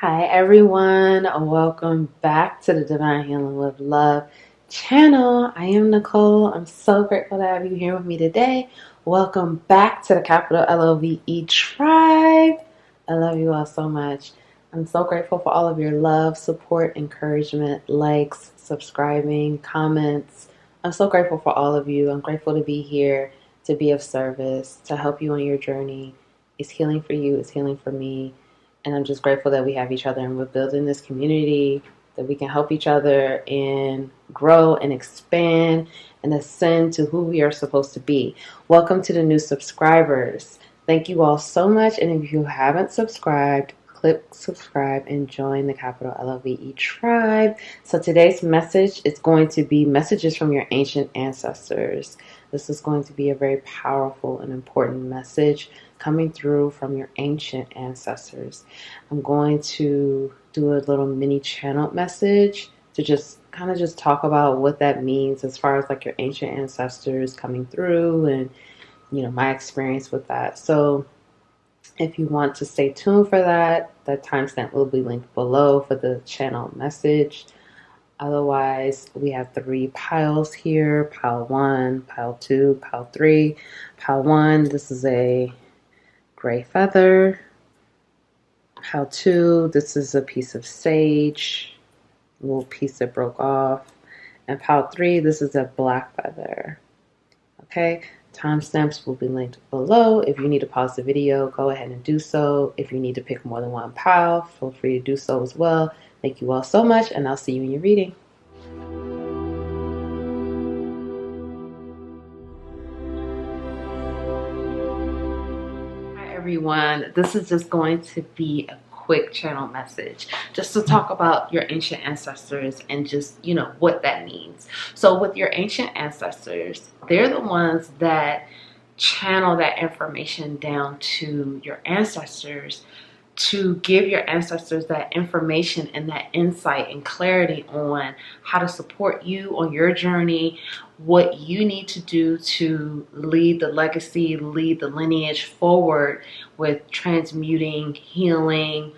Hi everyone, welcome back to the Divine Healing with Love channel. I am Nicole. I'm so grateful to have you here with me today. Welcome back to the capital LOVE tribe. I love you all so much. I'm so grateful for all of your love, support, encouragement, likes, subscribing, comments. I'm so grateful for all of you. I'm grateful to be here, to be of service, to help you on your journey. It's healing for you, it's healing for me. And I'm just grateful that we have each other and we're building this community, that we can help each other and grow and expand and ascend to who we are supposed to be. Welcome to the new subscribers. Thank you all so much. And if you haven't subscribed, click subscribe and join the capital LOVE tribe. So today's message is going to be messages from your ancient ancestors. This is going to be a very powerful and important message coming through from your ancient ancestors. I'm going to do a little mini channel message to just kind of just talk about what that means as far as like your ancient ancestors coming through and my experience with that. So if you want to stay tuned for that timestamp will be linked below for the channel message. Otherwise, we have 3 piles here: pile 1, pile 2, pile 3. Pile 1, this is a gray feather. Pile 2, this is a piece of sage, a little piece that broke off. And pile 3, this is a black feather. Okay, timestamps will be linked below. If you need to pause the video, go ahead and do so. If you need to pick more than one pile, feel free to do so as well. Thank you all so much, and I'll see you in your reading. Hi everyone, this is just going to be a quick channel message just to talk about your ancient ancestors and just what that means. So with your ancient ancestors, they're the ones that channel that information down to your ancestors to give your ancestors that information and that insight and clarity on how to support you on your journey, what you need to do to lead the legacy, lead the lineage forward with transmuting, healing,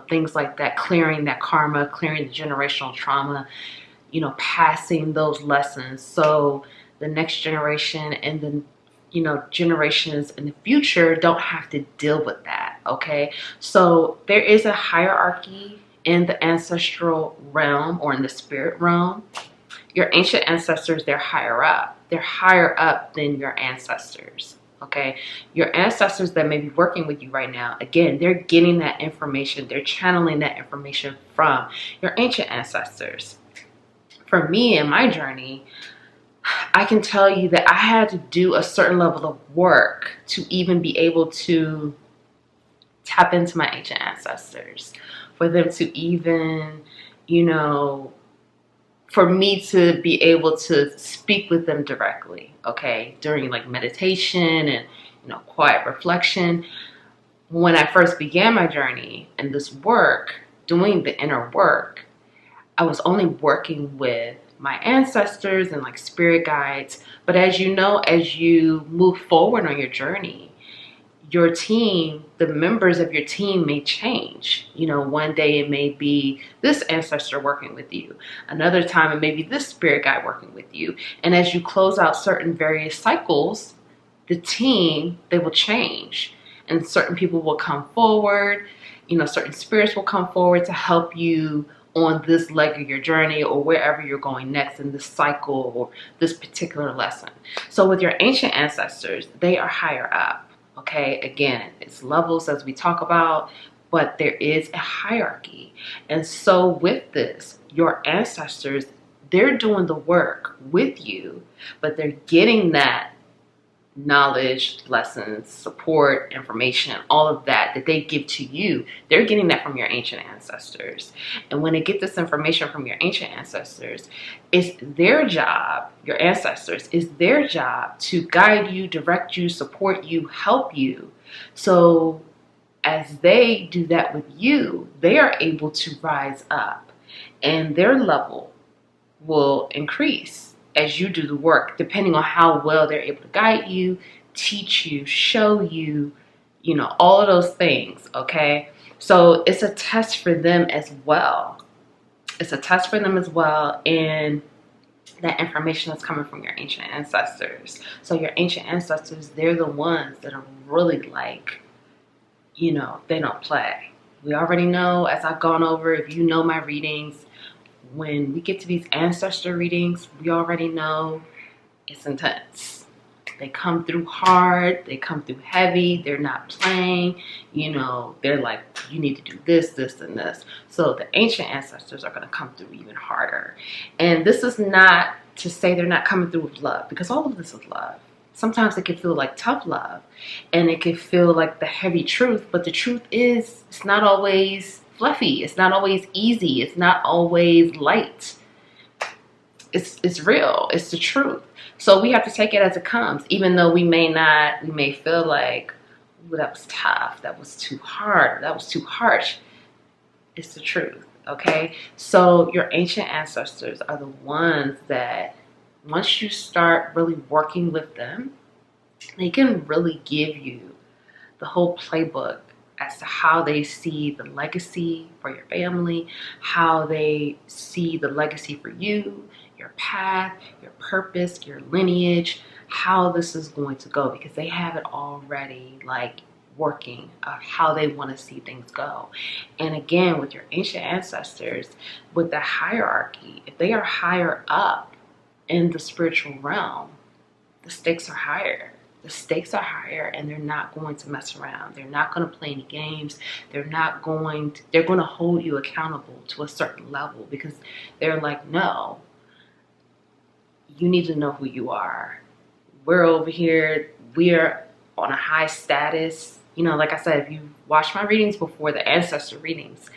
things like that, clearing that karma, clearing the generational trauma, passing those lessons so the next generation and the generations in the future don't have to deal with that. Okay, so there is a hierarchy in the ancestral realm or in the spirit realm. Your ancient ancestors, they're higher up. They're higher up than your ancestors. Okay, your ancestors that may be working with you right now, again, they're getting that information. They're channeling that information from your ancient ancestors. For me in my journey, I can tell you that I had to do a certain level of work to even be able to tap into my ancient ancestors, for them to even, for me to be able to speak with them directly, okay, during like meditation and, quiet reflection. When I first began my journey and this work, doing the inner work, I was only working with my ancestors and like spirit guides. But as you know, as you move forward on your journey, your team, the members of your team may change. One day it may be this ancestor working with you. Another time it may be this spirit guide working with you. And as you close out certain various cycles, the team, they will change. And certain people will come forward, certain spirits will come forward to help you on this leg of your journey or wherever you're going next in this cycle or this particular lesson. So with your ancient ancestors, they are higher up. Okay, again, it's levels as we talk about, but there is a hierarchy. And so with this, your ancestors, they're doing the work with you, but they're getting that knowledge, lessons, support, information, all of that they give to you. They're getting that from your ancient ancestors. And when they get this information from your ancient ancestors, it's their job, your ancestors, it's their job to guide you, direct you, support you, help you. So as they do that with you, they are able to rise up and their level will increase as you do the work, depending on how well they're able to guide you, teach you, show you, all of those things, okay? So it's a test for them as well. It's a test for them as well. And that information is coming from your ancient ancestors. So your ancient ancestors, they're the ones that are really like, you know, they don't play. We already know, as I've gone over, if you know my readings, when we get to these ancestor readings, we already know it's intense. They come through hard, they come through heavy, they're not playing, you know, they're like, you need to do this, this, and this. So the ancient ancestors are going to come through even harder. And this is not to say they're not coming through with love, because all of this is love. Sometimes it can feel like tough love, and it can feel like the heavy truth, but the truth is, it's not always fluffy, it's not always easy, it's not always light. It's real, it's the truth. So we have to take it as it comes, even though we may feel like, ooh, that was tough, that was too hard, that was too harsh. It's the truth, okay? So your ancient ancestors are the ones that, once you start really working with them, they can really give you the whole playbook as to how they see the legacy for your family, how they see the legacy for you, your path, your purpose, your lineage, how this is going to go, because they have it already like working of how they want to see things go. And again, with your ancient ancestors, with the hierarchy, if they are higher up in the spiritual realm, the stakes are higher. The stakes are higher, and they're not going to mess around. They're not going to play any games. They're going to hold you accountable to a certain level, because they're like, no, you need to know who you are. We're over here. We're on a high status. You know, like I said, if you watch my readings before, the ancestor readings,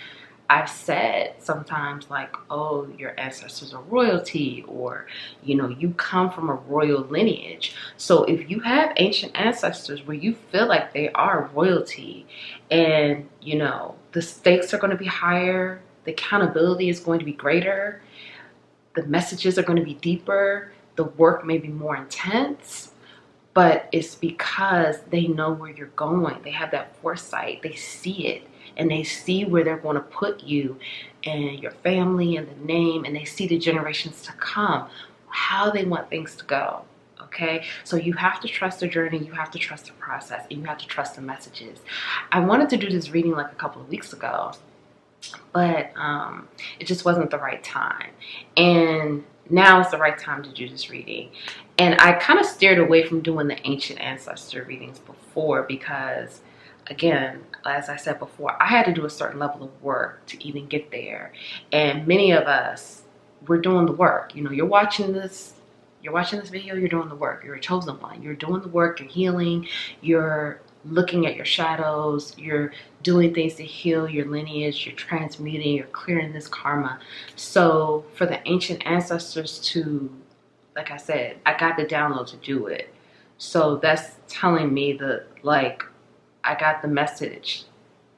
I've said sometimes like, oh, your ancestors are royalty, or, you know, you come from a royal lineage. So if you have ancient ancestors where you feel like they are royalty, and, you know, the stakes are going to be higher, the accountability is going to be greater, the messages are going to be deeper, the work may be more intense, but it's because they know where you're going. They have that foresight. They see it. And they see where they're going to put you and your family and the name, and they see the generations to come, how they want things to go. Okay, so you have to trust the journey, you have to trust the process, and you have to trust the messages. I wanted to do this reading like a couple of weeks ago, but it just wasn't the right time. And now it's the right time to do this reading. And I kind of steered away from doing the ancient ancestor readings before, because again, as I said before, I had to do a certain level of work to even get there. And many of us, we're doing the work. You know, you're watching this video, you're doing the work. You're a chosen one. You're doing the work, you're healing, you're looking at your shadows, you're doing things to heal your lineage, you're transmuting, you're clearing this karma. So for the ancient ancestors to, like I said, I got the download to do it. So that's telling me that, like, I got the message.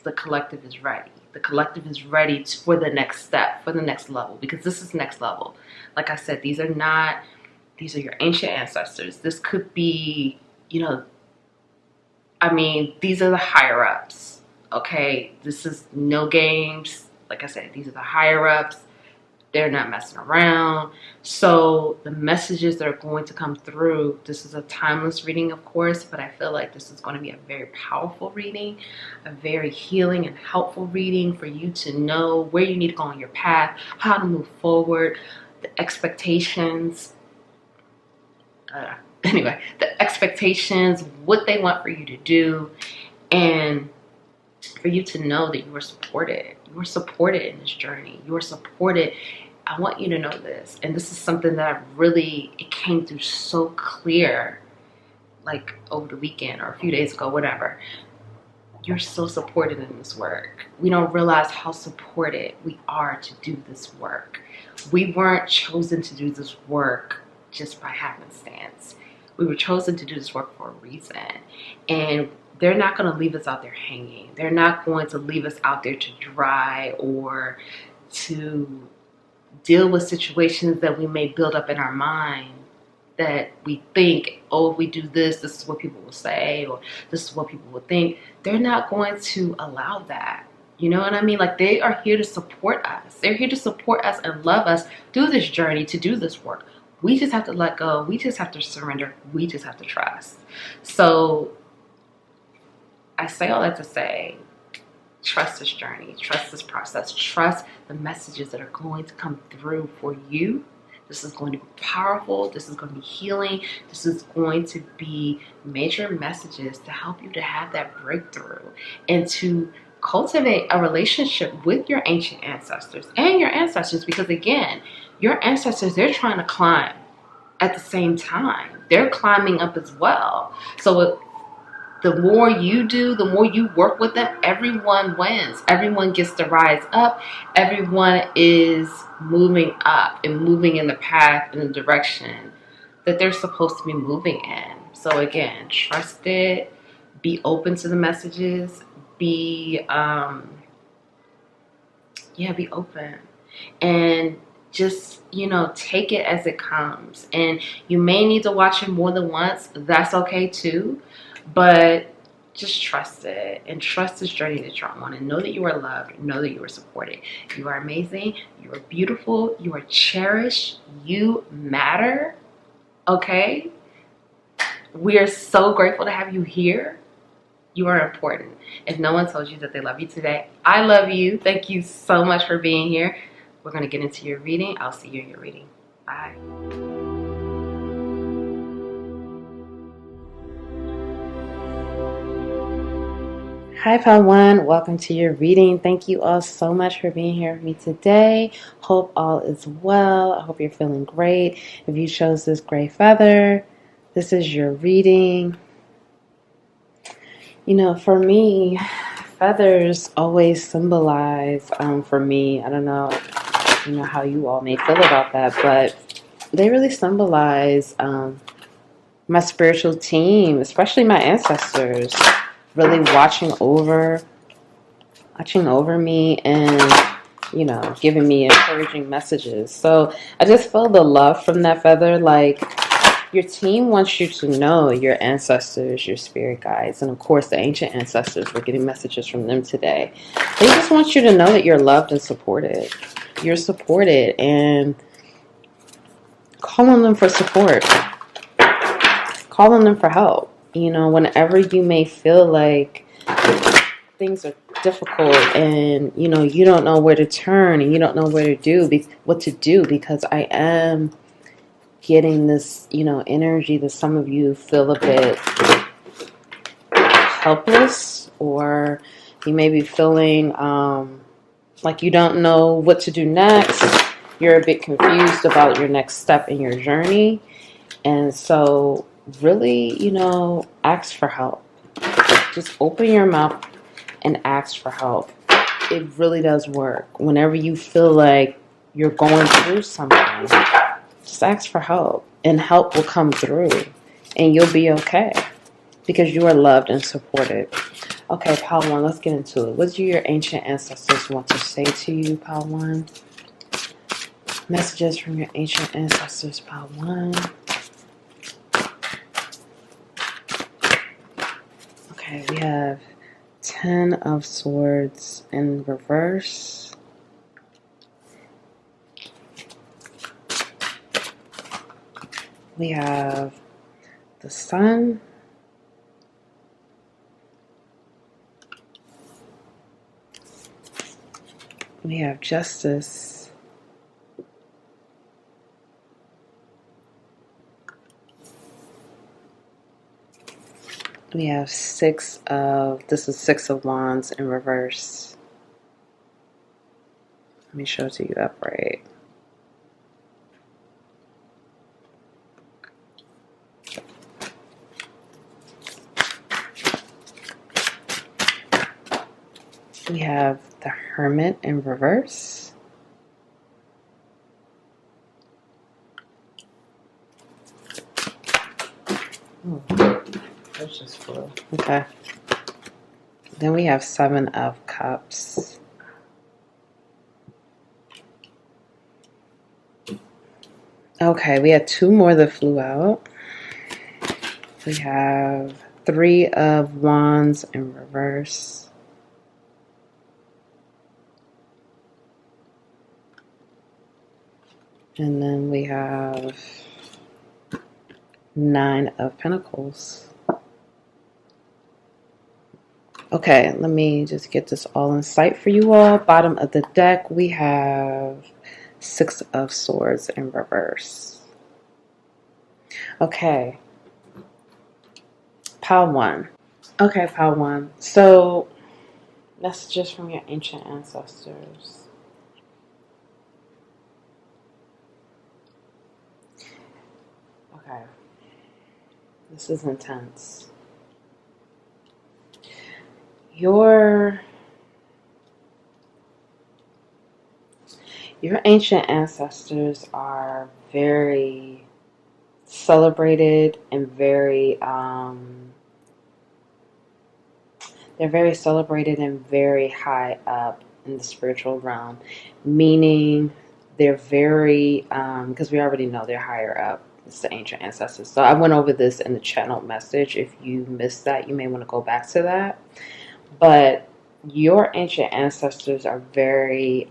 The collective is ready. The collective is ready for the next step, for the next level, because this is next level. Like I said, these are your ancient ancestors. This could be, you know, I mean, these are the higher ups, okay? This is no games. Like I said, these are the higher ups. They're not messing around. So the messages that are going to come through, this is a timeless reading, of course, but I feel like this is going to be a very powerful reading, a very healing and helpful reading for you to know where you need to go on your path, how to move forward, the expectations. Anyway, the expectations, what they want for you to do, and for you to know that you are supported. You are supported in this journey. You are supported. I want you to know this. And this is something that it came through so clear, like over the weekend or a few days ago, whatever. You're so supported in this work. We don't realize how supported we are to do this work. We weren't chosen to do this work just by happenstance. We were chosen to do this work for a reason. And they're not going to leave us out there hanging. They're not going to leave us out there to dry, or to deal with situations that we may build up in our mind, that we think, oh, if we do this, this is what people will say, or this is what people will think. They're not going to allow that. You know what I mean? Like, they are here to support us. They're here to support us and love us through this journey to do this work. We just have to let go. We just have to surrender. We just have to trust. So I say all that to say, trust this journey, trust this process, trust the messages that are going to come through for you. This is going to be powerful. This is going to be healing. This is going to be major messages to help you to have that breakthrough and to cultivate a relationship with your ancient ancestors and your ancestors, because again, your ancestors, they're trying to climb at the same time. They're climbing up as well. So the more you do, the more you work with them, everyone wins. Everyone gets to rise up. Everyone is moving up and moving in the path, in the direction that they're supposed to be moving in. So again, trust it. Be open to the messages. Be open. And just, take it as it comes. And you may need to watch it more than once. That's okay too. But just trust it and trust this journey that you're on, and know that you are loved. Know that you are supported. You are amazing. You are beautiful. You are cherished. You matter. Okay? We are so grateful to have you here. You are important. If no one told you that they love you today, I love you. Thank you so much for being here. We're going to get into your reading. I'll see you in your reading. Bye. Hi, Pile One. Welcome to your reading. Thank you all so much for being here with me today. Hope all is well. I hope you're feeling great. If you chose this gray feather, this is your reading. For me, feathers always symbolize, for me, I don't know, how you all may feel about that, but they really symbolize my spiritual team, especially my ancestors, really watching over me and, giving me encouraging messages. So I just feel the love from that feather. Like, your team wants you to know your ancestors, your spirit guides, and of course the ancient ancestors. We're getting messages from them today. They just want you to know that you're loved and supported. You're supported, and call on them for support. Call on them for help. Whenever you may feel like things are difficult and, you don't know where to turn and you don't know what to do, because I am getting this, energy that some of you feel a bit helpless, or you may be feeling like you don't know what to do next. You're a bit confused about your next step in your journey. And so really, ask for help. Just open your mouth and ask for help. It really does work. Whenever you feel like you're going through something, just ask for help, and help will come through, and you'll be okay, because you are loved and supported. Okay, Pile One, let's get into it. What do your ancient ancestors want to say to you, Pile One? Messages from your ancient ancestors, Pile One. Okay, we have 10 of Swords in reverse. We have the Sun. We have Justice. We have Six of Wands in reverse. Let me show it to you upright. We have the Hermit in reverse. That's just full. Okay. Then we have Seven of Cups. Okay, we had two more that flew out. We have Three of Wands in reverse. And then we have 9 of Pentacles. Okay, let me just get this all in sight for you all. Bottom of the deck, we have 6 of Swords in reverse. Okay. Pile 1. Okay, pile 1. So, messages from your ancient ancestors. Okay. This is intense. Your ancient ancestors are very celebrated and they're very celebrated and very high up in the spiritual realm, meaning they're very because we already know they're higher up. It's the ancient ancestors. So I went over this in the channel message. If you missed that, you may want to go back to that. But your ancient ancestors are very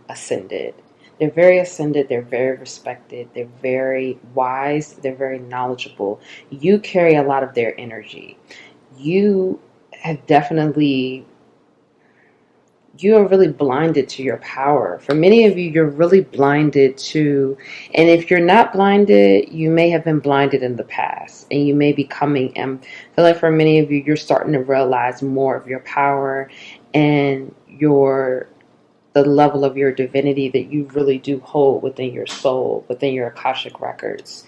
ascended. They're very ascended. They're very respected. They're very wise. They're very knowledgeable. You carry a lot of their energy. You have definitely, you are really blinded to your power. For many of you, you're really blinded to, and if you're not blinded, you may have been blinded in the past, and you may be coming, and I feel like for many of you, you're starting to realize more of your power and the level of your divinity that you really do hold within your soul, within your Akashic records.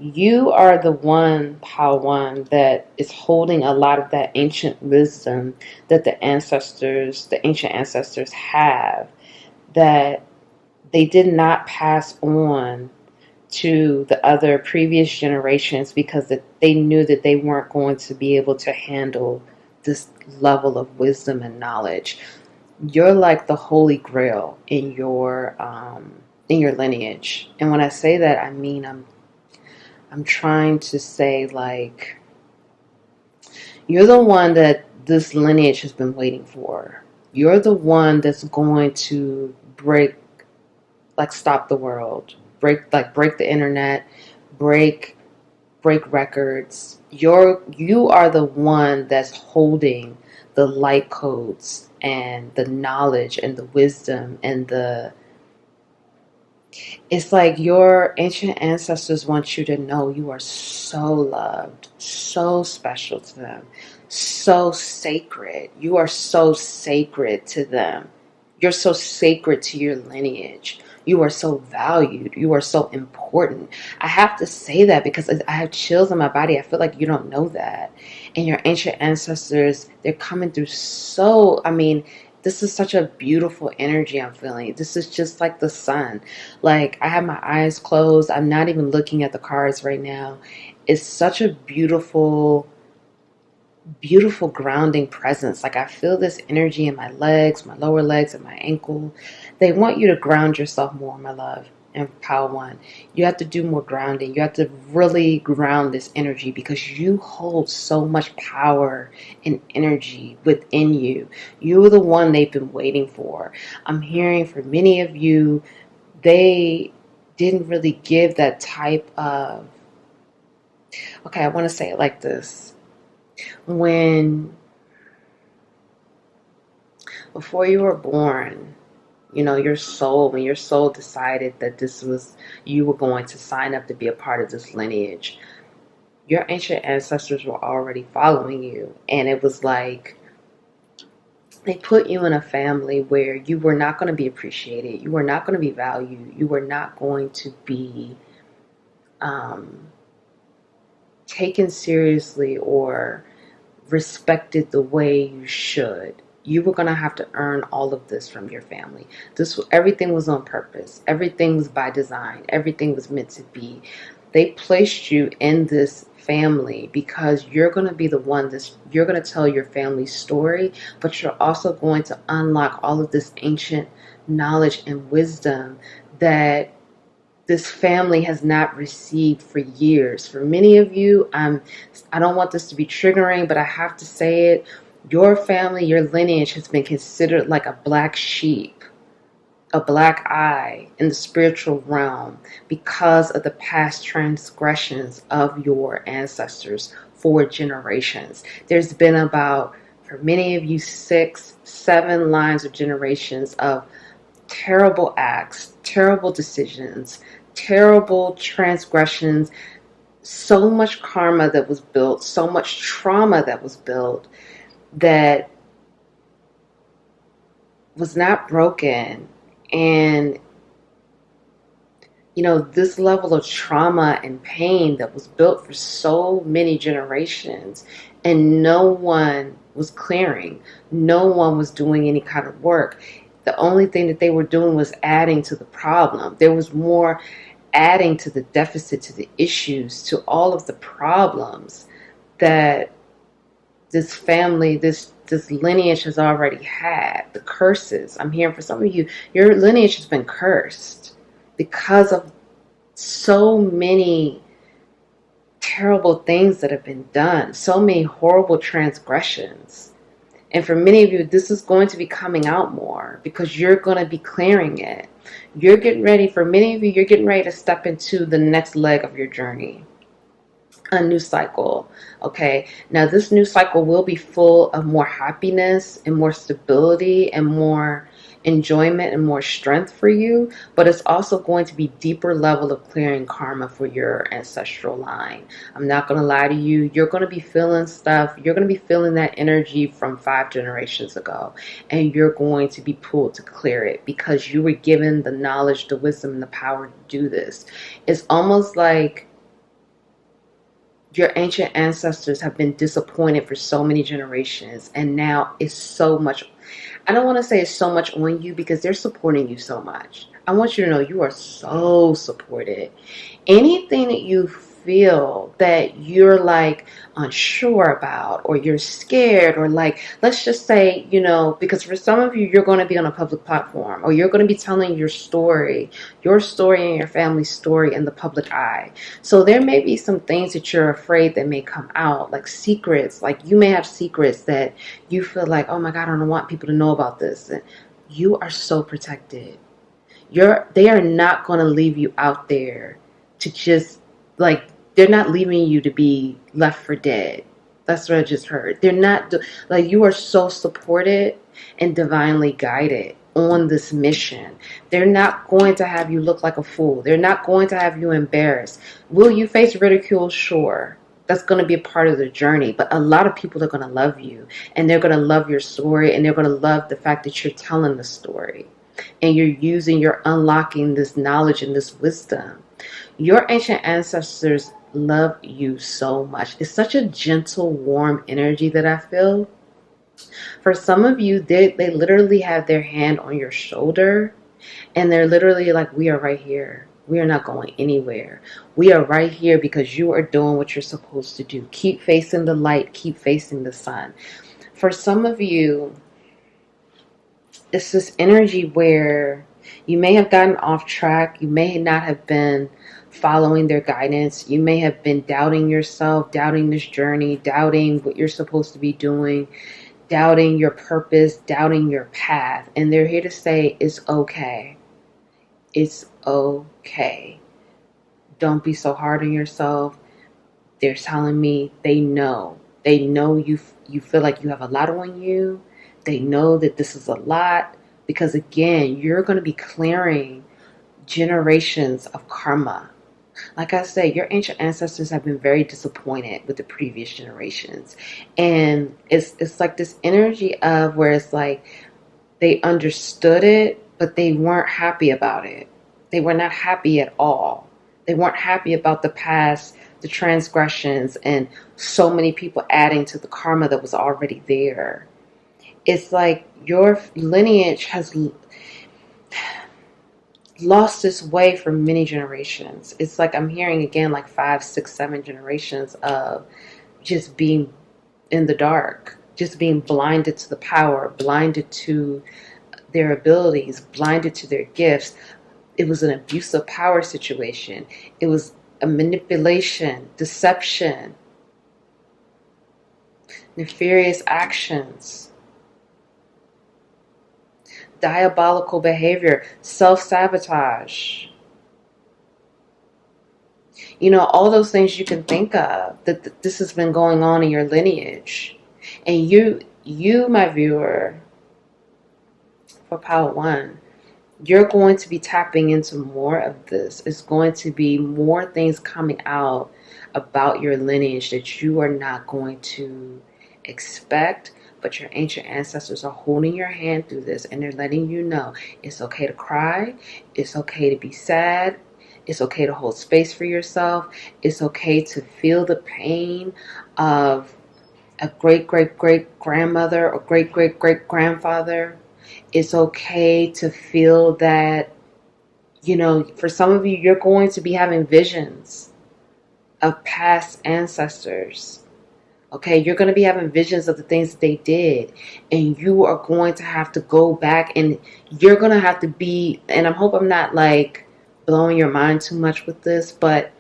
You are the one, pile 1, that is holding a lot of that ancient wisdom that the ancient ancestors have, that they did not pass on to the other previous generations because they knew that they weren't going to be able to handle this level of wisdom and knowledge. You're like the holy grail in your lineage. And when I say that, I mean I'm trying to say, like, you're the one that this lineage has been waiting for. You're the one that's going to stop the world, break the internet, break records. You are the one that's holding the light codes and the knowledge and the wisdom and it's like your ancient ancestors want you to know you are so loved, so special to them, so sacred. You are so sacred to them. You're so sacred to your lineage. You are so valued. You are so important. I have to say that because I have chills in my body. I feel like you don't know that. And your ancient ancestors, they're coming through so, I mean, this is such a beautiful energy I'm feeling. This is just like the sun. Like, I have my eyes closed. I'm not even looking at the cards right now. It's such a beautiful, beautiful grounding presence. Like, I feel this energy in my legs, my lower legs, and my ankle. They want you to ground yourself more, my love. And pile 1, you have to do more grounding. You have to really ground this energy because you hold so much power and energy within you. You're the one they've been waiting for. I'm hearing for many of you, they didn't really give that type of, okay, I want to say it like this. Before you were born, you know, when your soul decided that you were going to sign up to be a part of this lineage, your ancient ancestors were already following you. And it was like, they put you in a family where you were not going to be appreciated. You were not going to be valued. You were not going to be taken seriously or respected the way you should. You were going to have to earn all of this from your family. Everything was on purpose. Everything was by design. Everything was meant to be. They placed you in this family because you're going to be the one you're going to tell your family's story, but you're also going to unlock all of this ancient knowledge and wisdom that this family has not received for years. For many of you, I don't want this to be triggering, but I have to say it. Your family, your lineage has been considered like a black sheep. a black eye in the spiritual realm because of the past transgressions of your ancestors for generations. There's been about, for many of you, 6, 7 lines of generations of terrible acts, terrible decisions, terrible transgressions, so much karma that was built, so much trauma that was built that was not broken. And this level of trauma and pain that was built for so many generations, and no one was clearing, no one was doing any kind of work. The only thing that they were doing was adding to the problem. There was more adding to the deficit, to the issues, to all of the problems that this family, this lineage has already had. The curses. I'm hearing for some of you, your lineage has been cursed because of so many terrible things that have been done, so many horrible transgressions. And for many of you, this is going to be coming out more because you're going to be clearing it. You're getting ready, for many of you, you're getting ready to step into the next leg of your journey. A new cycle. Okay, now this new cycle will be full of more happiness and more stability and more enjoyment and more strength for you, but it's also going to be deeper level of clearing karma for your ancestral line. I'm not going to lie to you, you're going to be feeling stuff, you're going to be feeling that energy from 5 generations ago, and you're going to be pulled to clear it because you were given the knowledge, the wisdom, and the power to do this. It's almost like your ancient ancestors have been disappointed for so many generations, and now it's so much, I don't want to say it's so much on you because they're supporting you so much. I want you to know you are so supported. Anything that you feel that you're like unsure about, or you're scared, or like, let's just say, because for some of you, you're going to be on a public platform, or you're going to be telling your story and your family's story in the public eye. So there may be some things that you're afraid that may come out, like secrets, like you may have secrets that you feel like, oh my God, I don't want people to know about this. And you are so protected. They are not going to leave you out there to just, like, they're not leaving you to be left for dead. That's what I just heard. They're not, like, you are so supported and divinely guided on this mission. They're not going to have you look like a fool. They're not going to have you embarrassed. Will you face ridicule? Sure. That's going to be a part of the journey. But a lot of people are going to love you, and they're going to love your story, and they're going to love the fact that you're telling the story, and you're unlocking this knowledge and this wisdom. Your ancient ancestors love you so much. It's such a gentle, warm energy that I feel. For some of you, they literally have their hand on your shoulder, and they're literally like, we are right here. We are not going anywhere. We are right here because you are doing what you're supposed to do. Keep facing the light. Keep facing the sun. For some of you, it's this energy where you may have gotten off track. You may not have been following their guidance. You may have been doubting yourself, doubting this journey, doubting what you're supposed to be doing, doubting your purpose, doubting your path. And they're here to say, it's okay. It's okay. Don't be so hard on yourself. They're telling me they know. They know you feel like you have a lot on you. They know that this is a lot because, again, you're going to be clearing generations of karma. Like I said, your ancient ancestors have been very disappointed with the previous generations. And it's like this energy of where it's like they understood it, but they weren't happy about it. They were not happy at all. They weren't happy about the past, the transgressions, and so many people adding to the karma that was already there. It's like your lineage has lost its way for many generations. It's like I'm hearing again like 5, 6, 7 generations of just being in the dark, just being blinded to the power, blinded to their abilities, blinded to their gifts. It was an abusive power situation. It was a manipulation, deception, nefarious actions. diabolical behavior, self-sabotage. You know, all those things you can think of that this has been going on in your lineage. And you, my viewer, for Power One, you're going to be tapping into more of this. It's going to be more things coming out about your lineage that you are not going to expect, but your ancient ancestors are holding your hand through this, and they're letting you know it's okay to cry, it's okay to be sad, it's okay to hold space for yourself, it's okay to feel the pain of a great great great grandmother or great great great grandfather. It's okay to feel that, you know, for some of you, you're going to be having visions of past ancestors. Okay, you're going to be having visions of the things that they did, and you are going to have to go back, and you're going to have to be, and I hope I'm not like blowing your mind too much with this, but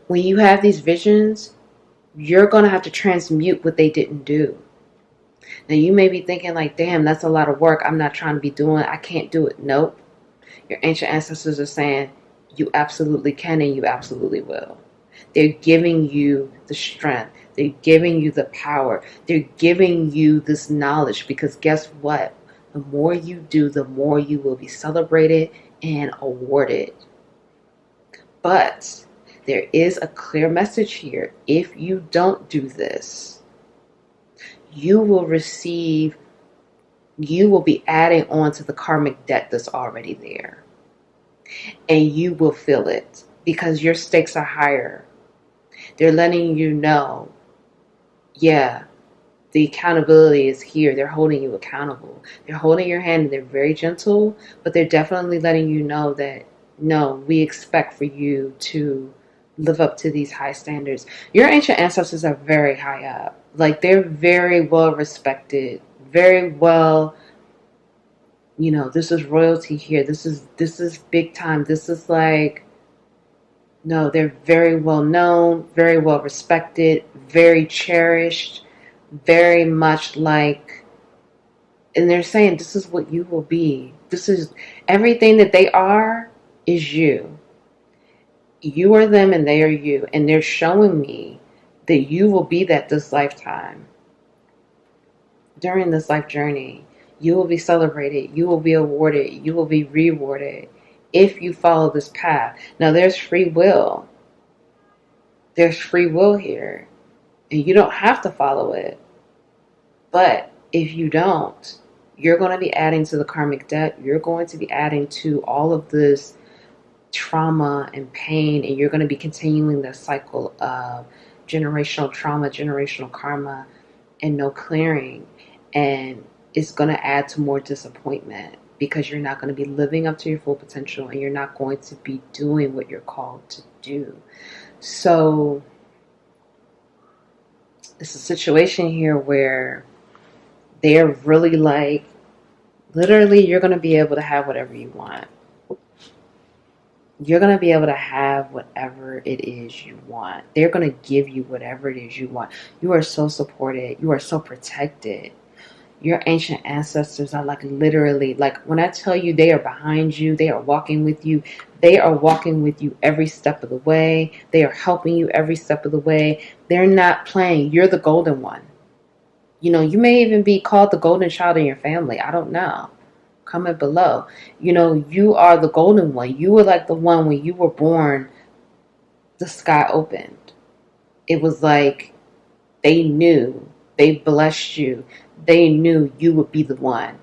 when you have these visions, you're going to have to transmute what they didn't do. Now you may be thinking like, damn, that's a lot of work. I'm not trying to be doing it. I can't do it. Nope. Your ancient ancestors are saying you absolutely can and you absolutely will. They're giving you the strength. They're giving you the power. They're giving you this knowledge, because guess what? The more you do, the more you will be celebrated and awarded. But there is a clear message here. If you don't do this, you will be adding on to the karmic debt that's already there. And you will feel it because your stakes are higher. They're letting you know, yeah, the accountability is here. They're holding you accountable. They're holding your hand and they're very gentle, but they're definitely letting you know that, no, we expect for you to live up to these high standards. Your ancient ancestors are very high up. Like, they're very well respected, very well, you know, this is royalty here. This is big time. This is like, no, they're very well known, very well respected, very cherished, very much like, and they're saying this is what you will be. This is everything that they are is you. You are them and they are you. And they're showing me that you will be that this lifetime. During this life journey, you will be celebrated. You will be awarded. You will be rewarded if you follow this path. Now, there's free will. There's free will here. And you don't have to follow it. But if you don't, you're going to be adding to the karmic debt. You're going to be adding to all of this trauma and pain, and you're going to be continuing the cycle of generational trauma, generational karma, and no clearing. And it's going to add to more disappointment because you're not going to be living up to your full potential, and you're not going to be doing what you're called to do. So it's a situation here where they're really like, literally, you're going to be able to have whatever you want. You're going to be able to have whatever it is you want. They're going to give you whatever it is you want. You are so supported. You are so protected. Your ancient ancestors are like literally, like when I tell you they are behind you, they are walking with you. They are walking with you every step of the way. They are helping you every step of the way. They're not playing. You're the golden one. You know, you may even be called the golden child in your family. I don't know. Comment below. You know, you are the golden one. You were like the one when you were born, the sky opened. It was like they knew, they blessed you. They knew you would be the one.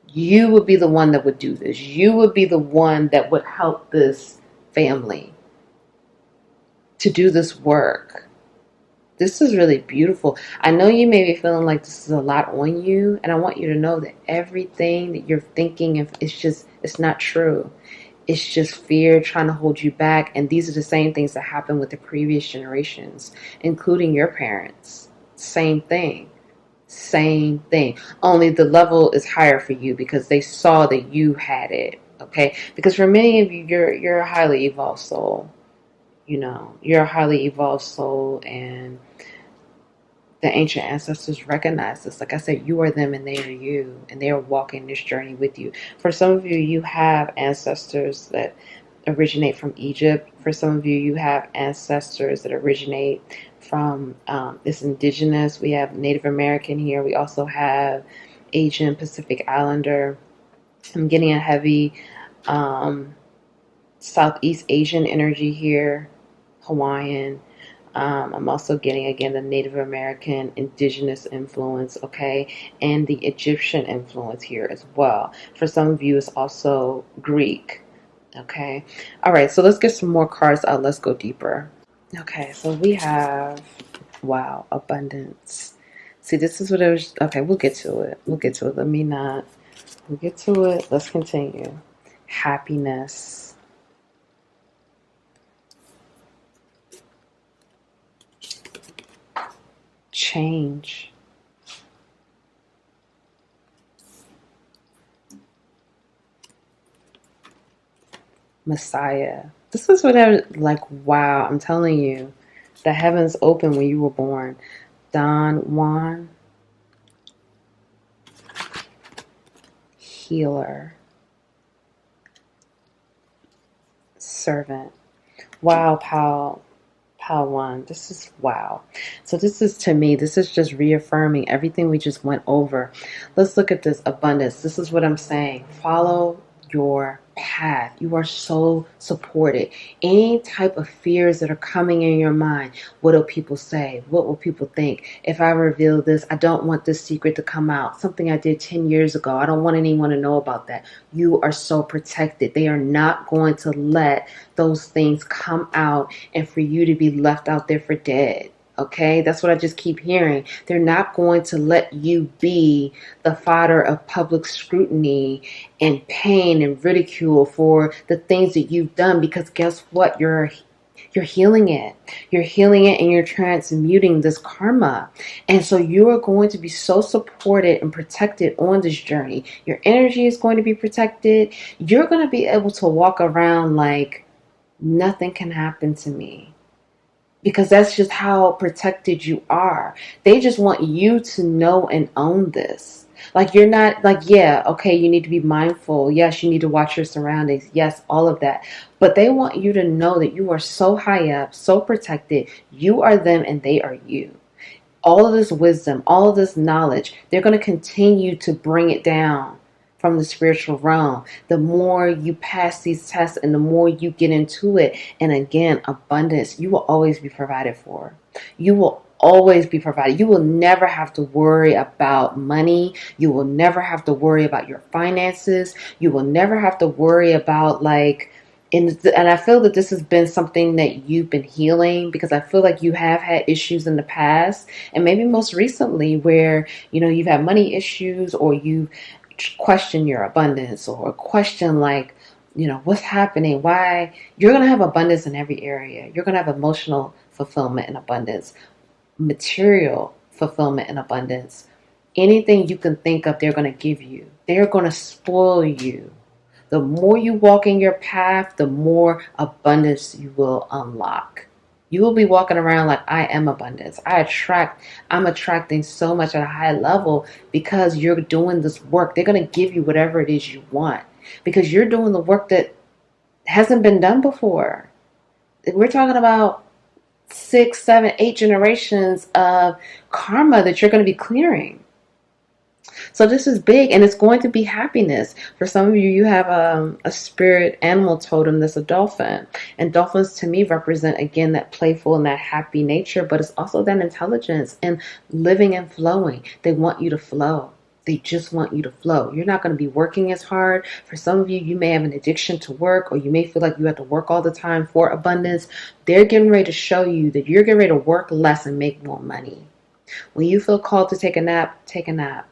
You would be the one that would do this. You would be the one that would help this family to do this work. This is really beautiful. I know you may be feeling like this is a lot on you, and I want you to know that everything that you're thinking, it's not true. It's just fear trying to hold you back, and these are the same things that happened with the previous generations, including your parents. Same thing. Same thing. Only the level is higher for you because they saw that you had it, okay? Because for many of you, you're a highly evolved soul. You know, you're a highly evolved soul, and the ancient ancestors recognize this. Like I said, you are them and they are you, and they are walking this journey with you. For some of you, you have ancestors that originate from Egypt. For some of you, you have ancestors that originate from it's indigenous. We have Native American here. We also have Asian Pacific Islander. I'm getting a heavy Southeast Asian energy here, Hawaiian. I'm also getting, again, the Native American indigenous influence, okay, and the Egyptian influence here as well. For some of you, it's also Greek, okay. All right, so let's get some more cards out. Let's go deeper. Okay, so we have, wow, abundance. See, this is what I was, okay, we'll get to it. We'll get to it. Let me not, we'll get to it. Let's continue. Happiness. Change. Messiah. This is what I was like, wow, I'm telling you. The heavens opened when you were born. Don Juan. Healer. Servant. Wow, Pal one. This is wow. So this is, to me, this is just reaffirming everything we just went over. Let's look at this abundance. This is what I'm saying. Follow your path. You are so supported. Any type of fears that are coming in your mind, what will people say? What will people think? If I reveal this, I don't want this secret to come out. Something I did 10 years ago. I don't want anyone to know about that. You are so protected. They are not going to let those things come out and for you to be left out there for dead. Okay, that's what I just keep hearing. They're not going to let you be the fodder of public scrutiny and pain and ridicule for the things that you've done, because guess what? You're healing it. You're healing it and you're transmuting this karma. And so you are going to be so supported and protected on this journey. Your energy is going to be protected. You're going to be able to walk around like nothing can happen to me. Because that's just how protected you are. They just want you to know and own this. Like, you're not like, yeah, okay, you need to be mindful. Yes, you need to watch your surroundings. Yes, all of that. But they want you to know that you are so high up, so protected. You are them and they are you. All of this wisdom, all of this knowledge, they're going to continue to bring it down from the spiritual realm. The more you pass these tests and the more you get into it, and again, abundance, you will always be provided for. You will always be provided. You will never have to worry about money. You will never have to worry about your finances. You will never have to worry about and I feel that this has been something that you've been healing, because I feel like you have had issues in the past, and maybe most recently where, you've had money issues, or you question your abundance, or question what's happening, why. You're going to have abundance in every area. You're going to have emotional fulfillment and abundance, material fulfillment and abundance. Anything you can think of, they're going to give you. They're going to spoil you. The more you walk in your path, the more abundance you will unlock. You will be walking around like, I am abundance. I'm attracting so much at a high level because you're doing this work. They're going to give you whatever it is you want because you're doing the work that hasn't been done before. We're talking about 6, 7, 8 generations of karma that you're going to be clearing. So this is big, and it's going to be happiness. For some of you, you have a spirit animal totem that's a dolphin. And dolphins, to me, represent, again, that playful and that happy nature, but it's also that intelligence and living and flowing. They want you to flow. They just want you to flow. You're not going to be working as hard. For some of you, you may have an addiction to work, or you may feel like you have to work all the time for abundance. They're getting ready to show you that you're getting ready to work less and make more money. When you feel called to take a nap, take a nap.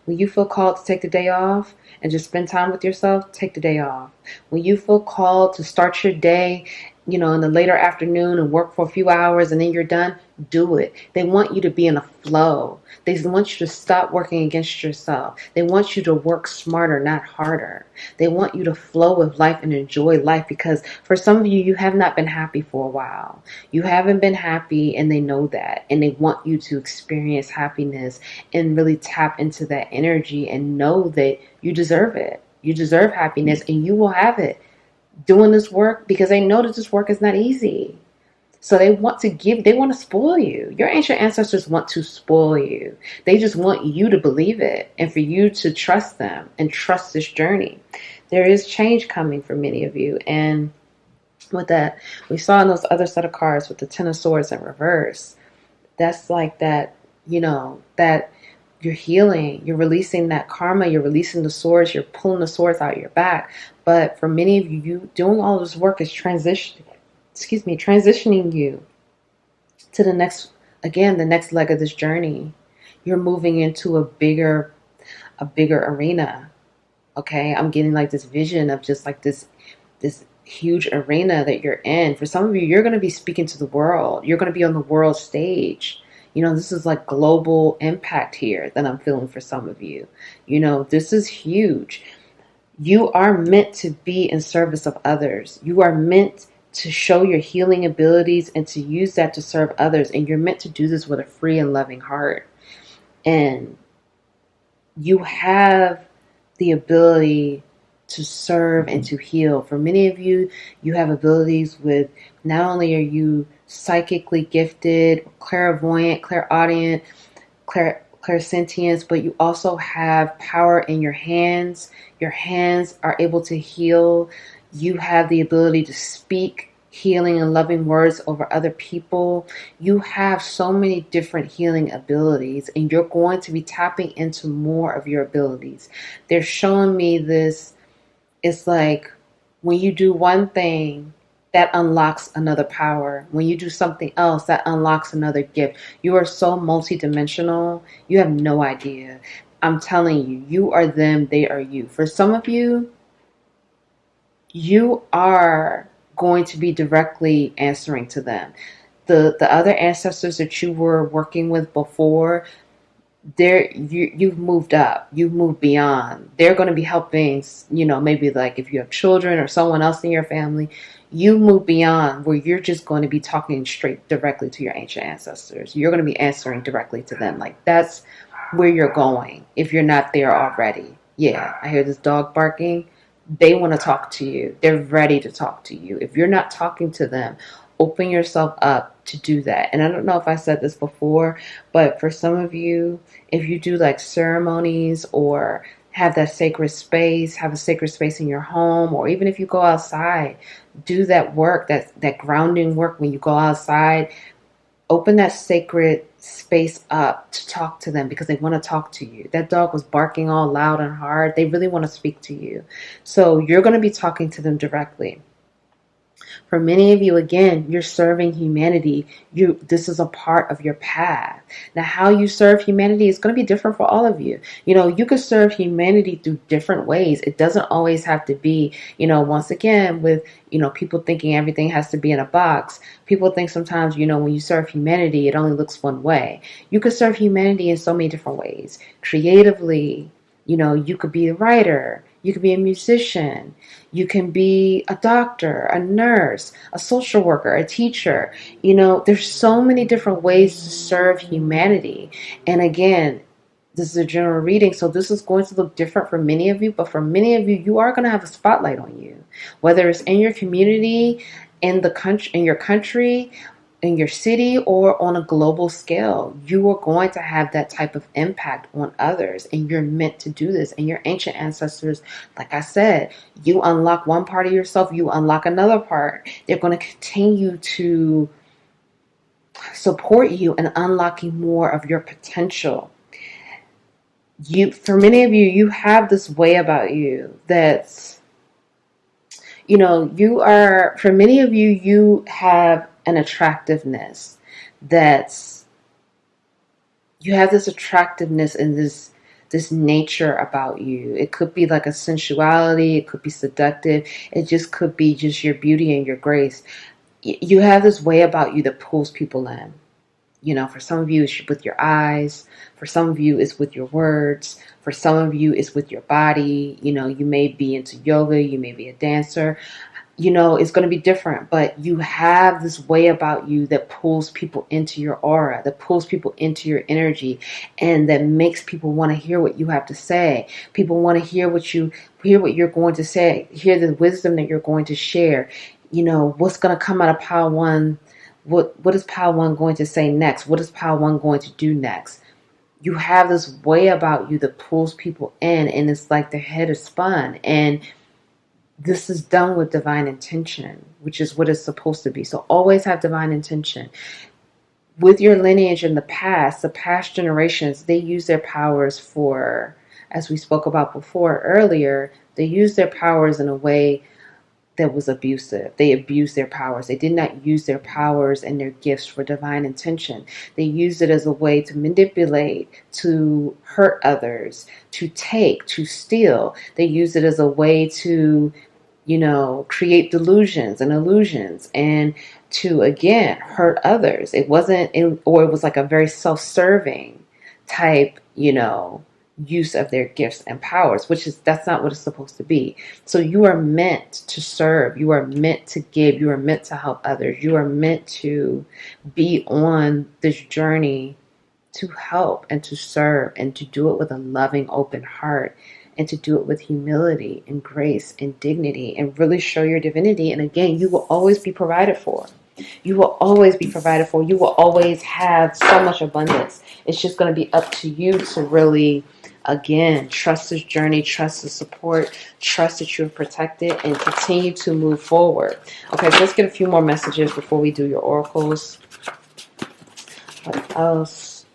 When you feel called to take the day off and just spend time with yourself, take the day off. When you feel called to start your day, in the later afternoon and work for a few hours and then you're done, do it. They want you to be in a flow. They want you to stop working against yourself. They want you to work smarter, not harder. They want you to flow with life and enjoy life, because for some of you, you have not been happy for a while. You haven't been happy, and they know that. And they want you to experience happiness and really tap into that energy and know that you deserve it. You deserve happiness, and you will have it doing this work, because they know that this work is not easy. So they want to spoil you. Your ancient ancestors want to spoil you. They just want you to believe it and for you to trust them and trust this journey. There is change coming for many of you. And with that, we saw in those other set of cards with the Ten of Swords in reverse. That's like that, that you're healing, you're releasing that karma, you're releasing the swords, you're pulling the swords out of your back. But for many of you, you doing all this work is transitioning you to the next leg of this journey. You're moving into a bigger arena. Okay, I'm getting like this vision of just like this huge arena that you're in. For some of you, you're going to be speaking to the world. You're going to be on the world stage. This is like global impact here that I'm feeling for some of you. This is huge. You are meant to be in service of others. You are meant to show your healing abilities and to use that to serve others. And you're meant to do this with a free and loving heart. And you have the ability to serve and to heal. For many of you, you have abilities with, not only are you psychically gifted, clairvoyant, clairaudient, clairsentience, but you also have power in your hands. Your hands are able to heal. You have the ability to speak healing and loving words over other people. You have so many different healing abilities, and you're going to be tapping into more of your abilities. They're showing me this. It's like when you do one thing, that unlocks another power. When you do something else, that unlocks another gift. You are so multidimensional. You have no idea. I'm telling you, you are them, they are you. For some of you, you are going to be directly answering to them. The other ancestors that you were working with before, you've moved up, you've moved beyond. They're going to be helping, maybe like if you have children or someone else in your family, you move beyond where you're just going to be talking straight directly to your ancient ancestors. You're going to be answering directly to them. Like that's where you're going if you're not there already. Yeah, I hear this dog barking. They want to talk to you. They're ready to talk to you. If you're not talking to them, open yourself up to do that. And I don't know if I said this before, but for some of you, if you do like ceremonies or have that sacred space, have a sacred space in your home, or even if you go outside, do that work, that grounding work when you go outside. Open that sacred space up to talk to them because they want to talk to you. That dog was barking all loud and hard. They really want to speak to you. So you're going to be talking to them directly. For many of you, again, you're serving humanity. This is a part of your path. Now, how you serve humanity is going to be different for all of you. You could serve humanity through different ways. It doesn't always have to be, once again, with, people thinking everything has to be in a box. People think sometimes, when you serve humanity, it only looks one way. You could serve humanity in so many different ways. Creatively, you could be a writer. You could be a musician. You can be a doctor, a nurse, a social worker, a teacher. There's so many different ways to serve humanity. And again, this is a general reading, so this is going to look different for many of you. But for many of you, you are going to have a spotlight on you, whether it's in your community, in your country, in your city, or on a global scale. You are going to have that type of impact on others, and you're meant to do this. And your ancient ancestors, like I said, you unlock one part of yourself, you unlock another part. They're going to continue to support you in unlocking more of your potential. For many of you, you have this way about you that's, for many of you, you have an attractiveness you have this attractiveness and this nature about you. It could be like a sensuality, it could be seductive, it just could be just your beauty and your grace. You have this way about you that pulls people in. You know, for some of you, it's with your eyes. For some of you, it's with your words. For some of you, it's with your body. You know, you may be into yoga. You may be a dancer. You know, it's going to be different, but you have this way about you that pulls people into your aura, that pulls people into your energy, and that makes people want to hear what you have to say. People want to hear what you're going to say, hear the wisdom that you're going to share. You know, what's going to come out of pile one? What is pile one going to say next? What is pile one going to do next? You have this way about you that pulls people in, and it's like their head is spun. And this is done with divine intention, which is what it's supposed to be. So always have divine intention. With your lineage in the past generations, they use their powers for, as we spoke about before earlier, they use their powers in a way that was abusive. They abused their powers. They did not use their powers and their gifts for divine intention. They used it as a way to manipulate, to hurt others, to take, to steal. They used it as a way to, you know, create delusions and illusions and to, again, hurt others. It wasn't, or it was like a very self-serving type, you know, use of their gifts and powers, that's not what it's supposed to be. So you are meant to serve. You are meant to give. You are meant to help others. You are meant to be on this journey to help and to serve and to do it with a loving, open heart, and to do it with humility and grace and dignity and really show your divinity. And again, you will always be provided for. You will always be provided for. You will always have so much abundance. It's just going to be up to you to really, again, trust this journey, trust the support, trust that you're protected, and continue to move forward. Okay, so let's get a few more messages before we do your oracles. What else?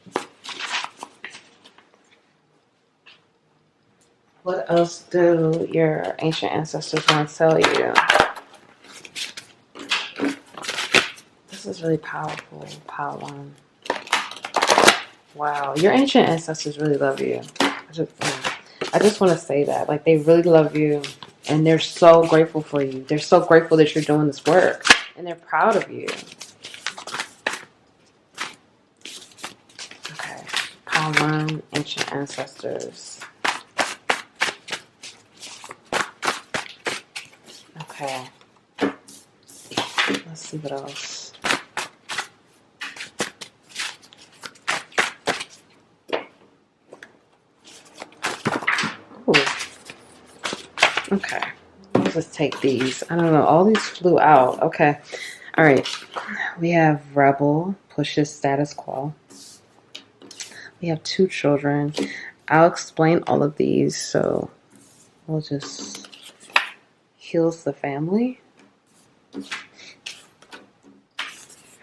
What else do your ancient ancestors want to tell you? This is really powerful, pile one. Wow, your ancient ancestors really love you. I just want to say that. Like, they really love you, and they're so grateful for you. They're so grateful that you're doing this work, and they're proud of you. Okay, pile one, ancient ancestors. Okay. Let's see what else. Ooh. Okay. Let's just take these. I don't know. All these flew out. Okay. All right. We have rebel, pushes status quo. We have 2 children. I'll explain all of these. So we'll just heals the family.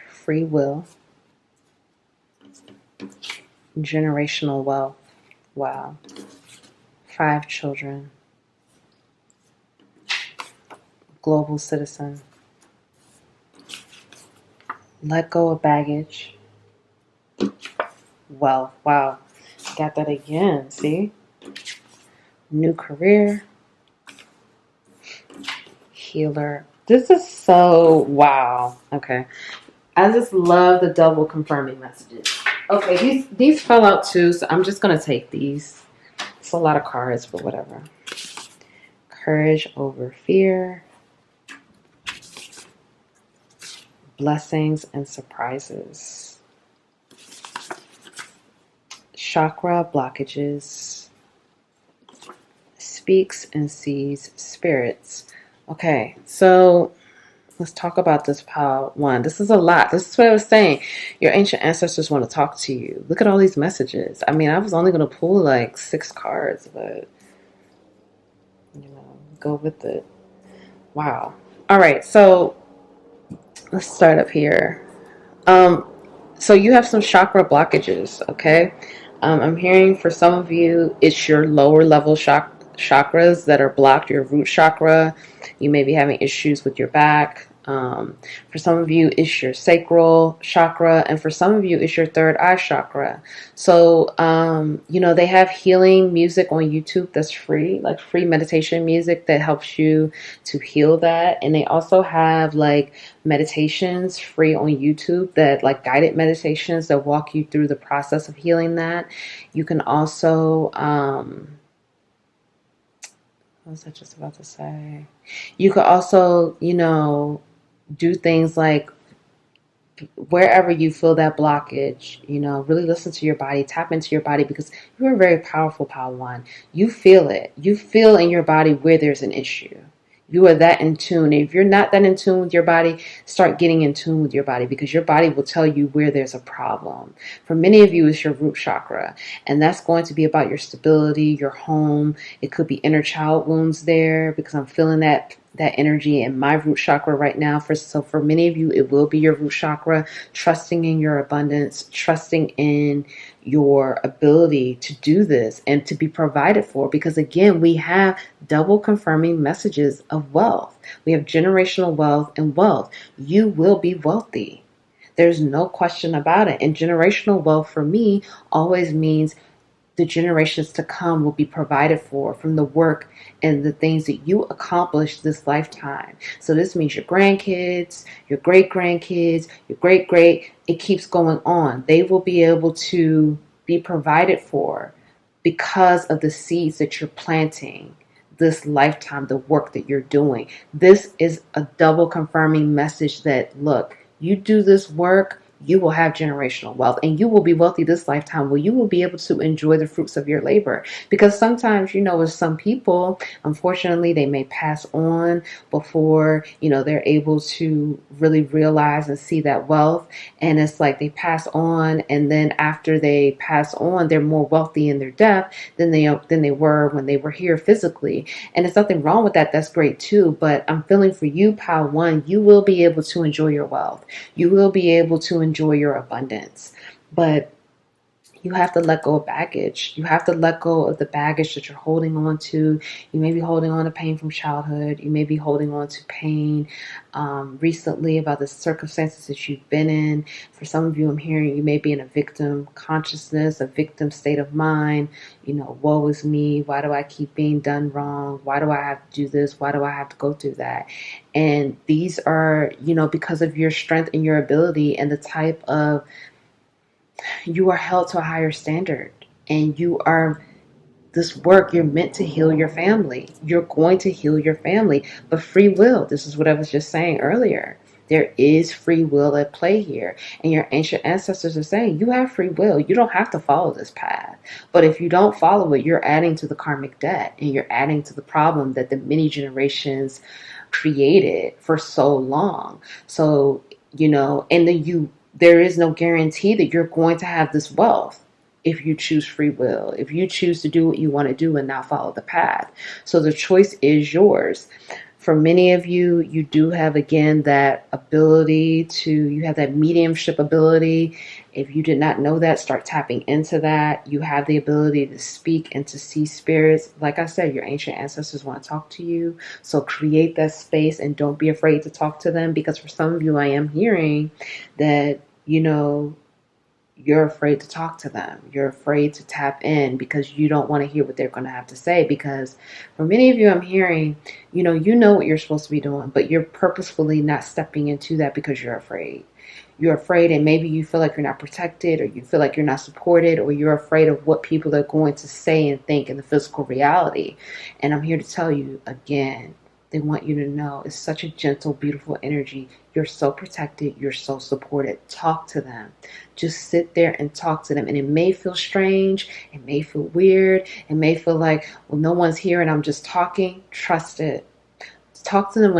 Free will. Generational wealth. Wow. 5 children. Global citizen. Let go of baggage. Wealth. Wow. Got that again. See? New career. Healer. This is so wow. Okay. I just love the double confirming messages. Okay, these fell out too, so I'm just gonna take these. It's a lot of cards, but whatever. Courage over fear. Blessings and surprises. Chakra blockages. Speaks and sees spirits. Okay, so let's talk about this pile one. This is a lot. This is what I was saying. Your ancient ancestors want to talk to you. Look at all these messages. I mean, I was only going to pull like 6 cards, but, you know, go with it. Wow. All right, so let's start up here. So you have some chakra blockages, okay? I'm hearing for some of you, it's your lower level chakras that are blocked, your root chakra. You may be having issues with your back, For some of you, it's your sacral chakra, and for some of you, it's your third eye chakra. So, they have healing music on YouTube that's free, like free meditation music that helps you to heal that. And they also have like meditations free on YouTube that like guided meditations that walk you through the process of healing that. You can also, what was I just about to say? You could also, do things like wherever you feel that blockage, really listen to your body, tap into your body, because you're a very powerful power one. You feel it. You feel in your body where there's an issue. You are that in tune. If you're not that in tune with your body, start getting in tune with your body, because your body will tell you where there's a problem. For many of you, it's your root chakra, and that's going to be about your stability, your home. It could be inner child wounds there, because I'm feeling that energy in my root chakra right now. So for many of you, it will be your root chakra, trusting in your abundance, trusting in your ability to do this and to be provided for. Because again, we have double confirming messages of wealth. We have generational wealth and wealth. You will be wealthy. There's no question about it. And generational wealth for me always means the generations to come will be provided for from the work and the things that you accomplish this lifetime. So this means your grandkids, your great-grandkids, your great-great, it keeps going on. They will be able to be provided for because of the seeds that you're planting this lifetime, the work that you're doing. This is a double confirming message that, look, you do this work, you will have generational wealth, and you will be wealthy this lifetime, where you will be able to enjoy the fruits of your labor. Because sometimes, with some people, unfortunately, they may pass on before, they're able to really realize and see that wealth. And it's like they pass on, and then after they pass on, they're more wealthy in their death than they were when they were here physically. And there's nothing wrong with that. That's great too. But I'm feeling for you, Pile 1, you will be able to enjoy your wealth. You will be able to enjoy your abundance. But you have to let go of baggage. You have to let go of the baggage that you're holding on to. You may be holding on to pain from childhood. You may be holding on to pain recently about the circumstances that you've been in. For some of you, I'm hearing you may be in a victim consciousness, a victim state of mind. Woe is me. Why do I keep being done wrong? Why do I have to do this? Why do I have to go through that? And these are, because of your strength and your ability and the type of, you are held to a higher standard, and this work, you're meant to heal your family. You're going to heal your family, but free will, this is what I was just saying earlier. There is free will at play here. And your ancient ancestors are saying you have free will. You don't have to follow this path. But if you don't follow it, you're adding to the karmic debt, and you're adding to the problem that the many generations created for so long. So, and then there is no guarantee that you're going to have this wealth if you choose free will, if you choose to do what you want to do and not follow the path. So the choice is yours. For many of you, you do have, again, that ability you have that mediumship ability. If you did not know that, start tapping into that. You have the ability to speak and to see spirits. Like I said, your ancient ancestors want to talk to you. So create that space and don't be afraid to talk to them, because for some of you, I am hearing that, you're afraid to talk to them. You're afraid to tap in because you don't want to hear what they're going to have to say. Because for many of you, I'm hearing, you know what you're supposed to be doing, but you're purposefully not stepping into that because you're afraid. You're afraid, and maybe you feel like you're not protected, or you feel like you're not supported, or you're afraid of what people are going to say and think in the physical reality. And I'm here to tell you again, they want you to know it's such a gentle, beautiful energy. You're so protected. You're so supported. Talk to them. Just sit there and talk to them. And it may feel strange. It may feel weird. It may feel like, well, no one's here and I'm just talking. Trust it. Talk to them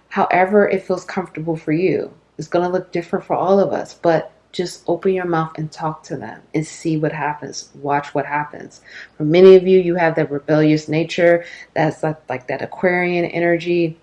however it feels comfortable for you. It's going to look different for all of us, but just open your mouth and talk to them and see what happens. Watch what happens. For many of you, you have that rebellious nature. That's like that Aquarian energy.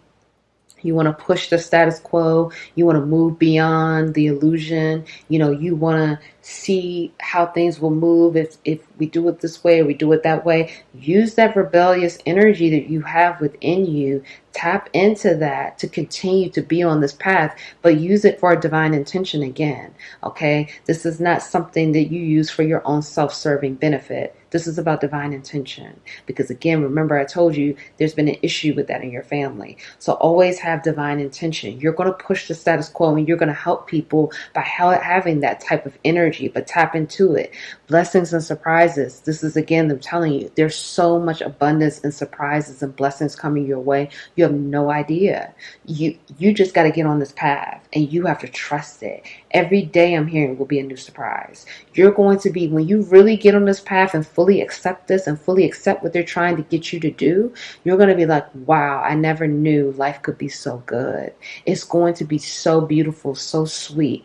You want to push the status quo. You want to move beyond the illusion. You want to see how things will move if we do it this way or we do it that way. Use that rebellious energy that you have within you. Tap into that to continue to be on this path, but use it for a divine intention again. Okay? This is not something that you use for your own self-serving benefit. This is about divine intention. Because again, remember I told you there's been an issue with that in your family. So always have divine intention. You're going to push the status quo and you're going to help people by having that type of energy, but tap into it. Blessings and surprises. This is again them telling you there's so much abundance and surprises and blessings coming your way. You have no idea. You just got to get on this path and you have to trust it. Every day I'm hearing will be a new surprise. You're going to be, when you really get on this path and fully accept this and fully accept what they're trying to get you to do, you're going to be like, wow, I never knew life could be so good. It's going to be so beautiful, so sweet.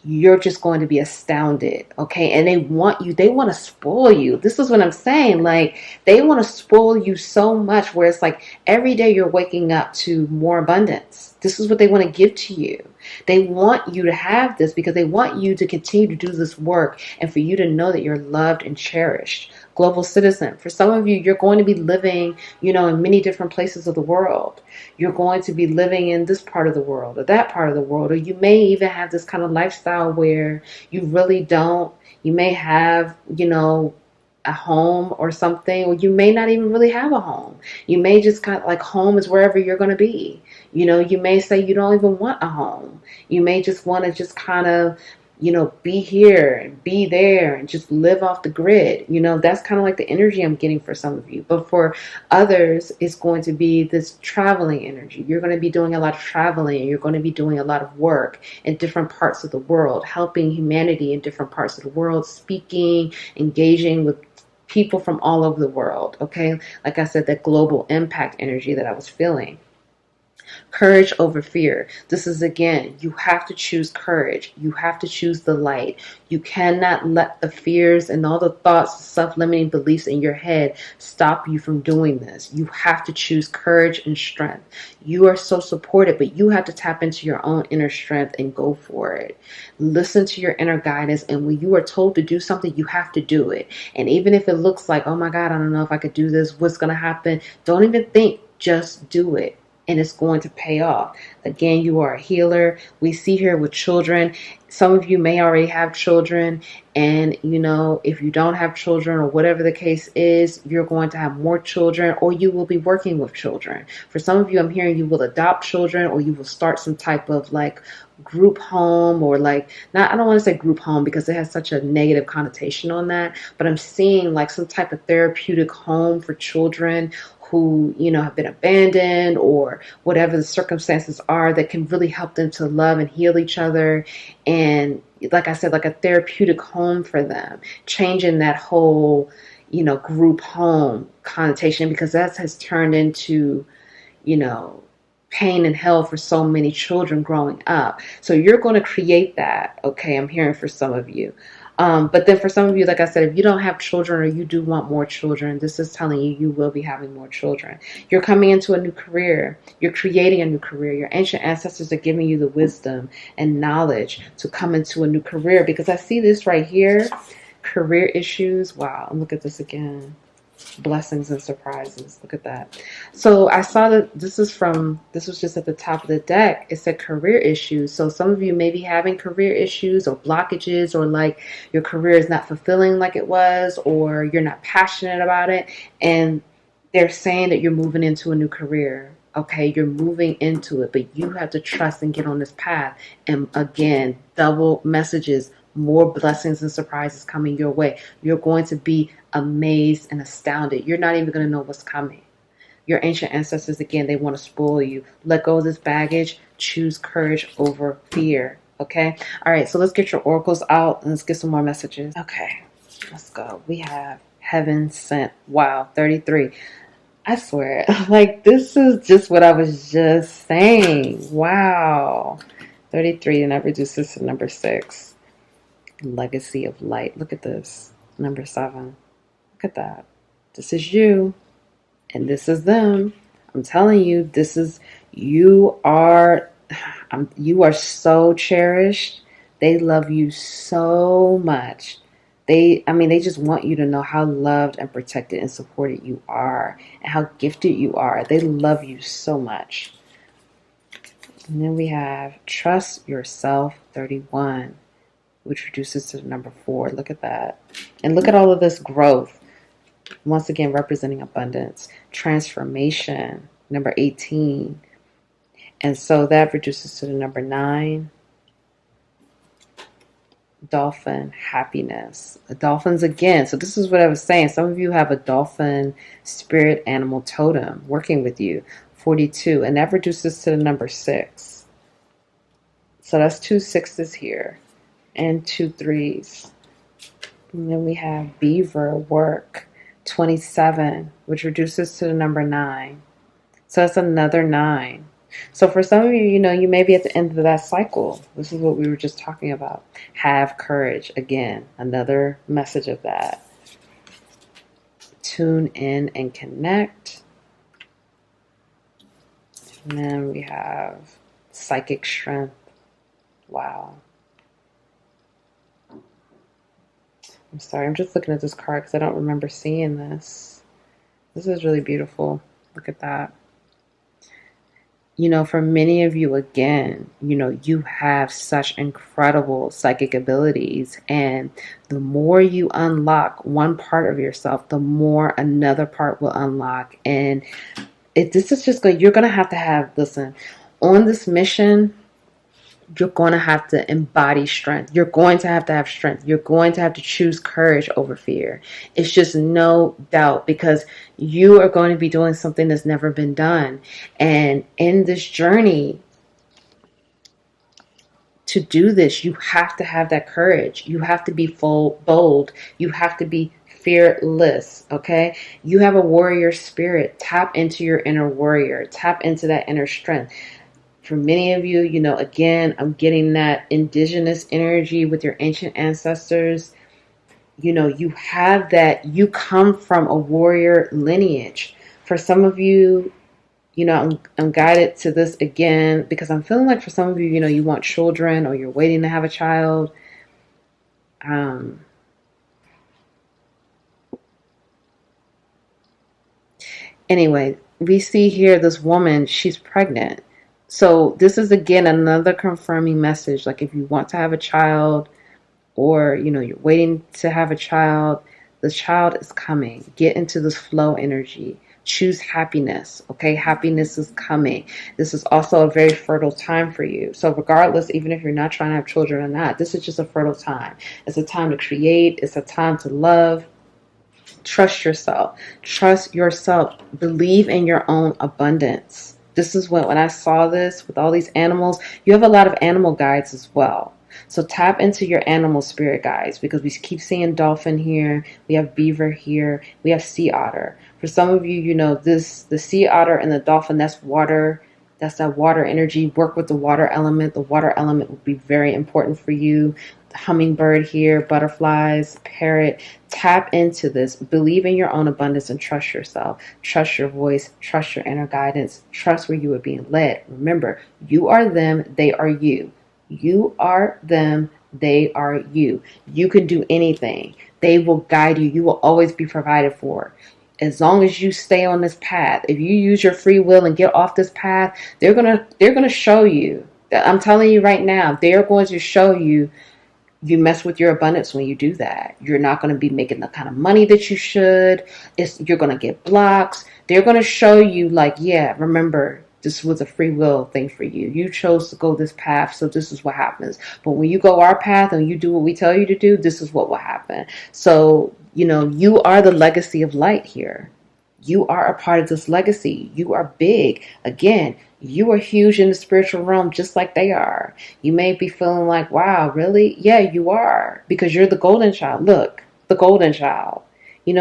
You're just going to be astounded, okay? And they want to spoil you. This is what I'm saying. Like, they want to spoil you so much where it's like every day you're waking up to more abundance. This is what they want to give to you. They want you to have this because they want you to continue to do this work and for you to know that you're loved and cherished. Global citizen. For some of you, you're going to be living, in many different places of the world. You're going to be living in this part of the world or that part of the world, or you may even have this kind of lifestyle where you really don't. You may have, a home or something, or you may not even really have a home. You may just kind of like home is wherever you're going to be. You may say you don't even want a home. You may just want to just kind of, be here and be there and just live off the grid. That's kind of like the energy I'm getting for some of you. But for others, it's going to be this traveling energy. You're going to be doing a lot of traveling. You're going to be doing a lot of work in different parts of the world, helping humanity in different parts of the world, speaking, engaging with people from all over the world. Okay. Like I said, that global impact energy that I was feeling. Courage over fear. This is again, you have to choose courage. You have to choose the light. You cannot let the fears and all the thoughts, self-limiting beliefs in your head stop you from doing this. You have to choose courage and strength. You are so supported, but you have to tap into your own inner strength and go for it. Listen to your inner guidance, and when you are told to do something, you have to do it. And even if it looks like, oh my God, I don't know if I could do this, what's going to happen? Don't even think, just do it. And it's going to pay off. Again, you are a healer. We see here with children. Some of you may already have children. And, if you don't have children or whatever the case is, you're going to have more children or you will be working with children. For some of you, I'm hearing you will adopt children or you will start some type of like group home or I don't want to say group home because it has such a negative connotation on that. But I'm seeing like some type of therapeutic home for children who, have been abandoned or whatever the circumstances are that can really help them to love and heal each other. And like I said, like a therapeutic home for them, changing that whole, group home connotation because that has turned into, pain and hell for so many children growing up. So you're going to create that. Okay. I'm hearing for some of you. But then for some of you, like I said, if you don't have children or you do want more children, this is telling you you will be having more children. You're coming into a new career. You're creating a new career. Your ancient ancestors are giving you the wisdom and knowledge to come into a new career because I see this right here. Career issues. Wow. Look at this again. Blessings and surprises. Look at that. So I saw that this was just at the top of the deck. It said career issues. So some of you may be having career issues or blockages or like your career is not fulfilling like it was or you're not passionate about it. And they're saying that you're moving into a new career. Okay, you're moving into it, but you have to trust and get on this path. And again, double messages. More blessings and surprises coming your way. You're going to be amazed and astounded. You're not even going to know what's coming. Your ancient ancestors, again, they want to spoil you. Let go of this baggage. Choose courage over fear. Okay? All right, so let's get your oracles out and let's get some more messages. Okay, let's go. We have heaven sent. Wow, 33. I swear, like this is just what I was just saying. Wow. 33, and that reduces to number 6. Legacy of light. Look at this. Number 7. Look at that. This is you. And this is them. I'm telling you, you are so cherished. They love you so much. They just want you to know how loved and protected and supported you are and how gifted you are. They love you so much. And then we have trust yourself 31, which reduces to the number 4. Look at that. And look at all of this growth. Once again, representing abundance. Transformation, number 18. And so that reduces to the number 9. Dolphin, happiness. Dolphins again. So this is what I was saying. Some of you have a dolphin spirit animal totem working with you. 42. And that reduces to the number 6. So that's 2 6s here. And 2 3s. And then we have beaver, work. 27, which reduces to the number 9. So that's another 9. So for some of you, you may be at the end of that cycle. This is what we were just talking about. Have courage. Again, another message of that. Tune in and connect. And then we have psychic strength. Wow. I'm sorry, I'm just looking at this card because I don't remember seeing this. This is really beautiful. Look at that. For many of you, again, you have such incredible psychic abilities. And the more you unlock one part of yourself, the more another part will unlock. And this is just good. You're going to have, listen, on this mission, you're going to have to embody strength. You're going to have strength. You're going to have to choose courage over fear. It's just no doubt, because you are going to be doing something that's never been done. And in this journey to do this, you have to have that courage. You have to be bold. You have to be fearless. Okay. You have a warrior spirit. Tap into your inner warrior. Tap into that inner strength. For many of you, again, I'm getting that indigenous energy with your ancient ancestors. You have that. You come from a warrior lineage. For some of you, I'm guided to this again because I'm feeling like for some of you, you want children or you're waiting to have a child. Anyway, we see here this woman, she's pregnant. So this is, again, another confirming message. Like if you want to have a child or, you're waiting to have a child, the child is coming. Get into this flow energy. Choose happiness. Okay. Happiness is coming. This is also a very fertile time for you. So regardless, even if you're not trying to have children or not, this is just a fertile time. It's a time to create. It's a time to love. Trust yourself. Trust yourself. Believe in your own abundance. This is when I saw this with all these animals. You have a lot of animal guides as well. So tap into your animal spirit guides, because we keep seeing dolphin here. We have beaver here. We have sea otter. For some of you, the sea otter and the dolphin, that's water. That's that water energy. Work with the water element. The water element will be very important for you. The hummingbird here, butterflies, parrot. Tap into this. Believe in your own abundance and trust yourself. Trust your voice. Trust your inner guidance. Trust where you are being led. Remember, you are them. They are you. You are them. They are you. You can do anything. They will guide you. You will always be provided for. As long as you stay on this path. If you use your free will and get off this path, they're gonna show you. I'm telling you right now, they're going to show you. You mess with your abundance when you do that. You're not going to be making the kind of money that you should. You're going to get blocks. They're going to show you like, yeah, remember, this was a free will thing for you. You chose to go this path, so this is what happens. But when you go our path and you do what we tell you to do, this is what will happen. So, you are the legacy of light here. You are a part of this legacy. You are big. Again, you are huge in the spiritual realm just like they are. You may be feeling like, wow, really? Yeah, you are. Because you're the golden child. Look, the golden child.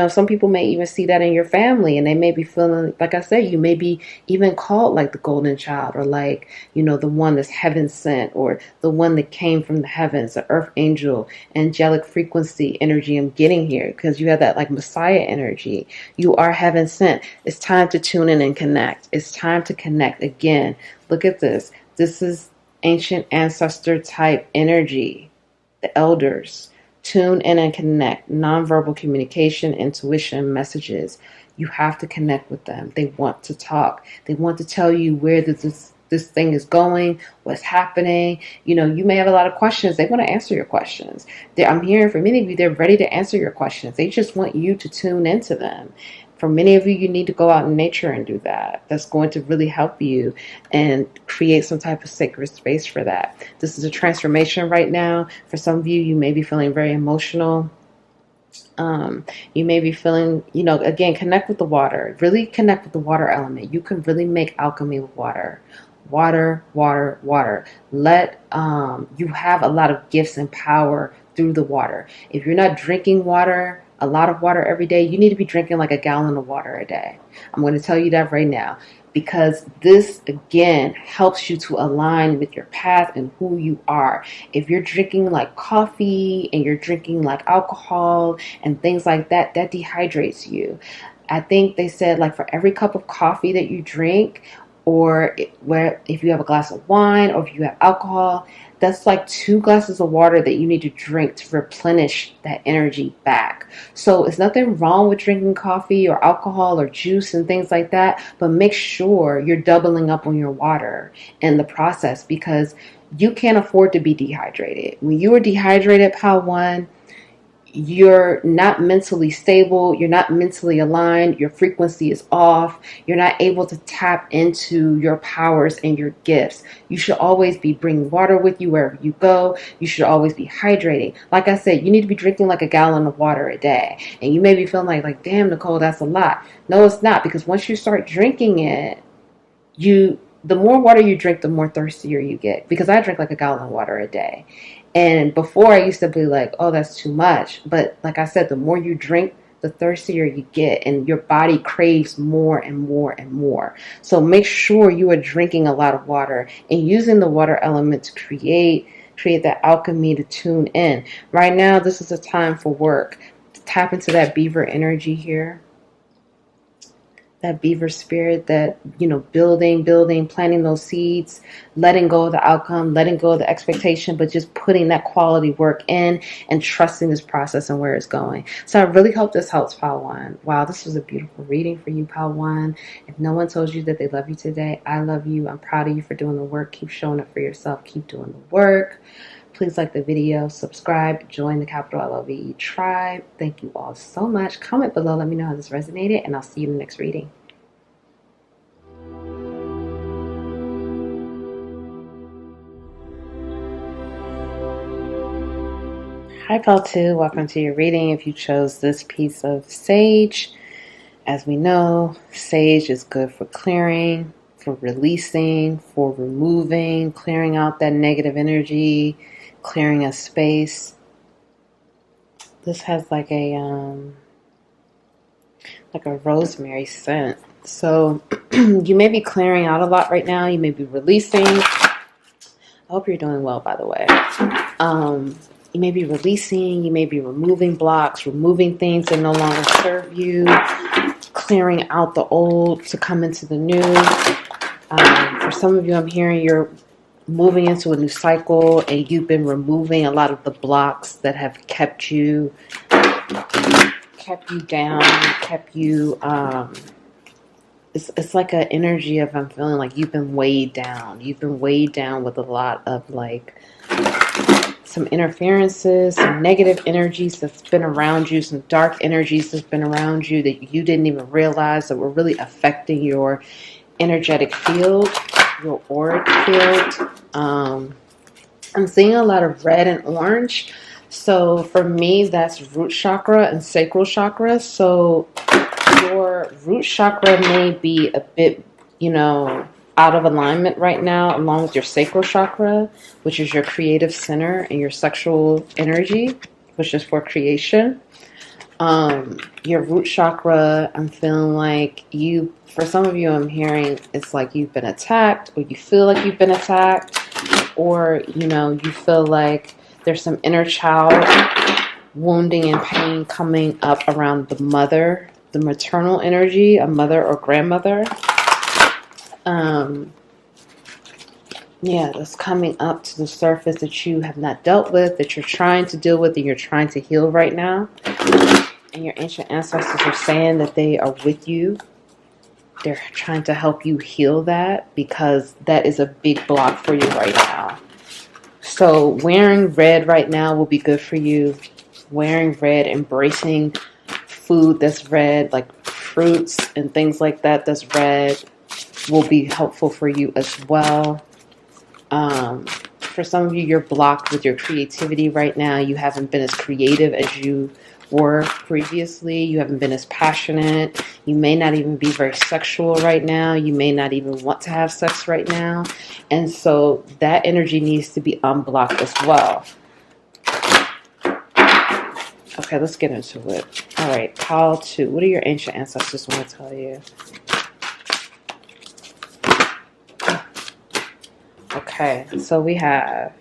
Some people may even see that in your family, and they may be feeling, like I said, you may be even called like the golden child, or like, the one that's heaven sent, or the one that came from the heavens, the earth angel, angelic frequency energy I'm getting here, because you have that like Messiah energy. You are heaven sent. It's time to tune in and connect. It's time to connect again. Look at this. This is ancient ancestor type energy. the elders. Tune in and connect. Nonverbal communication, intuition, messages. You have to connect with them. They want to talk. They want to tell you where this thing is going, what's happening. You know, you may have a lot of questions. They want to answer your questions. I'm hearing from many of you, they're ready to answer your questions. They just want you to tune into them. For many of you, you need to go out in nature and do that. That's going to really help you and create some type of sacred space for that. This is a transformation right now. For some of you, you may be feeling very emotional. You may be feeling, you know, again, connect with the water. Really connect with the water element. You can really make alchemy with water. Water, water, water. You have a lot of gifts and power through the water. If you're not drinking water, a lot of water every day, you need to be drinking like a gallon of water a day. I'm going to tell you that right now, because this again helps you to align with your path and who you are. If you're drinking like coffee and you're drinking like alcohol and things like that, that dehydrates you. I think they said like for every cup of coffee that you drink, or if you have a glass of wine, or if you have alcohol, that's like 2 glasses of water that you need to drink to replenish that energy back. So it's nothing wrong with drinking coffee or alcohol or juice and things like that, but make sure you're doubling up on your water in the process, because you can't afford to be dehydrated. When you are dehydrated, Pal 1, you're not mentally stable, you're not mentally aligned, your frequency is off, you're not able to tap into your powers and your gifts. You should always be bringing water with you wherever you go. You should always be hydrating. Like I said, you need to be drinking like a gallon of water a day. And you may be feeling like damn, Nicole, that's a lot. No, it's not, because once you start drinking it, the more water you drink, the more thirstier you get. Because I drink like a gallon of water a day. And before I used to be like, oh, that's too much. But like I said, the more you drink, the thirstier you get, and your body craves more and more and more. So make sure you are drinking a lot of water and using the water element to create that alchemy, to tune in. Right now, this is a time for work. To tap into that beaver energy here. That beaver spirit, that, you know, building, planting those seeds, letting go of the outcome, letting go of the expectation, but just putting that quality work in and trusting this process and where it's going. So I really hope this helps, Pal 1. Wow, this was a beautiful reading for you, Pal 1. If no one told you that they love you today, I love you. I'm proud of you for doing the work. Keep showing up for yourself. Keep doing the work. Please like the video, subscribe, join the capital LOVE tribe. Thank you all so much. Comment below, let me know how this resonated, and I'll see you in the next reading. Hi, Pal 2. Welcome to your reading. If you chose this piece of sage, as we know, sage is good for clearing, for releasing, for removing, clearing out that negative energy, clearing a space. This has like a rosemary scent. So you may be clearing out a lot right now. You may be releasing. I hope you're doing well, by the way. You may be releasing, you may be removing blocks, removing things that no longer serve you, clearing out the old to come into the new. For some of you, I'm hearing you're moving into a new cycle, and you've been removing a lot of the blocks that have kept you down, kept you, it's like an energy of, I'm feeling like you've been weighed down. You've been weighed down with a lot of like some interferences, some negative energies that's been around you, some dark energies that's been around you that you didn't even realize that were really affecting your energetic field, your auric field. I'm seeing a lot of red and orange. So for me, that's root chakra and sacral chakra. So your root chakra may be a bit, you know, out of alignment right now, along with your sacral chakra, which is your creative center and your sexual energy, which is for creation. Your root chakra, I'm feeling like for some of you, I'm hearing it's like you've been attacked, or you feel like you've been attacked, or, you know, you feel like there's some inner child wounding and pain coming up around the mother, the maternal energy, a mother or grandmother. yeah, that's coming up to the surface that you have not dealt with, that you're trying to deal with, and you're trying to heal right now. And your ancient ancestors are saying that they are with you. They're trying to help you heal that, because that is a big block for you right now. So wearing red right now will be good for you. Wearing red, embracing food that's red, like fruits and things like that that's red, will be helpful for you as well. For some of you, you're blocked with your creativity right now. You haven't been as creative as you were previously. You haven't been as passionate. You may not even be very sexual right now. You may not even want to have sex right now. And so that energy needs to be unblocked as well. Okay, let's get into it. All right, pile 2. What do your ancient ancestors want to tell you? Okay, so we have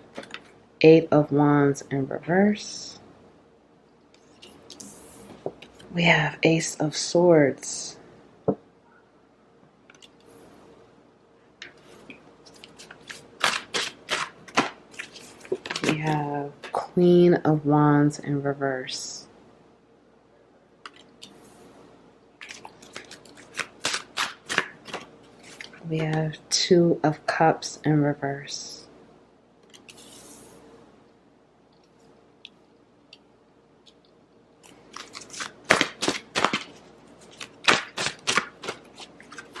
8 of Wands in reverse. We have Ace of Swords. We have Queen of Wands in reverse. We have 2 of Cups in reverse.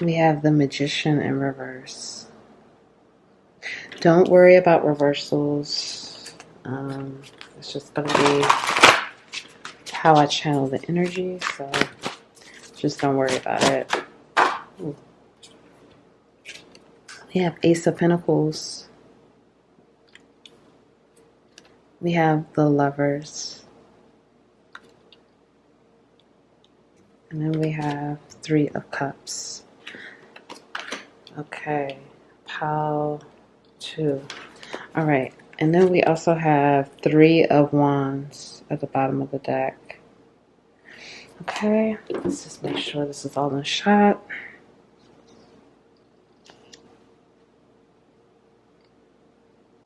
We have the Magician in reverse. Don't worry about reversals. It's just going to be how I channel the energy, so just don't worry about it. Ooh. We have Ace of Pentacles. We have the Lovers. And then we have 3 of Cups. Okay, pile 2. All right, and then we also have 3 of Wands at the bottom of the deck. Okay, let's just make sure this is all in a shot.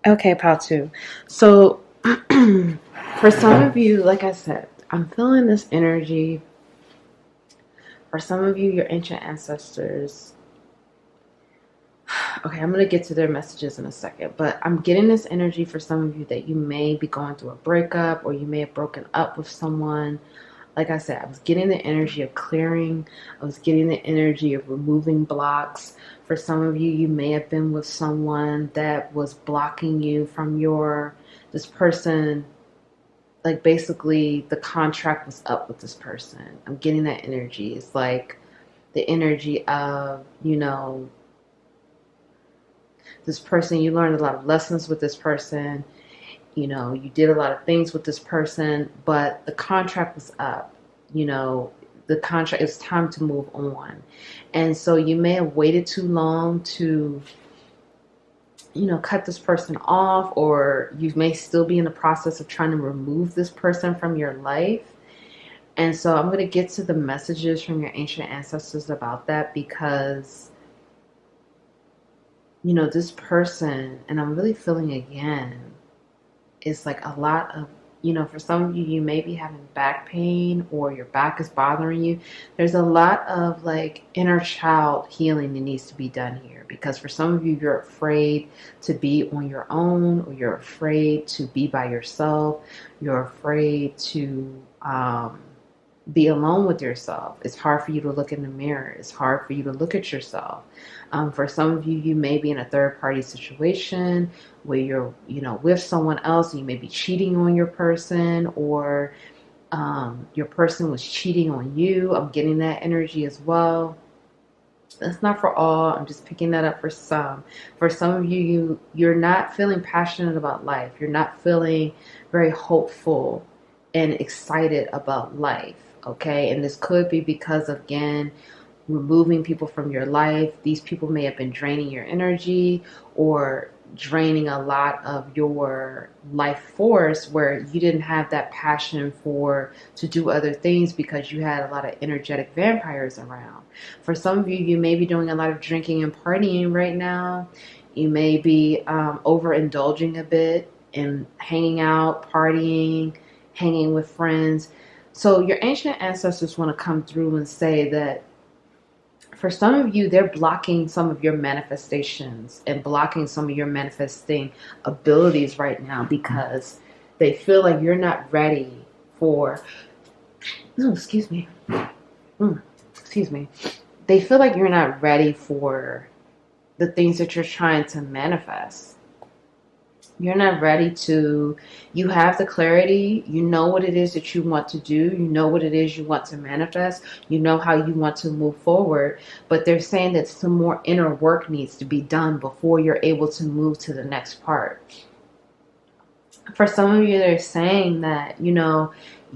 Okay, pile 2. So for some of you, like I said, I'm feeling this energy. For some of you, your ancient ancestors. Okay, I'm going to get to their messages in a second, but I'm getting this energy for some of you that you may be going through a breakup, or you may have broken up with someone. Like I said, I was getting the energy of clearing. I was getting the energy of removing blocks. For some of you, you may have been with someone that was blocking you from this person. Like basically the contract was up with this person. I'm getting that energy. It's like the energy of, this person, you learned a lot of lessons with this person. You did a lot of things with this person, but the contract was up. The contract, it's time to move on. And so you may have waited too long to, cut this person off, or you may still be in the process of trying to remove this person from your life. And so I'm going to get to the messages from your ancient ancestors about that, because this person, and I'm really feeling again, it's like a lot of, for some of you, you may be having back pain, or your back is bothering you. There's a lot of like inner child healing that needs to be done here, because for some of you, you're afraid to be on your own, or you're afraid to be by yourself. You're afraid to be alone with yourself. It's hard for you to look in the mirror. It's hard for you to look at yourself. For some of you, you may be in a third party situation where you're, with someone else, and you may be cheating on your person, or your person was cheating on you. I'm getting that energy as well. That's not for all. I'm just picking that up for some. For some of you, you're not feeling passionate about life. You're not feeling very hopeful and excited about life. Okay, and this could be because of, again, removing people from your life. These people may have been draining your energy, or draining a lot of your life force, where you didn't have that passion to do other things, because you had a lot of energetic vampires around. For some of you, you may be doing a lot of drinking and partying right now. You may be overindulging a bit and hanging out, partying, hanging with friends. So your ancient ancestors want to come through and say that for some of you, they're blocking some of your manifestations and blocking some of your manifesting abilities right now because they feel like you're not ready for, no, excuse me. Excuse me. They feel like you're not ready for the things that you're trying to manifest. You're not ready to, you have the clarity, you know what it is that you want to do, you know what it is you want to manifest, you know how you want to move forward, but they're saying that some more inner work needs to be done before you're able to move to the next part. For some of you, they're saying that, you know,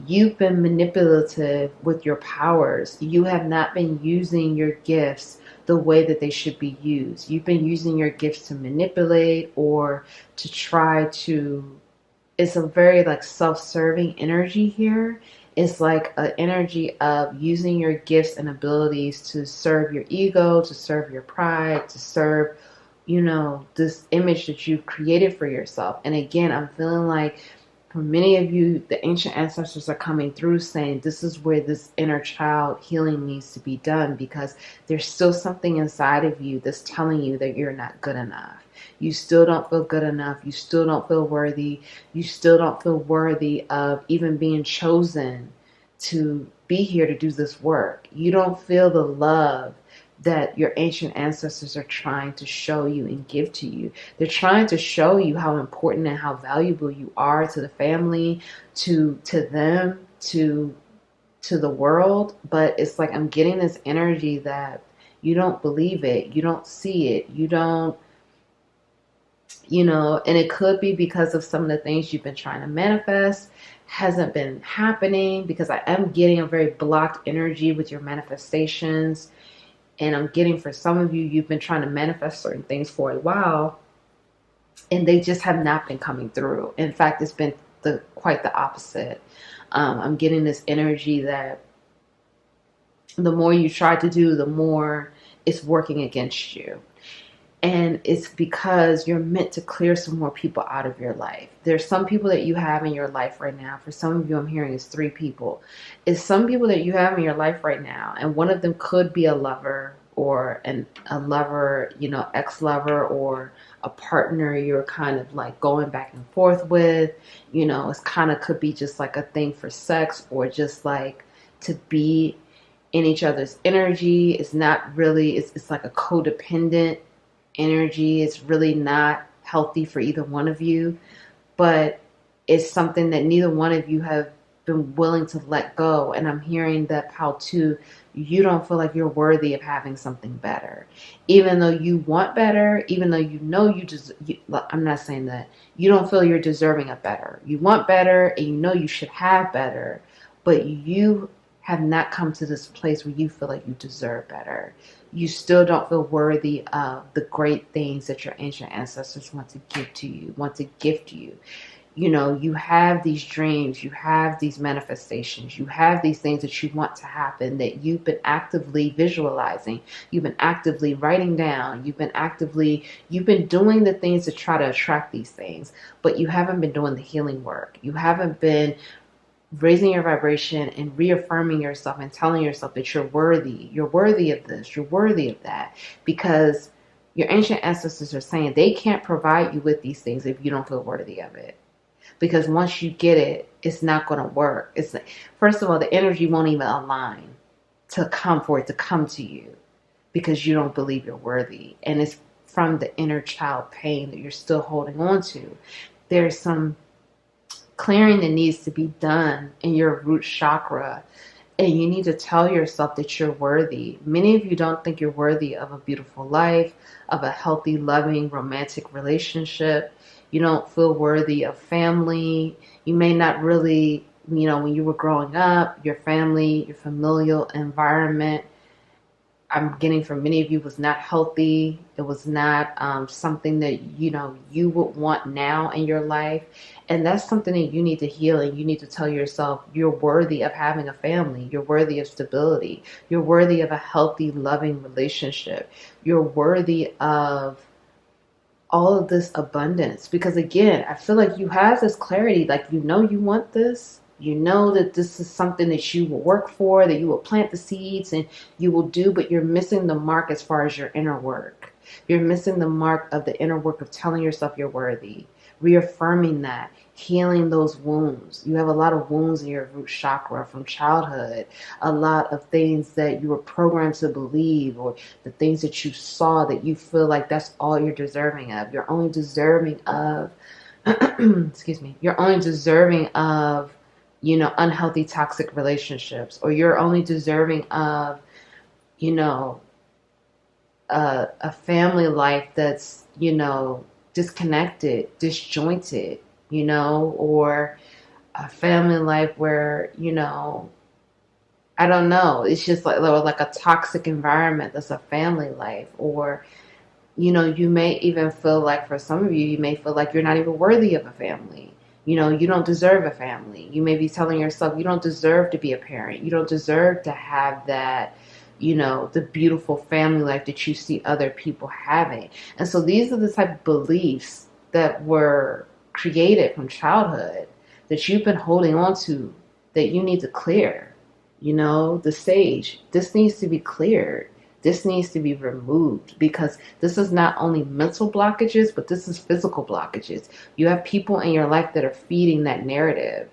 you've been manipulative with your powers. You have not been using your gifts the way that they should be used. You've been using your gifts to manipulate or to try to, it's a very like self-serving energy here. It's like an energy of using your gifts and abilities to serve your ego, to serve your pride, to serve, you know, this image that you've created for yourself. And again, I'm feeling like for many of you, the ancient ancestors are coming through saying this is where this inner child healing needs to be done, because there's still something inside of you that's telling you that you're not good enough. You still don't feel good enough. You still don't feel worthy. You still don't feel worthy of even being chosen to be here to do this work. You don't feel the love that your ancient ancestors are trying to show you and give to you. They're trying to show you how important and how valuable you are to the family, to them, to the world. But it's like I'm getting this energy that you don't believe it, you don't see it, you don't, you know, and it could be because of some of the things you've been trying to manifest hasn't been happening, because I am getting a very blocked energy with your manifestations. And I'm getting, for some of you, you've been trying to manifest certain things for a while, and they just have not been coming through. In fact, it's been quite the opposite. I'm getting this energy that the more you try to do, the more it's working against you. And it's because you're meant to clear some more people out of your life. There's some people that you have in your life right now. For some of you, I'm hearing it's 3 people. It's some people that you have in your life right now. And one of them could be a lover, or a lover, you know, ex-lover, or a partner you're kind of like going back and forth with. You know, it's kind of could be just like a thing for sex, or just like to be in each other's energy. It's not really, it's like a codependent energy. It's really not healthy for either one of you, but it's something that neither one of you have been willing to let go. And I'm hearing that how too, you don't feel like you're worthy of having something better, even though you want better, even though you know you just, I'm not saying that you don't feel you're deserving of better. You want better and you know you should have better, but you have not come to this place where you feel like you deserve better. You still don't feel worthy of the great things that your ancient ancestors want to give to you, want to gift you. You know, you have these dreams, you have these manifestations, you have these things that you want to happen that you've been actively visualizing, you've been actively writing down, you've been doing the things to try to attract these things, but you haven't been doing the healing work. You haven't been raising your vibration and reaffirming yourself and telling yourself that you're worthy of this, you're worthy of that, because your ancient ancestors are saying they can't provide you with these things if you don't feel worthy of it. Because once you get it, it's not going to work. It's, first of all, the energy won't even align for it to come to you, because you don't believe you're worthy. And it's from the inner child pain that you're still holding on to. There's some clearing that needs to be done in your root chakra, and you need to tell yourself that you're worthy. Many of you don't think you're worthy of a beautiful life, of a healthy, loving, romantic relationship. You don't feel worthy of family. You may not really, you know, when you were growing up, your family, your familial environment, I'm getting from many of you, was not healthy. It was not something that, you know, you would want now in your life. And that's something that you need to heal, and you need to tell yourself you're worthy of having a family. You're worthy of stability. You're worthy of a healthy, loving relationship. You're worthy of all of this abundance. Because again, I feel like you have this clarity, like you know you want this. You know that this is something that you will work for, that you will plant the seeds and you will do, but you're missing the mark as far as your inner work. You're missing the mark of the inner work of telling yourself you're worthy, reaffirming that, healing those wounds. You have a lot of wounds in your root chakra from childhood, a lot of things that you were programmed to believe, or the things that you saw that you feel like that's all you're deserving of. You're only deserving of, excuse me, you're only deserving of, you know, unhealthy, toxic relationships, or you're only deserving of, you know, a family life that's, you know, disconnected, disjointed, you know, or a family life where, you know, I don't know, it's just like a toxic environment that's a family life. Or, you know, you may even feel like, for some of you, you may feel like you're not even worthy of a family. You know, you don't deserve a family. You may be telling yourself you don't deserve to be a parent. You don't deserve to have that, you know, the beautiful family life that you see other people having. And so these are the type of beliefs that were created from childhood that you've been holding on to, that you need to clear. You know, the stage, this needs to be cleared. This needs to be removed, because this is not only mental blockages, but this is physical blockages. You have people in your life that are feeding that narrative.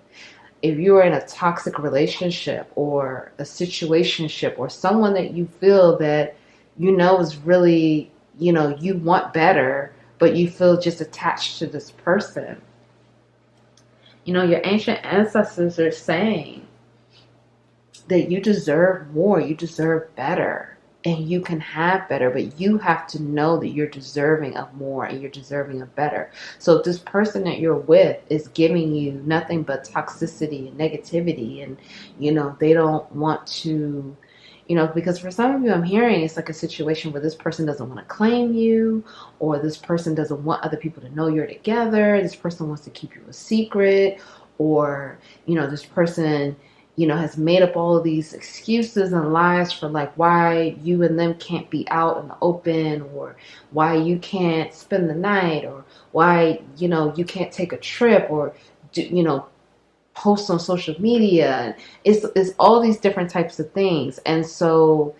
If you are in a toxic relationship or a situationship, or someone that you feel that, you know, is really, you know, you want better, but you feel just attached to this person, you know, your ancient ancestors are saying that you deserve more, you deserve better. And you can have better, but you have to know that you're deserving of more and you're deserving of better. So if this person that you're with is giving you nothing but toxicity and negativity, and, you know, they don't want to, you know, because for some of you I'm hearing it's like a situation where this person doesn't want to claim you, or this person doesn't want other people to know you're together. This person wants to keep you a secret, or, you know, this person, you know, has made up all of these excuses and lies for like why you and them can't be out in the open, or why you can't spend the night, or why, you know, you can't take a trip, or do, you know, post on social media. It's all these different types of things. And so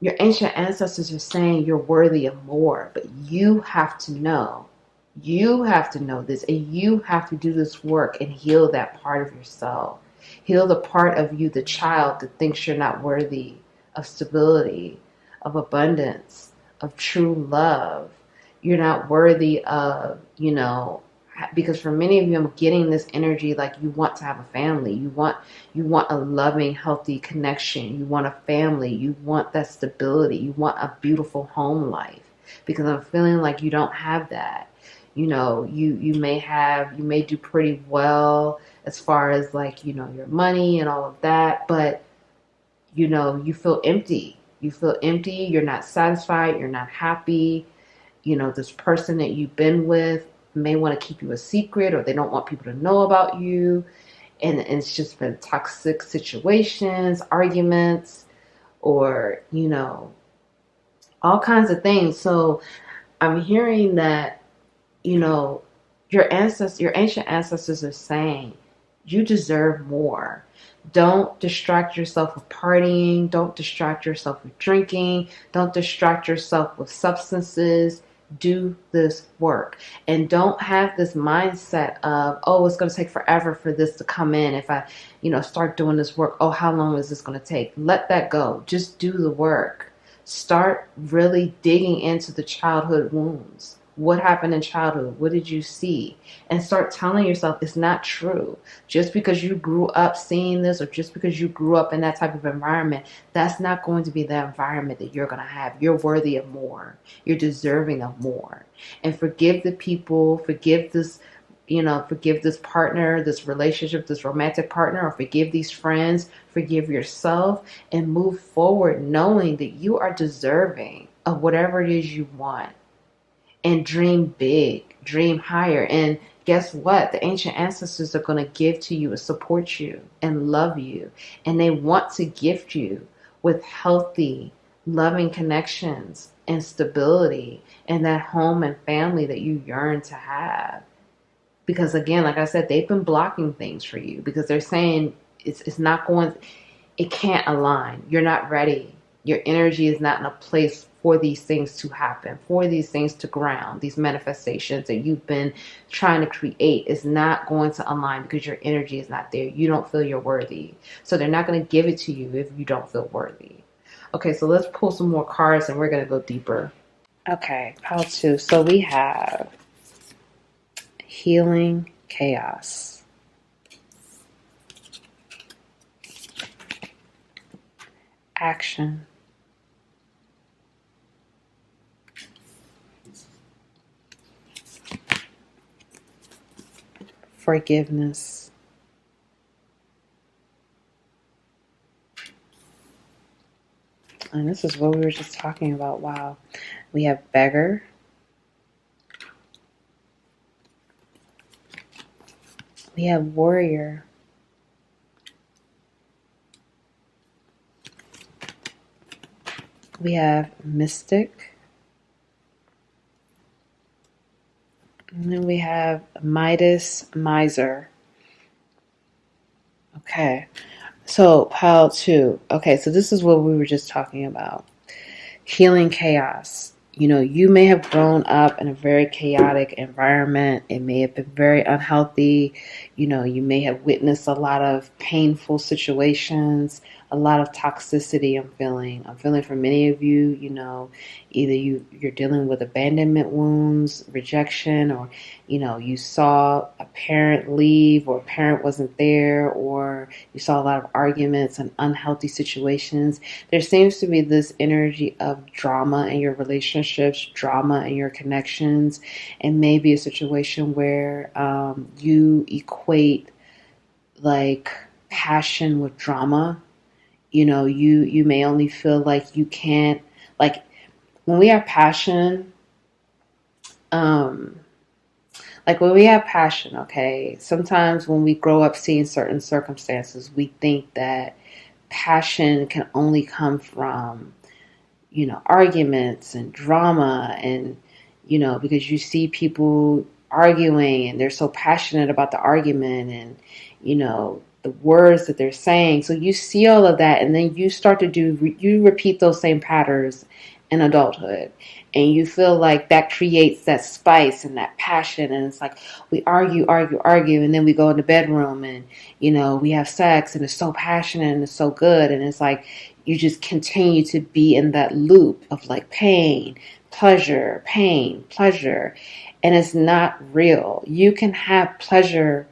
your ancient ancestors are saying you're worthy of more, but you have to know. You have to know this, and you have to do this work and heal that part of yourself. Heal the part of you, the child that thinks you're not worthy of stability, of abundance, of true love. You're not worthy of, you know, because for many of you, I'm getting this energy like you want to have a family. You want a loving, healthy connection. You want a family. You want that stability. You want a beautiful home life, because I'm feeling like you don't have that. You know, you may do pretty well as far as like, you know, your money and all of that, but, you know, you feel empty. You feel empty. You're not satisfied. You're not happy. You know, this person that you've been with may want to keep you a secret, or they don't want people to know about you. And it's just been toxic situations, arguments, or, you know, all kinds of things. So I'm hearing that, you know, your ancient ancestors are saying you deserve more. Don't distract yourself with partying. Don't distract yourself with drinking. Don't distract yourself with substances. Do this work. And don't have this mindset of, oh, it's going to take forever for this to come in. If I, you know, start doing this work, oh, how long is this going to take? Let that go. Just do the work. Start really digging into the childhood wounds. What happened in childhood? What did you see? And start telling yourself it's not true. Just because you grew up seeing this, or just because you grew up in that type of environment, that's not going to be the environment that you're going to have. You're worthy of more. You're deserving of more. And forgive the people, forgive this, you know, forgive this partner, this relationship, this romantic partner, or forgive these friends, forgive yourself, and move forward knowing that you are deserving of whatever it is you want. And dream big, dream higher. And guess what? The ancient ancestors are going to give to you and support you and love you. And they want to gift you with healthy, loving connections and stability and that home and family that you yearn to have. Because again, like I said, they've been blocking things for you because they're saying it's not going, it can't align. You're not ready. Your energy is not in a place for these things to happen, for these things to ground. These manifestations that you've been trying to create is not going to align because your energy is not there. You don't feel you're worthy. So they're not going to give it to you if you don't feel worthy. Okay, so let's pull some more cards and we're going to go deeper. Okay, pile two. So we have healing chaos, action, forgiveness, and this is what we were just talking about. Wow. We have beggar, we have warrior, we have mystic, and then we have Midas, miser. Okay, so pile two. Okay, so this is what we were just talking about. Healing chaos. You know, you may have grown up in a very chaotic environment. It may have been very unhealthy. You know, you may have witnessed a lot of painful situations, a lot of toxicity. I'm feeling for many of you, you know, either you're dealing with abandonment wounds, rejection, or, you know, you saw a parent leave or a parent wasn't there, or you saw a lot of arguments and unhealthy situations. There seems to be this energy of drama in your relationships, drama in your connections, and maybe a situation where you equate like passion with drama. You know, you may only feel like you can't, like when we have passion, okay, sometimes when we grow up seeing certain circumstances, we think that passion can only come from, you know, arguments and drama, and, you know, because you see people arguing and they're so passionate about the argument and, you know, the words that they're saying. So you see all of that, and then you start to you repeat those same patterns in adulthood, and you feel like that creates that spice and that passion. And it's like we argue, and then we go in the bedroom and, you know, we have sex and it's so passionate and it's so good. And it's like you just continue to be in that loop of like pain, pleasure, pain, pleasure. And it's not real. You can have pleasure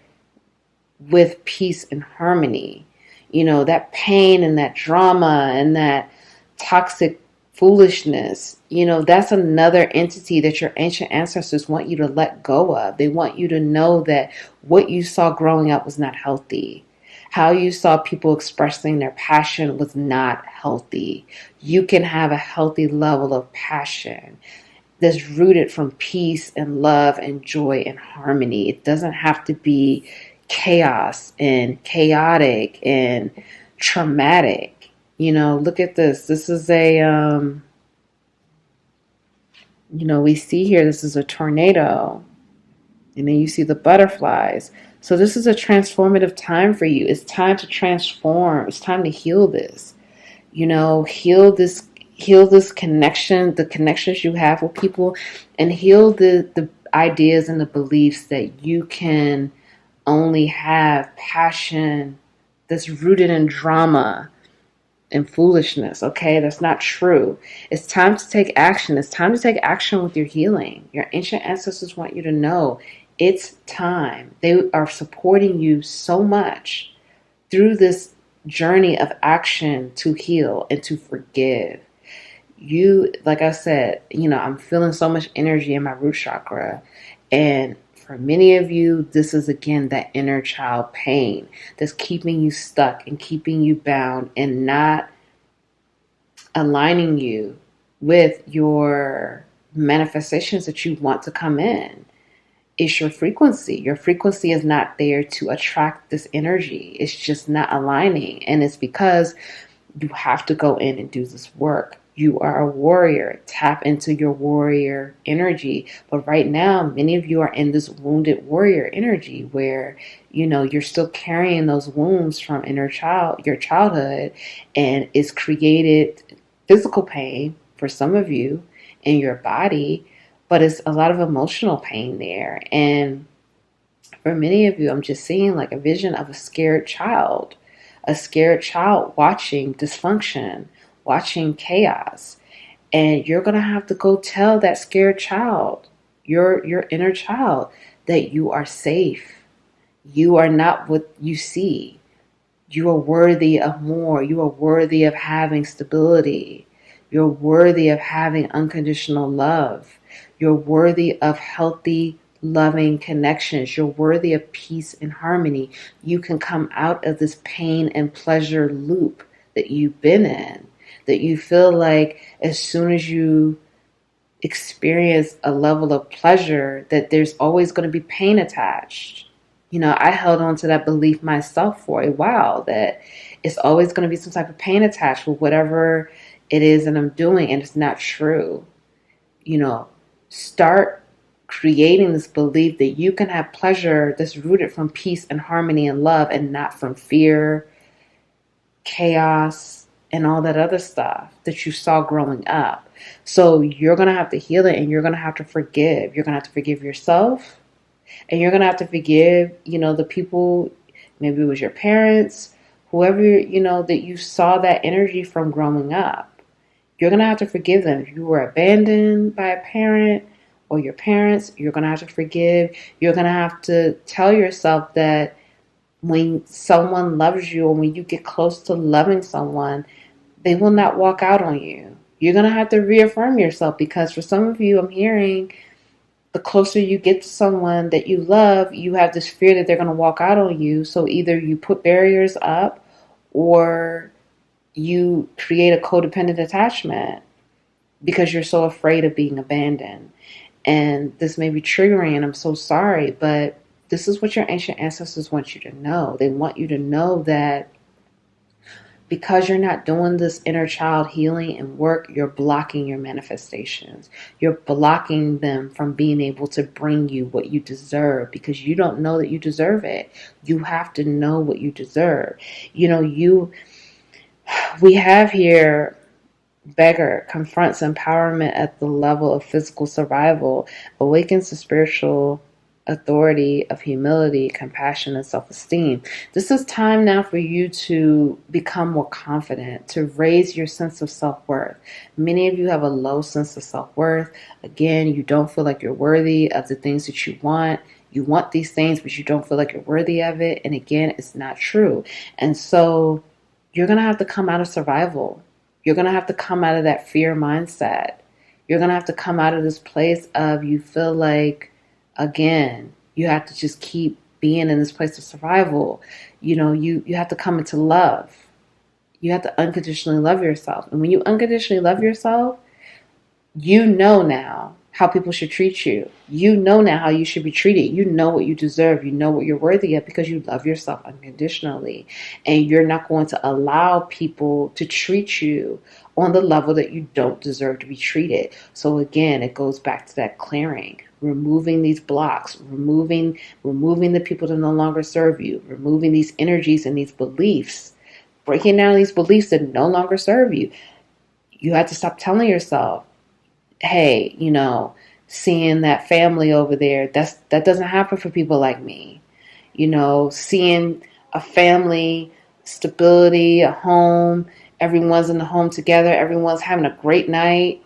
with peace and harmony. You know, that pain and that drama and that toxic foolishness, you know, that's another entity that your ancient ancestors want you to let go of. They want you to know that what you saw growing up was not healthy. How you saw people expressing their passion was not healthy. You can have a healthy level of passion that's rooted from peace and love and joy and harmony. It doesn't have to be chaos and chaotic and traumatic. You know, look at this. This is a, you know, we see here, this is a tornado. And then you see the butterflies. So this is a transformative time for you. It's time to transform. It's time to heal this. You know, heal this connection, the connections you have with people, and heal the ideas and the beliefs that you can only have passion that's rooted in drama and foolishness. Okay, that's not true. It's time to take action. It's time to take action with your healing. Your ancient ancestors want you to know it's time. They are supporting you so much through this journey of action to heal and to forgive. You, like I said, you know, I'm feeling so much energy in my root chakra, and for many of you, this is again that inner child pain that's keeping you stuck and keeping you bound and not aligning you with your manifestations that you want to come in. It's your frequency. Your frequency is not there to attract this energy. It's just not aligning. And it's because you have to go in and do this work. You are a warrior. Tap into your warrior energy. But right now, many of you are in this wounded warrior energy where, you're still carrying those wounds from your childhood, and it's created physical pain for some of you in your body, but it's a lot of emotional pain there. And for many of you, I'm just seeing like a vision of a scared child watching dysfunction, watching chaos. And you're going to have to go tell that scared child, your inner child, that you are safe. You are not what you see. You are worthy of more. You are worthy of having stability. You're worthy of having unconditional love. You're worthy of healthy, loving connections. You're worthy of peace and harmony. You can come out of this pain and pleasure loop that you've been in, that you feel like as soon as you experience a level of pleasure, that there's always going to be pain attached. I held on to that belief myself for a while, that it's always going to be some type of pain attached with whatever it is that I'm doing, and it's not true. Start creating this belief that you can have pleasure that's rooted from peace and harmony and love, and not from fear, chaos, and all that other stuff that you saw growing up. So you're going to have to heal it, and you're going to have to forgive. You're going to have to forgive yourself, and you're going to have to forgive, the people, maybe it was your parents, whoever, that you saw that energy from growing up. You're going to have to forgive them. If you were abandoned by a parent or your parents, you're going to have to forgive. You're going to have to tell yourself that when someone loves you, or when you get close to loving someone, they will not walk out on you. You're going to have to reaffirm yourself, because for some of you, I'm hearing the closer you get to someone that you love, you have this fear that they're going to walk out on you. So either you put barriers up, or you create a codependent attachment because you're so afraid of being abandoned. And this may be triggering, and I'm so sorry, but this is what your ancient ancestors want you to know. They want you to know that because you're not doing this inner child healing and work, you're blocking your manifestations. You're blocking them from being able to bring you what you deserve, because you don't know that you deserve it. You have to know what you deserve. We have here, beggar confronts empowerment at the level of physical survival, awakens the spiritual authority of humility, compassion, and self-esteem. This is time now for you to become more confident, to raise your sense of self-worth. Many of you have a low sense of self-worth. Again, you don't feel like you're worthy of the things that you want. You want these things, but you don't feel like you're worthy of it. And again, it's not true. And so you're going to have to come out of survival. You're going to have to come out of that fear mindset. You're going to have to come out of this place of, you feel like, again, you have to just keep being in this place of survival. You have to come into love. You have to unconditionally love yourself. And when you unconditionally love yourself, you know now how people should treat you. You know now how you should be treated. You know what you deserve. You know what you're worthy of, because you love yourself unconditionally. And you're not going to allow people to treat you on the level that you don't deserve to be treated. So again, it goes back to that clearing, removing these blocks, removing the people that no longer serve you, removing these energies and these beliefs, breaking down these beliefs that no longer serve you. You have to stop telling yourself, hey, seeing that family over there, that doesn't happen for people like me. Seeing a family, stability, a home, everyone's in the home together, everyone's having a great night,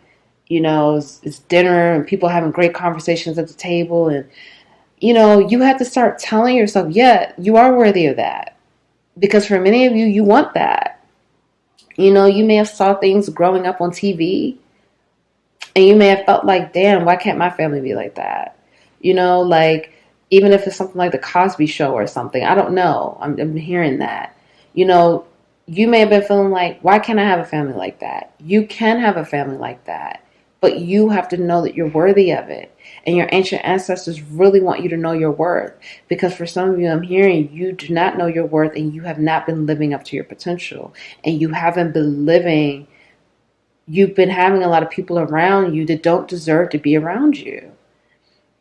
it's dinner and people having great conversations at the table. And, you have to start telling yourself, yeah, you are worthy of that. Because for many of you, you want that. You may have saw things growing up on TV, and you may have felt like, damn, why can't my family be like that? Like, even if it's something like the Cosby Show or something, I don't know. I'm hearing that. You may have been feeling like, why can't I have a family like that? You can have a family like that, but you have to know that you're worthy of it. And your ancient ancestors really want you to know your worth, because for some of you, I'm hearing you do not know your worth, and you have not been living up to your potential, and you haven't been living you've been having a lot of people around you that don't deserve to be around you.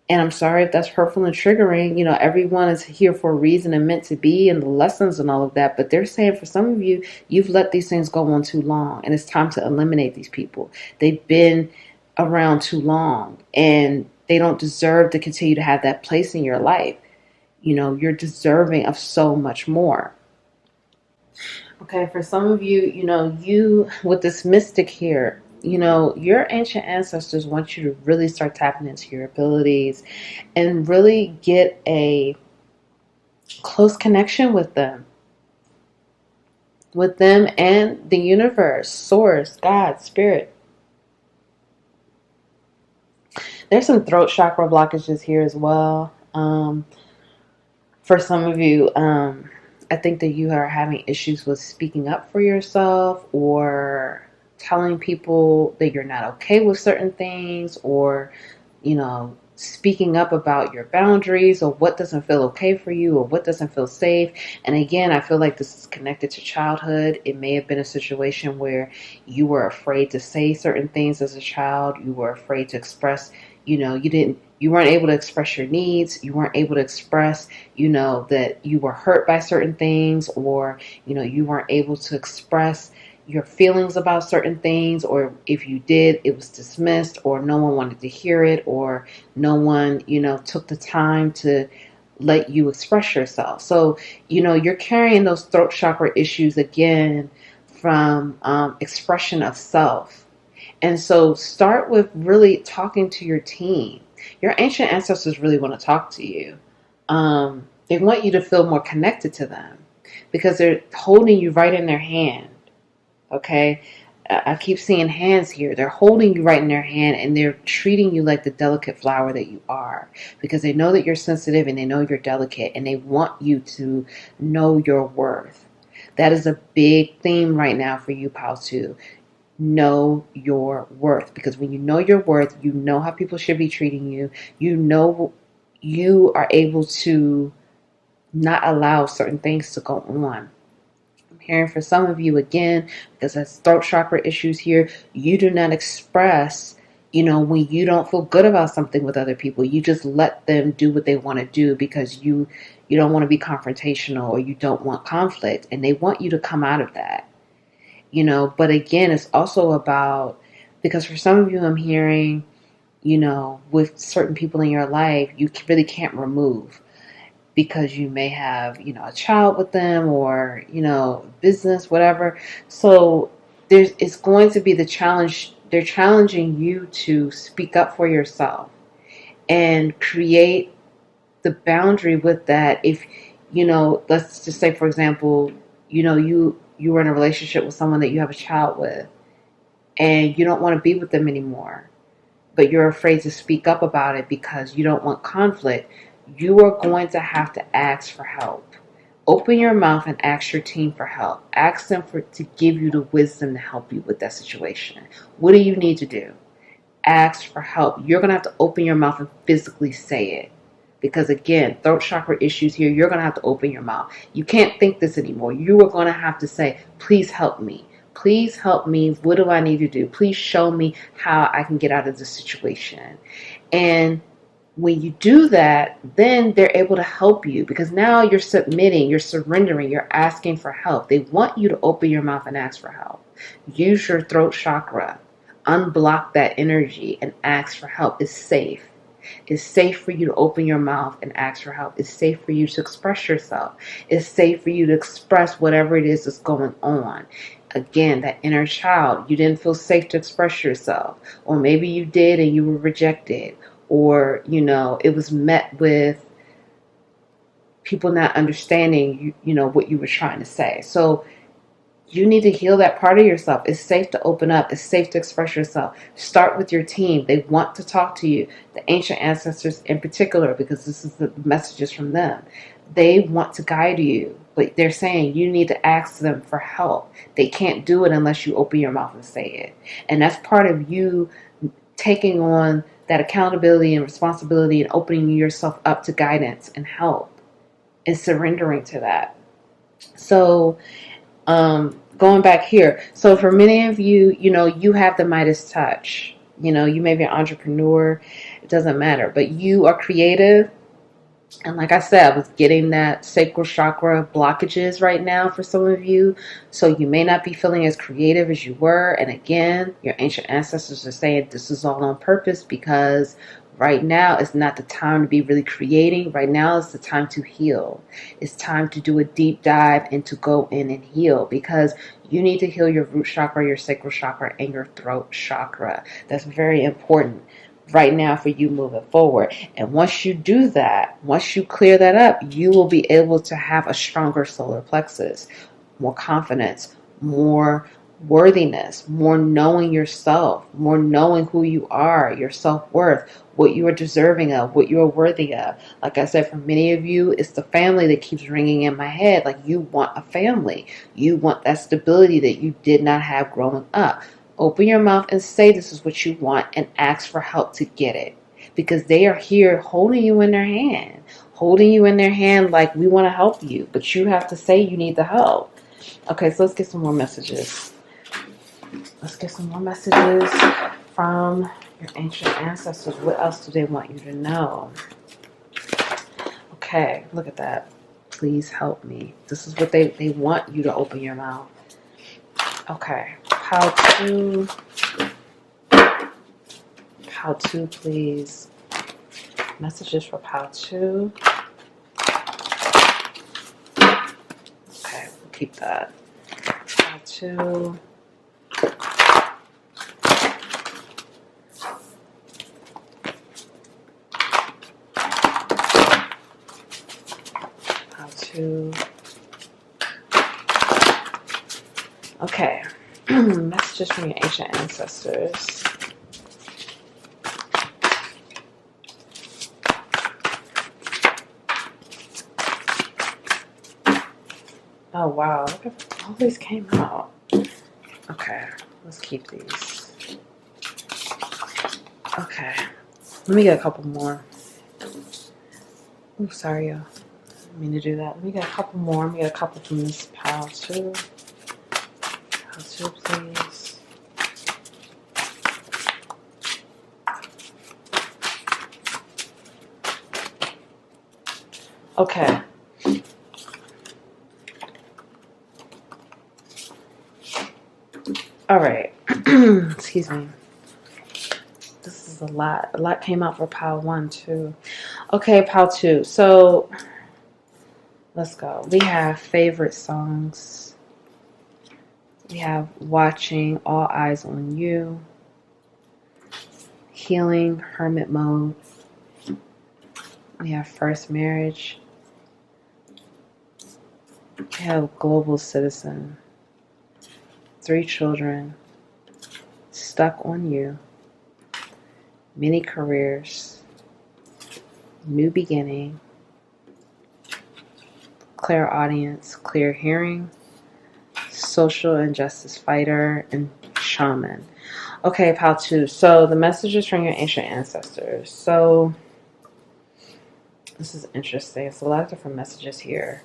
And I'm sorry if that's hurtful and triggering. Everyone is here for a reason and meant to be, and the lessons and all of that. But they're saying for some of you, you've let these things go on too long, and it's time to eliminate these people. They've been around too long, and they don't deserve to continue to have that place in your life. You're deserving of so much more. Okay, for some of you, you with this mystic here, your ancient ancestors want you to really start tapping into your abilities and really get a close connection with them. With them and the universe, source, God, spirit. There's some throat chakra blockages here as well. For some of you, I think that you are having issues with speaking up for yourself, or telling people that you're not okay with certain things, or, speaking up about your boundaries, or what doesn't feel okay for you, or what doesn't feel safe. And again, I feel like this is connected to childhood. It may have been a situation where you were afraid to say certain things as a child. You were afraid to express, you weren't able to express your needs. You weren't able to express, that you were hurt by certain things, or, you weren't able to express your feelings about certain things, or if you did, it was dismissed, or no one wanted to hear it, or no one, took the time to let you express yourself. So, you're carrying those throat chakra issues again from expression of self. And so start with really talking to your team. Your ancient ancestors really want to talk to you. They want you to feel more connected to them because they're holding you right in their hand. Okay, I keep seeing hands here. They're holding you right in their hand, and they're treating you like the delicate flower that you are, because they know that you're sensitive and they know you're delicate, and they want you to know your worth. That is a big theme right now for you, Pal 2. Know your worth, because when you know your worth, you know how people should be treating you. You are able to not allow certain things to go on. Hearing for some of you again, because that's throat chakra issues here, you do not express, when you don't feel good about something with other people. You just let them do what they want to do because you don't want to be confrontational, or you don't want conflict, and they want you to come out of that. But again, it's also about, because for some of you I'm hearing, with certain people in your life, you really can't remove, because you may have, a child with them, or, business, whatever. So it's going to be the challenge. They're challenging you to speak up for yourself and create the boundary with that. If, let's just say, for example, you were in a relationship with someone that you have a child with, and you don't want to be with them anymore, but you're afraid to speak up about it because you don't want conflict. You are going to have to ask for help. Open your mouth and ask your team for help. Ask them to give you the wisdom to help you with that situation. What do you need to do? Ask for help. You're going to have to open your mouth and physically say it. Because again, throat chakra issues here, you're going to have to open your mouth. You can't think this anymore. You are going to have to say, please help me. Please help me. What do I need to do? Please show me how I can get out of this situation. And when you do that, then they're able to help you, because now you're submitting, you're surrendering, you're asking for help. They want you to open your mouth and ask for help. Use your throat chakra. Unblock that energy and ask for help. It's safe. It's safe for you to open your mouth and ask for help. It's safe for you to express yourself. It's safe for you to express whatever it is that's going on. Again, that inner child, you didn't feel safe to express yourself. Or maybe you did and you were rejected. Or, it was met with people not understanding, what you were trying to say. So you need to heal that part of yourself. It's safe to open up. It's safe to express yourself. Start with your team. They want to talk to you. The ancient ancestors in particular, because this is the messages from them. They want to guide you, but they're saying you need to ask them for help. They can't do it unless you open your mouth and say it. And that's part of you taking on that accountability and responsibility and opening yourself up to guidance and help and surrendering to that. So, going back here. So for many of you, you have the Midas touch. You may be an entrepreneur. It doesn't matter. But you are creative. And like I said, I was getting that sacral chakra blockages right now for some of you. So you may not be feeling as creative as you were. And again, your ancient ancestors are saying this is all on purpose because right now is not the time to be really creating. Right now is the time to heal. It's time to do a deep dive and to go in and heal because you need to heal your root chakra, your sacral chakra, and your throat chakra. That's very important right now for you moving forward. And once you do that, once you clear that up, you will be able to have a stronger solar plexus, more confidence, more worthiness, more knowing yourself, more knowing who you are, your self-worth, what you are deserving of, what you are worthy of. Like I said, for many of you, it's the family that keeps ringing in my head. Like you want a family. You want that stability that you did not have growing up. Open your mouth and say this is what you want and ask for help to get it. Because they are here holding you in their hand. Holding you in their hand like we want to help you. But you have to say you need the help. Okay, so let's get some more messages. Let's get some more messages from your ancient ancestors. What else do they want you to know? Okay, look at that. Please help me. This is what they want you to open your mouth. Okay. How to, please. Messages for how to. Okay, we'll keep that. How to. How to. Okay. Messages from your ancient ancestors. Oh wow, look at all these came out. Okay, let's keep these. Okay, let me get a couple more. Oh, sorry, y'all. I didn't mean to do that. Let me get a couple more. Let me get a couple from this pile too. How to, please. Okay. All right. Excuse me. This is a lot. A lot came out for pile 1 too. Okay, pile 2. So let's go. We have favorite songs. We have watching, all eyes on you. Healing, hermit mode. We have first marriage. We have global citizen. 3 children. Stuck on you. Many careers. New beginning. Clairaudience, clear hearing. Social injustice fighter, and shaman. Okay, pile 2. So the messages from your ancient ancestors. So this is interesting. It's a lot of different messages here.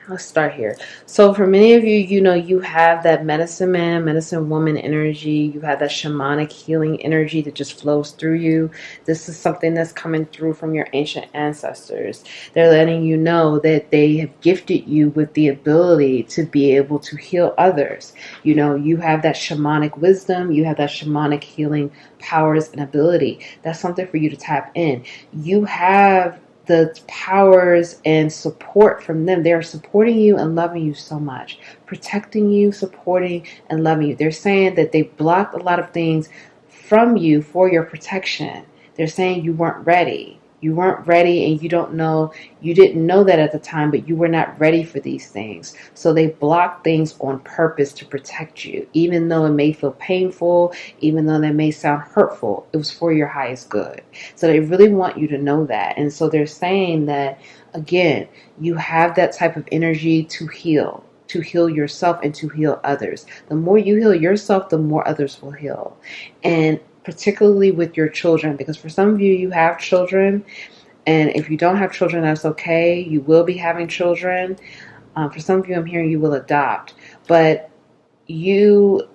Let's start here. So for many of you, you have that medicine man, medicine woman energy. You have that shamanic healing energy that just flows through you. This is something that's coming through from your ancient ancestors. They're letting you know that they have gifted you with the ability to be able to heal others. You have that shamanic wisdom. You have that shamanic healing powers and ability. That's something for you to tap in. You have the powers and support from them. They're supporting you and loving you so much, protecting you, supporting and loving you. They're saying that they blocked a lot of things from you for your protection. They're saying you weren't ready. You weren't ready, and you didn't know that at the time, but you were not ready for these things. So they blocked things on purpose to protect you, even though it may feel painful, even though that may sound hurtful. It was for your highest good. So they really want you to know that. And so they're saying that, again, you have that type of energy to heal yourself and to heal others. The more you heal yourself, the more others will heal. And particularly with your children, because for some of you, you have children, and if you don't have children, that's okay. You will be having children. For some of you, I'm hearing you will adopt, but you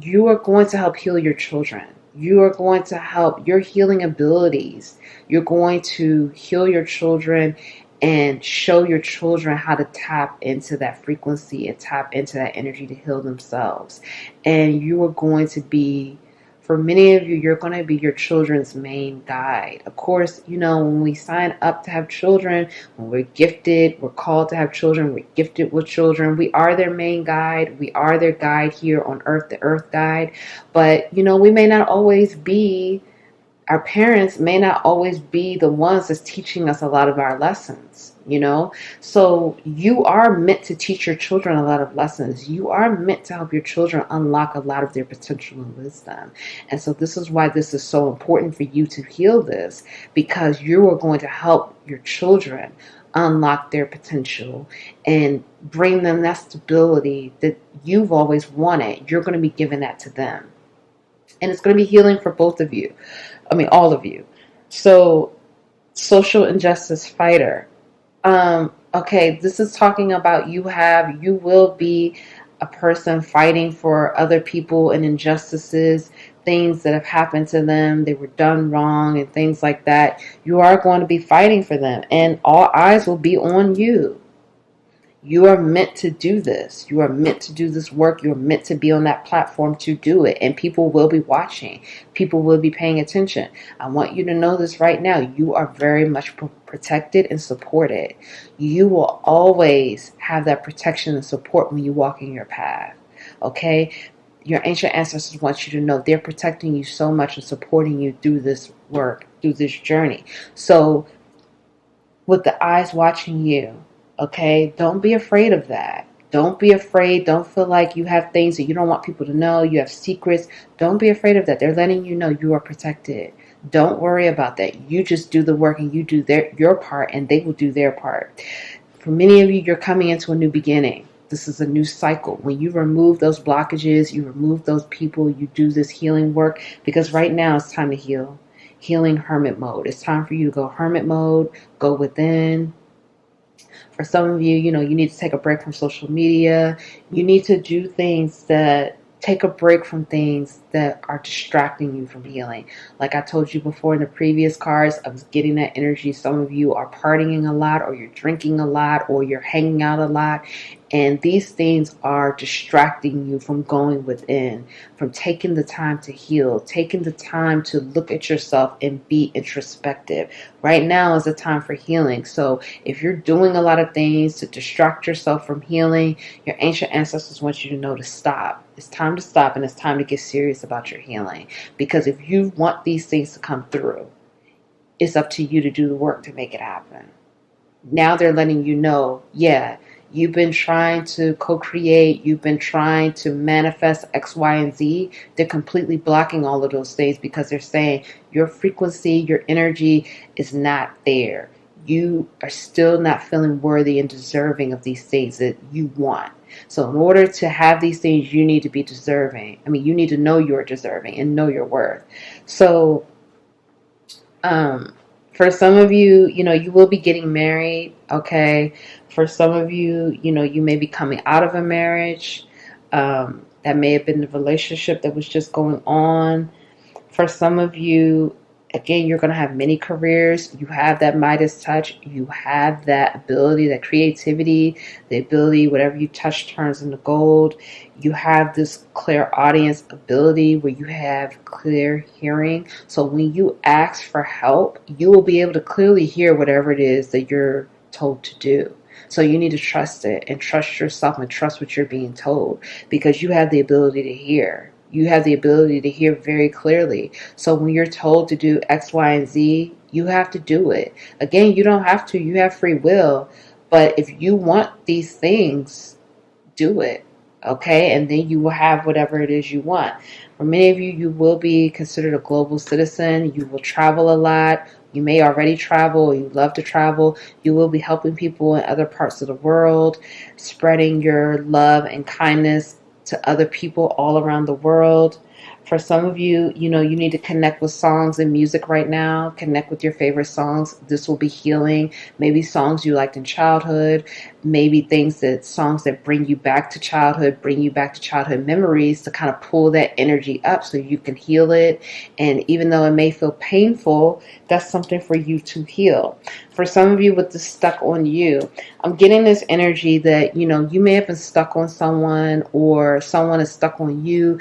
are going to help heal your children. You are going to help your healing abilities. You're going to heal your children and show your children how to tap into that frequency and tap into that energy to heal themselves. And you are going to be, for many of you, you're going to be your children's main guide. Of course, when we sign up to have children, when we're gifted, we're called to have children, we're gifted with children, we are their main guide. We are their guide here on earth, the earth guide. But, we may not always be, our parents may not always be the ones that's teaching us a lot of our lessons, So you are meant to teach your children a lot of lessons. You are meant to help your children unlock a lot of their potential and wisdom. And so this is why this is so important for you to heal this, because you are going to help your children unlock their potential and bring them that stability that you've always wanted. You're going to be giving that to them. And it's going to be healing for both of you. All of you. So, social injustice fighter. Okay, this is talking about you will be a person fighting for other people and injustices, things that have happened to them, they were done wrong and things like that. You are going to be fighting for them, and all eyes will be on you. You are meant to do this. You are meant to do this work. You are meant to be on that platform to do it. And people will be watching. People will be paying attention. I want you to know this right now. You are very much protected and supported. You will always have that protection and support when you walk in your path. Okay? Your ancient ancestors want you to know they're protecting you so much and supporting you through this work, through this journey. So, with the eyes watching you, okay, don't be afraid of that. Don't be afraid. Don't feel like you have things that you don't want people to know. You have secrets. Don't be afraid of that. They're letting you know you are protected. Don't worry about that. You just do the work and you do your part, and they will do their part. For many of you, you're coming into a new beginning. This is a new cycle. When you remove those blockages, you remove those people, you do this healing work, because right now it's time to heal. Healing hermit mode. It's time for you to go hermit mode, go within. For some of you, you need to take a break from social media. You need to do things that take a break from things that are distracting you from healing. Like I told you before in the previous cards, I was getting that energy. Some of you are partying a lot, or you're drinking a lot, or you're hanging out a lot. And these things are distracting you from going within, from taking the time to heal, taking the time to look at yourself and be introspective. Right now is the time for healing. So if you're doing a lot of things to distract yourself from healing, your ancient ancestors want you to know to stop. It's time to stop, and it's time to get serious about your healing. Because if you want these things to come through, it's up to you to do the work to make it happen. Now they're letting you know, you've been trying to co-create, you've been trying to manifest X, Y, and Z. They're completely blocking all of those things because they're saying your frequency, your energy is not there. You are still not feeling worthy and deserving of these things that you want. So in order to have these things, you need to be deserving. You need to know you're deserving and know your worth. So, for some of you, you will be getting married, okay? For some of you, you may be coming out of a marriage. That may have been the relationship that was just going on. For some of you, again, you're going to have many careers. You have that Midas touch. You have that ability, that creativity, the ability, whatever you touch turns into gold. You have this clairaudience ability where you have clear hearing. So when you ask for help, you will be able to clearly hear whatever it is that you're told to do. So you need to trust it and trust yourself and trust what you're being told, because you have the ability to hear. You have the ability to hear very clearly. So when you're told to do X, Y, and Z, you have to do it. Again, you don't have to. You have free will. But if you want these things, do it. Okay? And then you will have whatever it is you want. For many of you, you will be considered a global citizen. You will travel a lot. You may already travel, or you love to travel. You will be helping people in other parts of the world, spreading your love and kindness to other people all around the world. For some of you, you need to connect with songs and music right now. Connect with your favorite songs. This will be healing. Maybe songs you liked in childhood. Maybe songs that bring you back to childhood, bring you back to childhood memories to kind of pull that energy up so you can heal it. And even though it may feel painful, that's something for you to heal. For some of you with the stuck on you, I'm getting this energy that, you may have been stuck on someone or someone is stuck on you.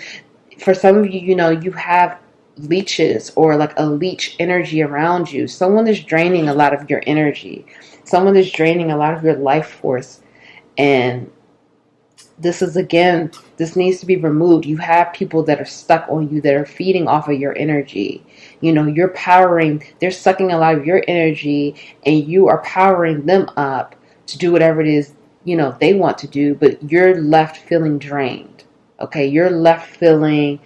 For some of you, you have leeches or like a leech energy around you. Someone is draining a lot of your energy. Someone is draining a lot of your life force. And this needs to be removed. You have people that are stuck on you that are feeding off of your energy. You're they're sucking a lot of your energy and you are powering them up to do whatever it is, they want to do, but you're left feeling drained. Okay, you're left feeling,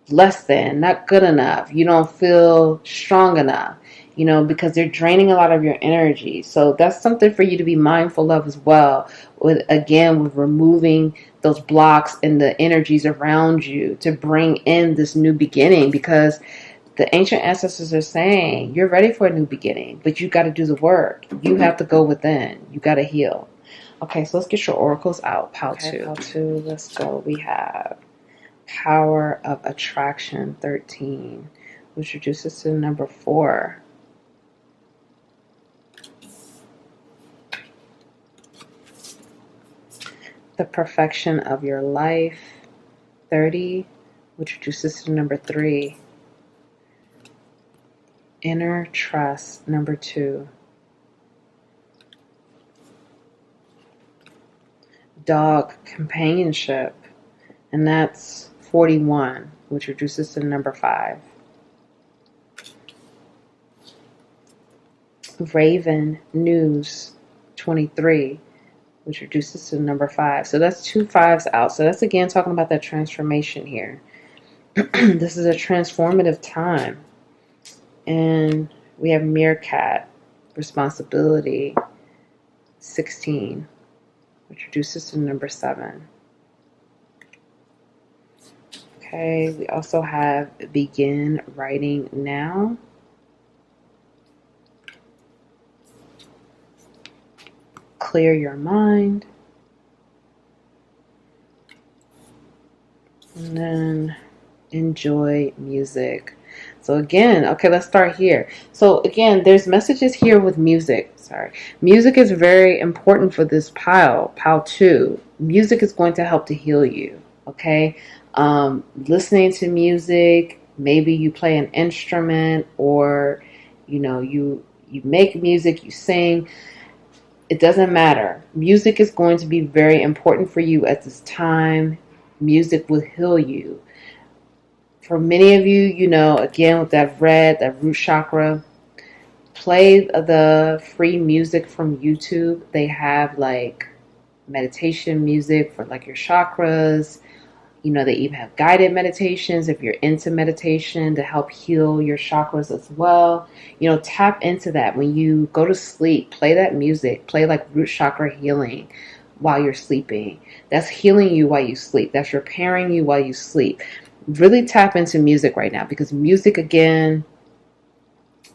less than, not good enough. You don't feel strong enough, because they're draining a lot of your energy. So that's something for you to be mindful of as well. With removing those blocks and the energies around you to bring in this new beginning, because the ancient ancestors are saying you're ready for a new beginning, but you got to do the work. You have to go within. You got to heal. Okay, so let's get your oracles out. Pile 2. Let's go. We have Power of Attraction 13, which reduces to number 4. The Perfection of Your Life 30, which reduces to number 3. Inner Trust number 2. Dog Companionship, and that's 41, which reduces to number 5. Raven News 23, which reduces to number 5. So that's 2 5s out. So that's again talking about that transformation here. This is a transformative time. And we have Meerkat Responsibility 16, which reduces to number 7. Okay, we also have Begin Writing Now. Clear Your Mind. And then Enjoy Music. So again, okay, let's start here. So again, there's messages here with music. Music is very important for this pile 2. Music is going to help to heal you. Okay, listening to music. Maybe you play an instrument, or you make music, you sing. It doesn't matter. Music is going to be very important for you at this time. Music will heal you. For many of you, again, with that root chakra, play the free music from YouTube. They have like meditation music for like your chakras. They even have guided meditations if you're into meditation to help heal your chakras as well. Tap into that. When you go to sleep, play that music. Play like root chakra healing while you're sleeping. That's healing you while you sleep. That's repairing you while you sleep. Really tap into music right now, because music, again,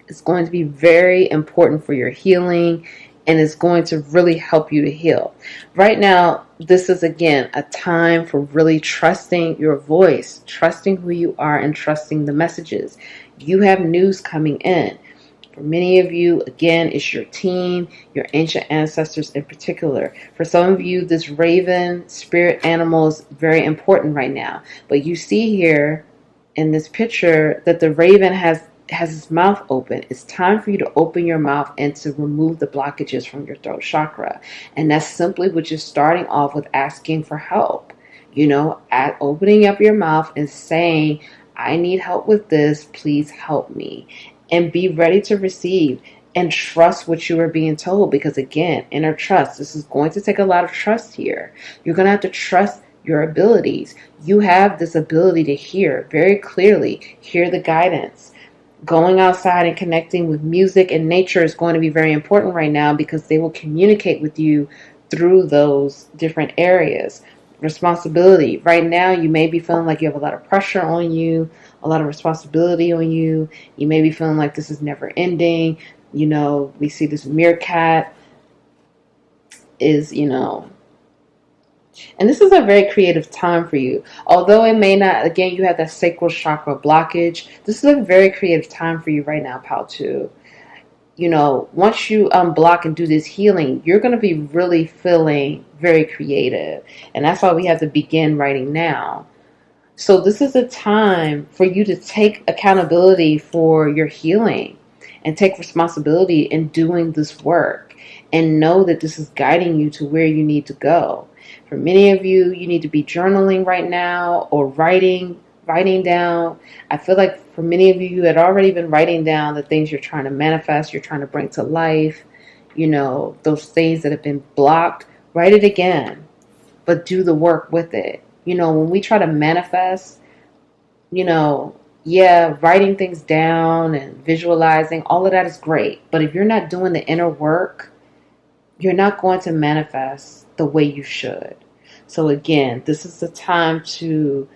is going to be very important for your healing, and it's going to really help you to heal. Right now, this is, again, a time for really trusting your voice, trusting who you are, and trusting the messages. You have news coming in. For many of you, again, it's your team, your ancient ancestors in particular. For some of you, this raven spirit animal is very important right now. But you see here in this picture that the raven has its mouth open. It's time for you to open your mouth and to remove the blockages from your throat chakra. And that's simply what you're starting off with, asking for help. At opening up your mouth and saying, I need help with this, please help me. And be ready to receive and trust what you are being told. Because again, inner trust, this is going to take a lot of trust here. You're going to have to trust your abilities. You have this ability to hear very clearly, hear the guidance. Going outside and connecting with music and nature is going to be very important right now, because they will communicate with you through those different areas. responsibility. Right now, you may be feeling like you have a lot of pressure on you, a lot of responsibility on you. You may be feeling like this is never ending. You know, we see this meerkat is, you know, and this is a very creative time for you. Although it may not, again, you have that sacral chakra blockage. This is a very creative time for you right now, pal, too. You know, once you unblock and do this healing, you're going to be really feeling very creative. And that's why we have to begin writing now. So this is a time for you to take accountability for your healing and take responsibility in doing this work, and know that this is guiding you to where you need to go. For many of you, you need to be journaling right now, or writing down. I feel like for many of you, you had already been writing down the things you're trying to manifest, you're trying to bring to life, you know, those things that have been blocked. Write it again, but do the work with it. You know, when we try to manifest, you know, yeah, writing things down and visualizing, all of that is great. But if you're not doing the inner work, you're not going to manifest the way you should. So again, this is the time to,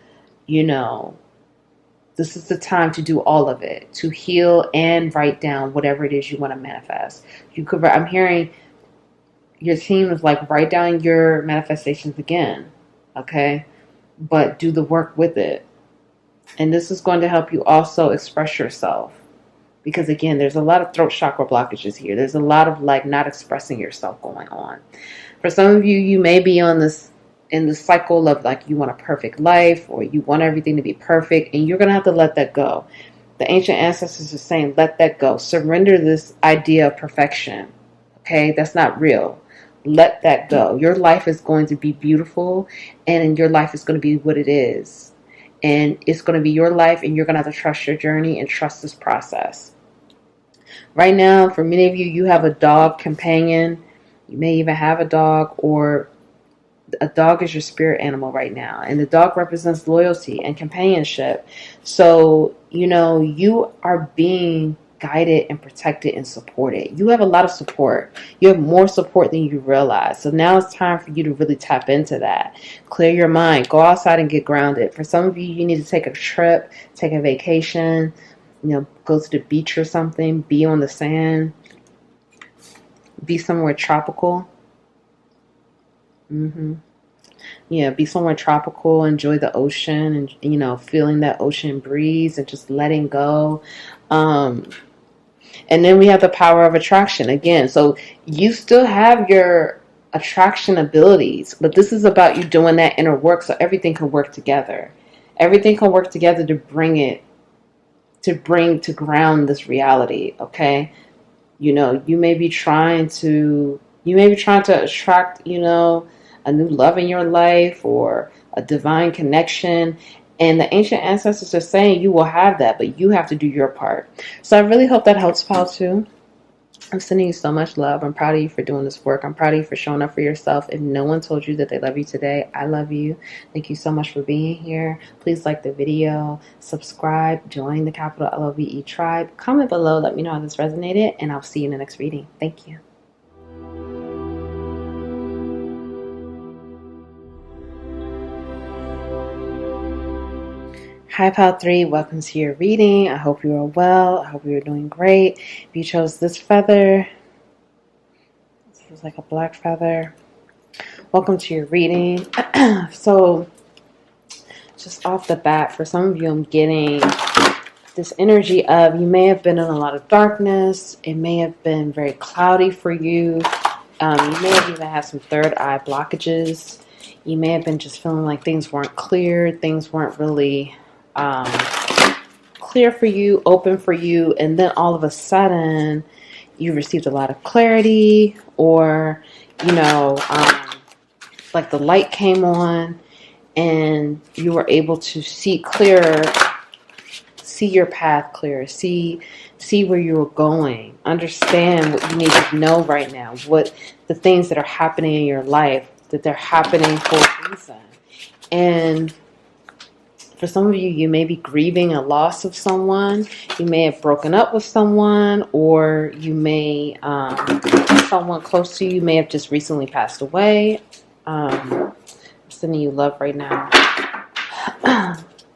you know, this is the time to do all of it, to heal and write down whatever it is you want to manifest. You could, I'm hearing your team is like, write down your manifestations again, okay? But do the work with it. And this is going to help you also express yourself. Because again, there's a lot of throat chakra blockages here. There's a lot of like not expressing yourself going on. For some of you, you may be on this in the cycle of like you want a perfect life, or you want everything to be perfect, and you're going to have to let that go. The ancient ancestors are saying, let that go. Surrender this idea of perfection. Okay, that's not real. Let that go. Your life is going to be beautiful, and your life is going to be what it is. And it's going to be your life, and you're going to have to trust your journey and trust this process. Right now, for many of you, you have a dog companion. You may even have a dog, or a dog is your spirit animal right now. And the dog represents loyalty and companionship. So, you know, you are being guided and protected and supported. You have a lot of support. You have more support than you realize. So now it's time for you to really tap into that. Clear your mind. Go outside and get grounded. For some of you, you need to take a trip, take a vacation, you know, go to the beach or something, be on the sand, be somewhere tropical. Yeah, be somewhere tropical, enjoy the ocean, and, you know, feeling that ocean breeze and just letting go. And then we have the power of attraction again. So you still have your attraction abilities, but this is about you doing that inner work so everything can work together. Everything can work together to ground this reality, okay? You know, you may be trying to attract, you know, a new love in your life or a divine connection. And the ancient ancestors are saying you will have that, but you have to do your part. So I really hope that helps, pal, too. I'm sending you so much love. I'm proud of you for doing this work. I'm proud of you for showing up for yourself. If no one told you that they love you today, I love you. Thank you so much for being here. Please like the video, subscribe, join the capital LOVE tribe. Comment below, let me know how this resonated, and I'll see you in the next reading. Thank you. Hi, Pal 3. Welcome to your reading. I hope you are well. I hope you are doing great. If you chose this feather, this is like a black feather. Welcome to your reading. So, just off the bat, for some of you, I'm getting this energy of you may have been in a lot of darkness. It may have been very cloudy for you. You may have even had some third eye blockages. You may have been just feeling like things weren't clear. Things weren't really clear for you, open for you, and then all of a sudden you received a lot of clarity, or you know, like the light came on and you were able to see clearer, see your path clearer, see where you were going, understand what you need to know right now, what the things that are happening in your life, that they're happening for a reason. And for some of you, you may be grieving a loss of someone. You may have broken up with someone, or you may, someone close to you may have just recently passed away. sending you love right now.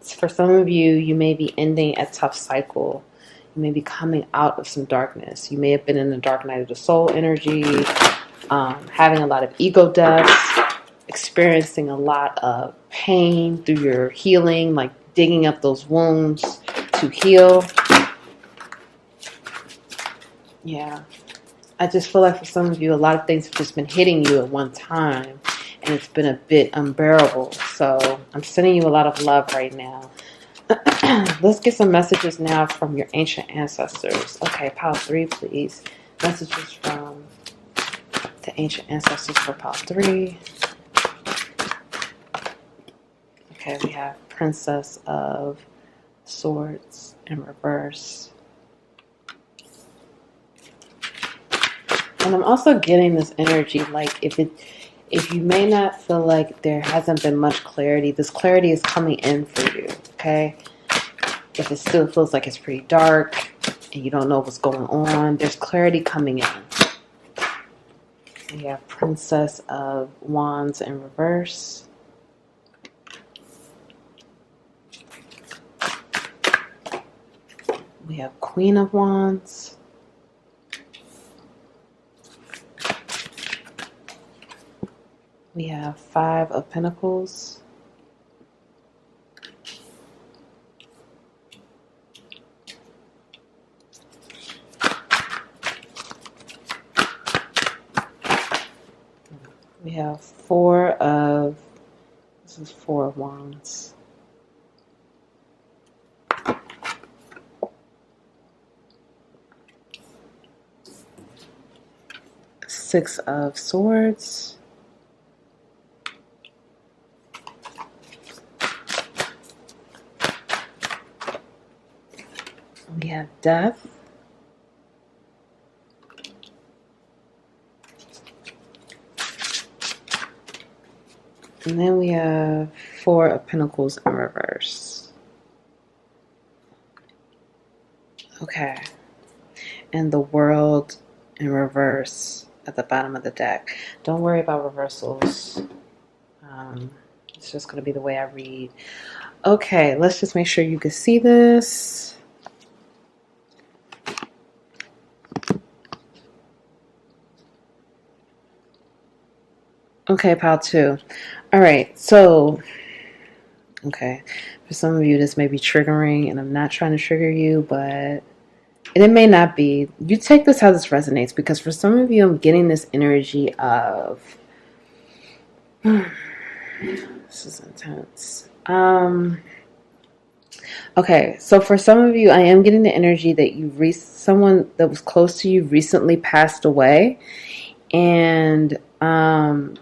For some of you, you may be ending a tough cycle. You may be coming out of some darkness. You may have been in the dark night of the soul energy, having a lot of ego deaths, experiencing a lot of pain through your healing, like digging up those wounds to heal. Yeah. I just feel like for some of you, a lot of things have just been hitting you at one time, and it's been a bit unbearable. So I'm sending you a lot of love right now. Let's get some messages now from your ancient ancestors. Okay, pile 3, please. Messages from the ancient ancestors for pile 3. Okay, we have Princess of Swords in reverse. And I'm also getting this energy, like if you may not feel like there hasn't been much clarity, this clarity is coming in for you, okay? If it still feels like it's pretty dark and you don't know what's going on, there's clarity coming in. We have Princess of Wands in reverse. We have Queen of Wands. We have 5 of Pentacles. We have 4 of, this is 4 of Wands. Six of Swords. We have Death. And then we have 4 of Pentacles in reverse. Okay. And the World in reverse at the bottom of the deck. Don't worry about reversals. It's just going to be the way I read. Okay, let's just make sure you can see this. Okay, pile 2. All right, so, okay, for some of you, this may be triggering, and I'm not trying to trigger you, but, and it may not be. You take this how this resonates, because for some of you, I'm getting this energy of, this is intense. Okay, so for some of you, I am getting the energy that someone that was close to you recently passed away, and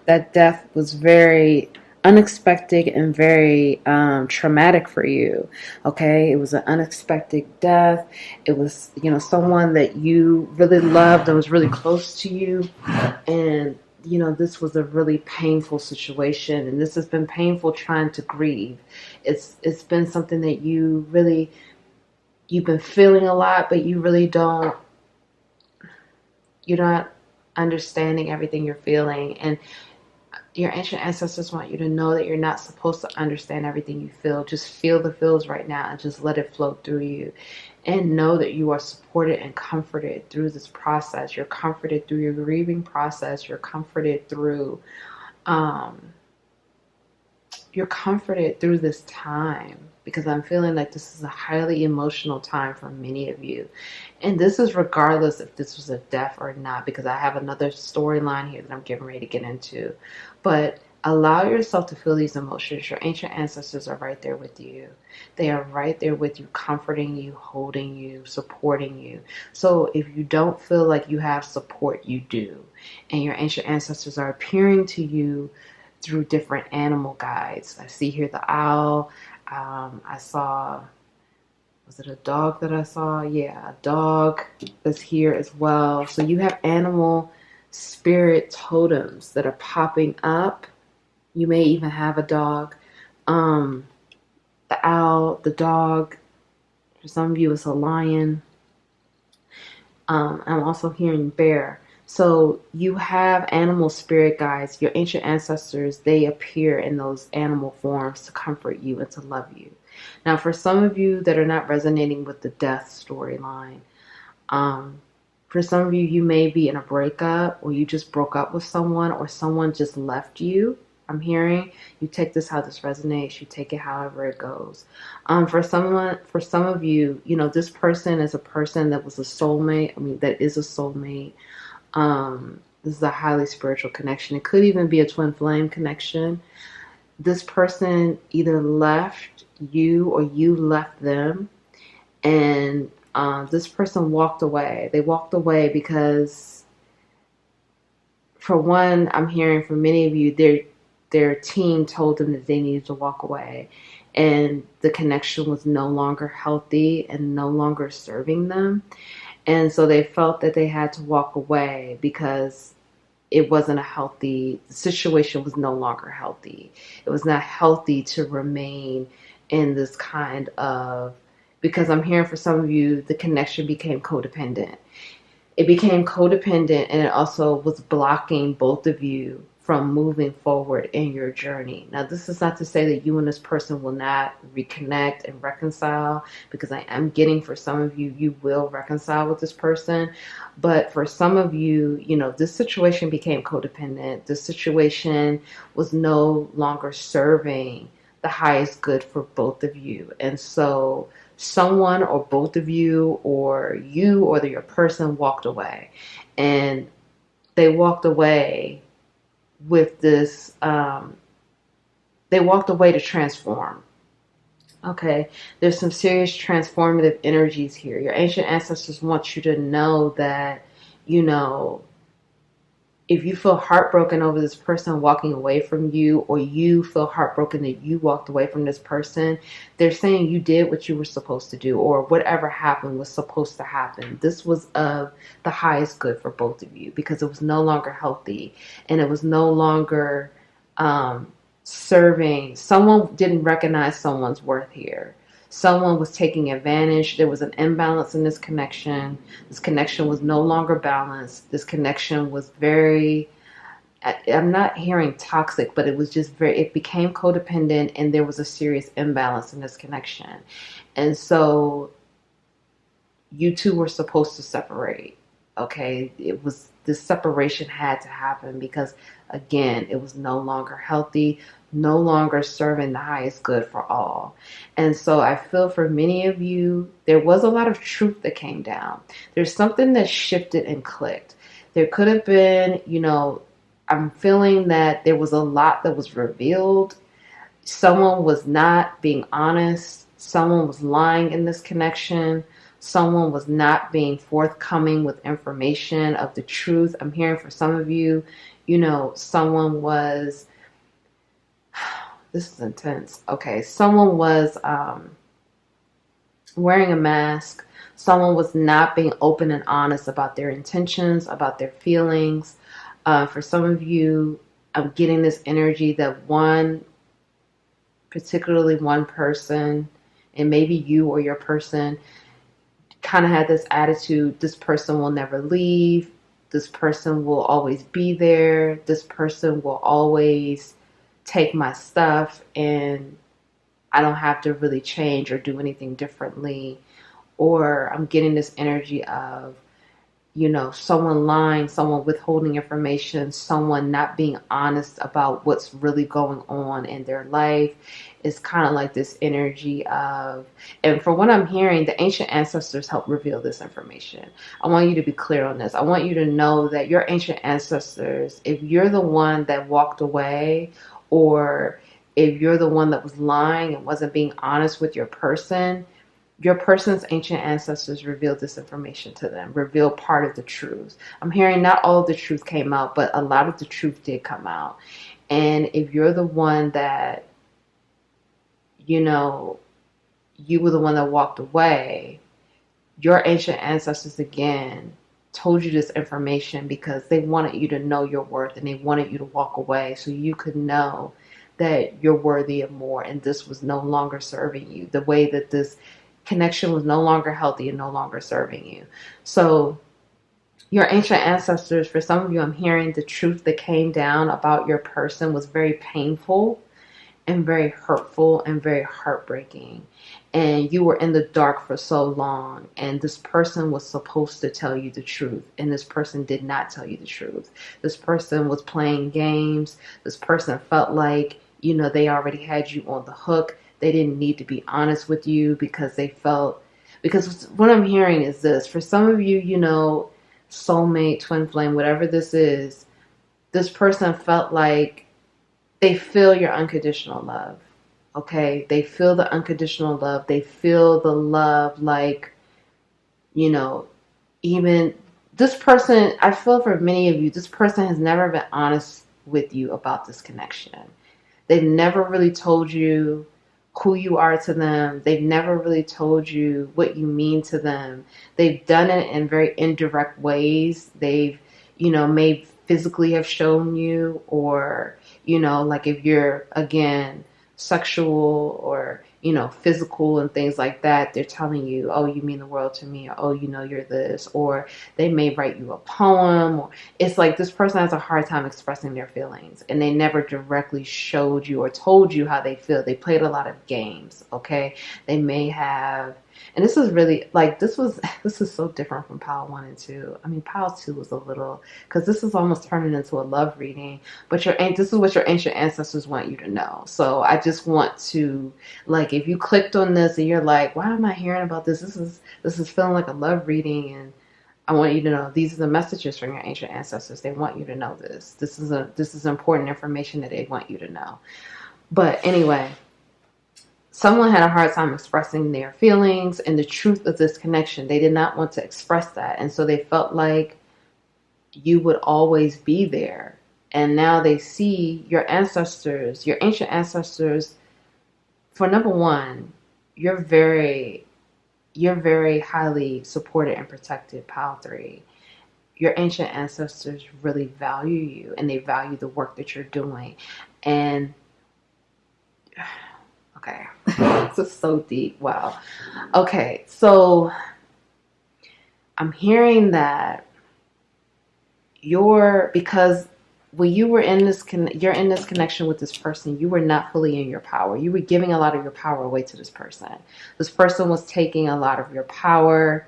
that death was very unexpected and very traumatic for you. Okay, it was an unexpected death. It was, someone that you really loved and was really close to you, and this was a really painful situation, and this has been painful trying to grieve. It's been something that you've been feeling a lot, but you're not understanding everything you're feeling. And your ancient ancestors want you to know that you're not supposed to understand everything you feel. Just feel the feels right now and just let it flow through you. And know that you are supported and comforted through this process. You're comforted through your grieving process. You're comforted through this time, because I'm feeling like this is a highly emotional time for many of you. And this is regardless if this was a death or not, because I have another storyline here that I'm getting ready to get into. But allow yourself to feel these emotions. Your ancient ancestors are right there with you. They are right there with you, comforting you, holding you, supporting you. So if you don't feel like you have support, you do. And your ancient ancestors are appearing to you through different animal guides. I see here the owl. I saw, was it a dog that I saw? Yeah, a dog is here as well. So you have animal spirit totems that are popping up. You may even have a dog. The owl, the dog, for some of you it's a lion. I'm also hearing bear. So you have animal spirit guides, your ancient ancestors, they appear in those animal forms to comfort you and to love you. Now, for some of you that are not resonating with the death storyline, for some of you, you may be in a breakup, or you just broke up with someone, or someone just left you. I'm hearing you take this how this resonates. You take it however it goes. For some of you, this person is a person that was a soulmate. I mean, that is a soulmate. This is a highly spiritual connection. It could even be a twin flame connection. This person either left you or you left them, and this person walked away. They walked away because, for one, I'm hearing from many of you, their team told them that they needed to walk away, and the connection was no longer healthy and no longer serving them. And so they felt that they had to walk away because it wasn't the situation was no longer healthy. It was not healthy to remain in this kind of, because I'm hearing for some of you, the connection became codependent. It became codependent, and it also was blocking both of you from moving forward in your journey. Now, this is not to say that you and this person will not reconnect and reconcile, because I am getting for some of you, you will reconcile with this person. But for some of you, this situation became codependent. This situation was no longer serving the highest good for both of you. And so someone, or both of you, or you or your person, walked away. And they walked away with this, they walked away to transform. Okay, there's some serious transformative energies here. Your ancient ancestors want you to know that, if you feel heartbroken over this person walking away from you, or you feel heartbroken that you walked away from this person, they're saying you did what you were supposed to do, or whatever happened was supposed to happen. This was of the highest good for both of you, because it was no longer healthy, and it was no longer serving. Someone didn't recognize someone's worth here. Someone was taking advantage. There was an imbalance in this connection. This connection was no longer balanced. This connection was very, I'm not hearing toxic, but it was just it became codependent, and there was a serious imbalance in this connection. And so you two were supposed to separate. Okay, this separation had to happen, because again, it was no longer healthy, no longer serving the highest good for all. And so I feel for many of you, there was a lot of truth that came down. There's something that shifted and clicked. There could have been, I'm feeling that there was a lot that was revealed. Someone was not being honest. Someone was lying in this connection. Someone was not being forthcoming with information of the truth. I'm hearing for some of you, someone was, this is intense. Okay, someone was wearing a mask. Someone was not being open and honest about their intentions, about their feelings. For some of you, I'm getting this energy that particularly one person, and maybe you or your person, kind of had this attitude: this person will never leave. This person will always be there. This person will always take my stuff, and I don't have to really change or do anything differently. Or I'm getting this energy of, someone lying, someone withholding information, someone not being honest about what's really going on in their life. It's kind of like this energy of, and from what I'm hearing, the ancient ancestors help reveal this information. I want you to be clear on this. I want you to know that your ancient ancestors, if you're the one that walked away, or if you're the one that was lying and wasn't being honest with your person's ancient ancestors revealed this information to them, revealed part of the truth. I'm hearing not all of the truth came out, but a lot of the truth did come out. And if you're the one that, you were the one that walked away, your ancient ancestors again told you this information because they wanted you to know your worth, and they wanted you to walk away so you could know that you're worthy of more, and this was no longer serving you. The way that this connection was no longer healthy and no longer serving you. So your ancient ancestors, for some of you, I'm hearing the truth that came down about your person was very painful and very hurtful and very heartbreaking. And you were in the dark for so long, and this person was supposed to tell you the truth, and this person did not tell you the truth. This person was playing games. This person felt like, they already had you on the hook. They didn't need to be honest with you because because what I'm hearing is this: for some of you, soulmate, twin flame, whatever this is, this person felt like they feel your unconditional love. Okay? They feel the unconditional love. They feel the love, like, even this person, I feel for many of you, this person has never been honest with you about this connection. They've never really told you who you are to them. They've never really told you what you mean to them. They've done it in very indirect ways. They've, may physically have shown you, or, like if you're, again, sexual or, physical and things like that, they're telling you, oh, you mean the world to me, or, oh, you're this, or they may write you a poem, or it's like this person has a hard time expressing their feelings, and they never directly showed you or told you how they feel. They played a lot of games, okay? They may have, and this is really, like, this is so different from pile 1 and 2. I mean, pile 2 was a little, because this is almost turning into a love reading, but this is what your ancient ancestors want you to know. So I just want to, like, if you clicked on this and you're like, why am I hearing about this? This is feeling like a love reading, and I want you to know these are the messages from your ancient ancestors. They want you to know this. This is important information that they want you to know. But anyway, someone had a hard time expressing their feelings and the truth of this connection. They did not want to express that. And so they felt like you would always be there. And now they see your ancestors, your ancient ancestors. For number one, you're very highly supported and protected, pile 3. Your ancient ancestors really value you, and they value the work that you're doing. And okay, this is so deep. Wow. Okay, so I'm hearing that because when you were in you're in this connection with this person, you were not fully in your power. You were giving a lot of your power away to this person. This person was taking a lot of your power.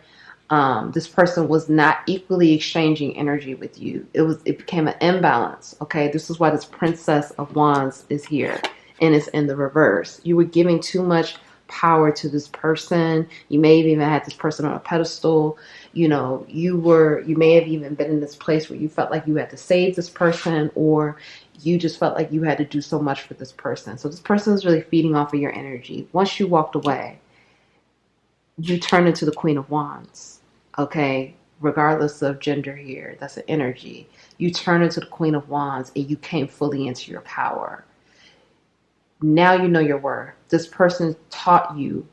This person was not equally exchanging energy with you. It became an imbalance. Okay, this is why this Princess of Wands is here, and it's in the reverse. You were giving too much power to this person. You may have even had this person on a pedestal. You may have even been in this place where you felt like you had to save this person, or you just felt like you had to do so much for this person. So this person is really feeding off of your energy. Once you walked away, you turned into the Queen of Wands. Okay, regardless of gender here, that's an energy. You turn into the Queen of Wands, and you came fully into your power. Now you know your worth. This person taught you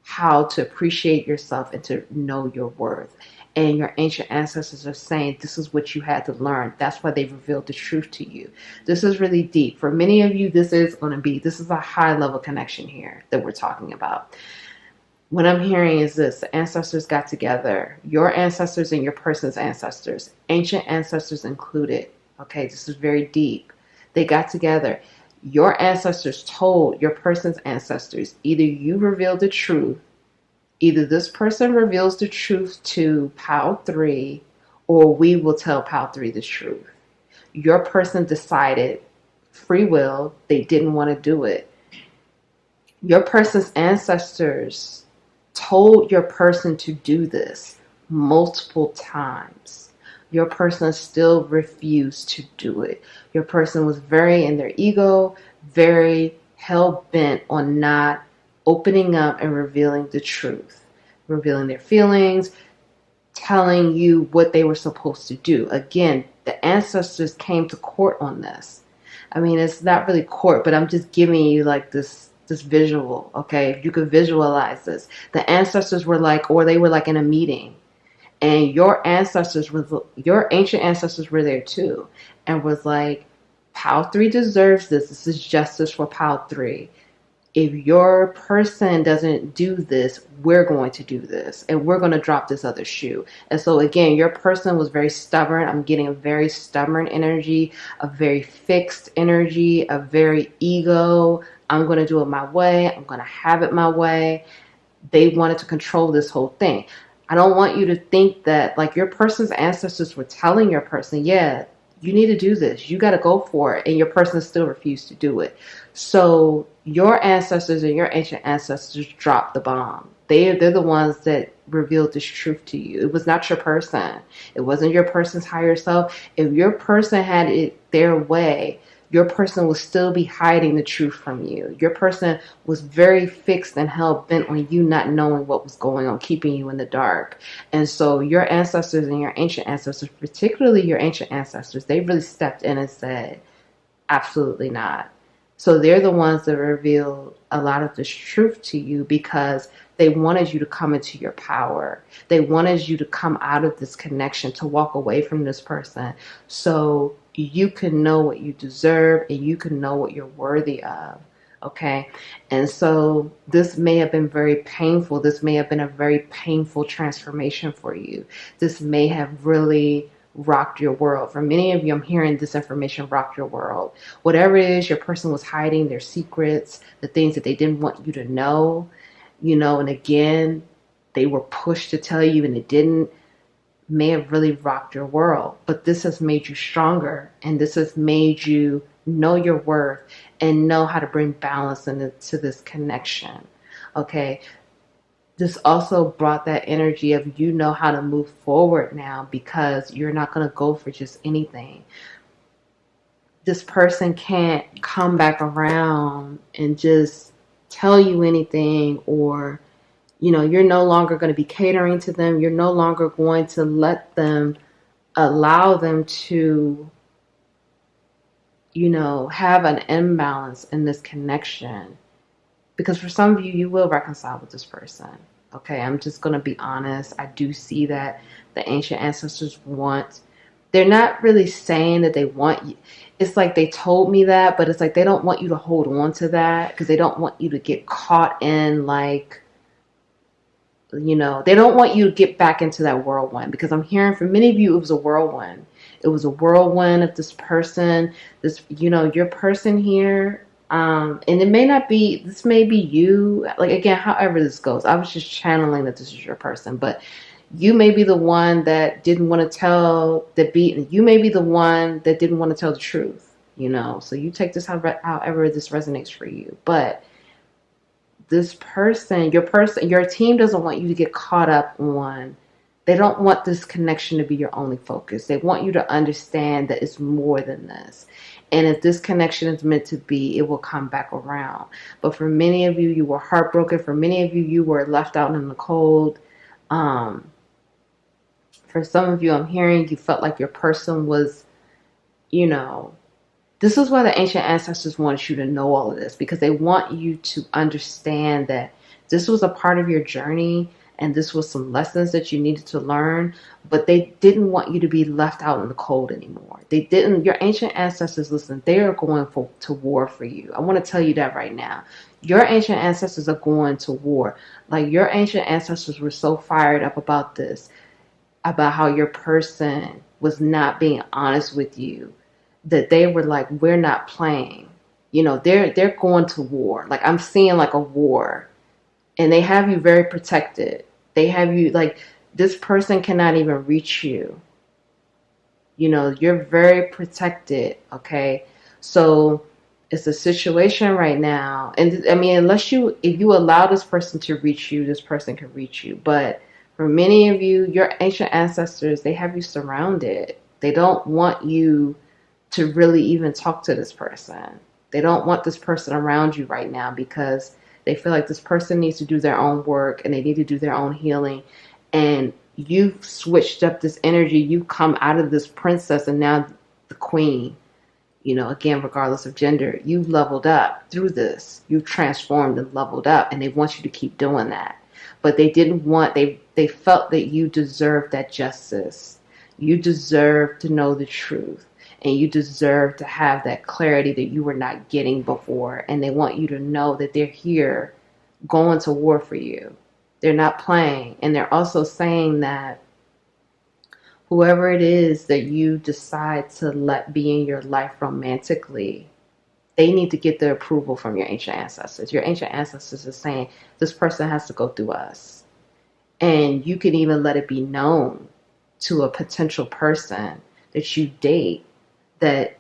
how to appreciate yourself and to know your worth. And your ancient ancestors are saying this is what you had to learn. That's why they revealed the truth to you. This is really deep. For many of you, this is a high level connection here that we're talking about. What I'm hearing is this: the ancestors got together, your ancestors and your person's ancestors, ancient ancestors included. Okay, this is very deep. They got together. Your ancestors told your person's ancestors, either you reveal the truth, either this person reveals the truth to pile 3, or we will tell pile 3 the truth. Your person decided, free will, they didn't want to do it. Your person's ancestors told your person to do this multiple times. Your person still refused to do it. Your person was very in their ego, very hell-bent on not opening up and revealing the truth, revealing their feelings, telling you what they were supposed to do. Again, the ancestors came to court on this. I mean, it's not really court, but I'm just giving you like this visual, okay? If you could visualize this. The ancestors were like, or they were like in a meeting, and your ancient ancestors were there too, and was like, pile 3 deserves this. This is justice for pile 3. if your person doesn't do this, we're going to do this, and we're going to drop this other shoe. And so again, your person was very stubborn. I'm getting a very stubborn energy, a very fixed energy, a very ego. I'm going to do it my way. I'm going to have it my way. They wanted to control this whole thing. I don't want you to think that like your person's ancestors were telling your person, yeah, you need to do this. You got to go for it. And your person still refused to do it. So your ancestors and your ancient ancestors dropped the bomb. They're the ones that revealed this truth to you. It was not your person. It wasn't your person's higher self. If your person had it their way, your person will still be hiding the truth from you. Your person was very fixed and hell bent on you not knowing what was going on, keeping you in the dark. And so your ancestors and your ancient ancestors, particularly your ancient ancestors, they really stepped in and said, absolutely not. So they're the ones that revealed a lot of this truth to you because they wanted you to come into your power. They wanted you to come out of this connection, to walk away from this person so you can know what you deserve and you can know what you're worthy of. Okay. And so this may have been very painful. This may have been a very painful transformation for you. This may have really rocked your world. For many of you, I'm hearing this information rocked your world. Whatever it is your person was hiding, their secrets, the things that they didn't want you to know, and again, they were pushed to tell you and it didn't, may have really rocked your world. But this has made you stronger, and this has made you know your worth and know how to bring balance into this connection. Okay. This also brought that energy of how to move forward now because you're not going to go for just anything. This person can't come back around and just tell you anything, or you're no longer going to be catering to them. You're no longer going to allow them to have an imbalance in this connection. Because for some of you, you will reconcile with this person. Okay, I'm just going to be honest. I do see that the ancient ancestors they're not really saying that they want you. It's like they told me that, but it's like they don't want you to hold on to that because they don't want you to get caught in they don't want you to get back into that whirlwind, because I'm hearing for many of you, it was a whirlwind. It was a whirlwind of this person, your person here. And it may not be, this may be you, like, again, however this goes, I was just channeling that this is your person, but you may be the one that didn't want to tell you may be the one that didn't want to tell the truth, so you take this however this resonates for you. But this person, your team doesn't want you to get caught up on, they don't want this connection to be your only focus. They want you to understand that it's more than this. And if this connection is meant to be, it will come back around. But for many of you, you were heartbroken. For many of you, you were left out in the cold. For some of you, I'm hearing you felt like your person was, this is why the ancient ancestors wanted you to know all of this, because they want you to understand that this was a part of your journey and this was some lessons that you needed to learn, but they didn't want you to be left out in the cold anymore. Your ancient ancestors, listen, they are going to war for you. I want to tell you that right now. Your ancient ancestors are going to war. Like, your ancient ancestors were so fired up about this, about how your person was not being honest with you, that they were like, we're not playing. They're going to war. Like, I'm seeing like a war. And they have you very protected. They have you like, this person cannot even reach you. You're very protected. Okay. So it's a situation right now. And I mean, if you allow this person to reach you, this person can reach you. But for many of you, your ancient ancestors, they have you surrounded. They don't want you to really even talk to this person. They don't want this person around you right now because they feel like this person needs to do their own work and they need to do their own healing. And you've switched up this energy. You've come out of this princess and now the queen. Again, regardless of gender, you've leveled up through this. You've transformed and leveled up, and they want you to keep doing that. But they felt that you deserved that justice. You deserve to know the truth. and you deserve to have that clarity that you were not getting before. And they want you to know that they're here going to war for you. They're not playing. And they're also saying that whoever it is that you decide to let be in your life romantically, they need to get the approval from your ancient ancestors. Your ancient ancestors are saying this person has to go through us. And you can even let it be known to a potential person that you date that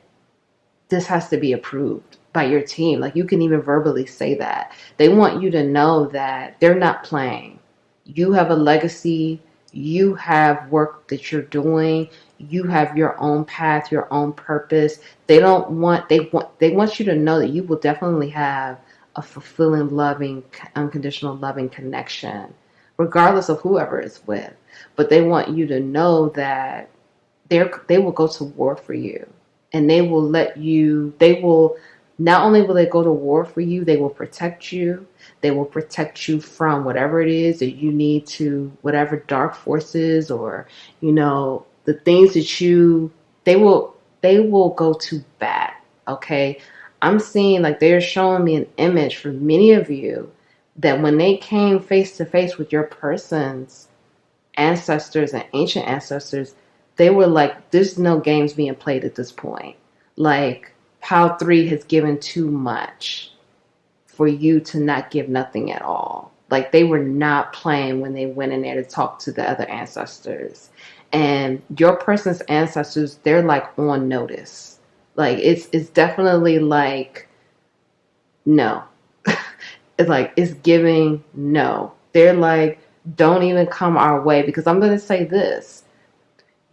this has to be approved by your team. Like, you can even verbally say that. They want you to know that they're not playing. You have a legacy. You have work that you're doing. You have your own path, your own purpose. They want you to know that you will definitely have a fulfilling, loving, unconditional loving connection, regardless of whoever it's with. But they want you to know that they will go to war for you. And they will not only will they go to war for you, they will protect you. They will protect you from whatever it is that you need to, whatever dark forces or, the things that they will go to bat. Okay. I'm seeing, like, they're showing me an image for many of you that when they came face to face with your person's ancestors and ancient ancestors, they were like, there's no games being played at this point. Like, Pile 3 has given too much for you to not give nothing at all. Like, they were not playing when they went in there to talk to the other ancestors. And your person's ancestors, they're like on notice. Like, it's definitely like, no. It's like, it's giving no. They're like, don't even come our way. Because I'm going to say this.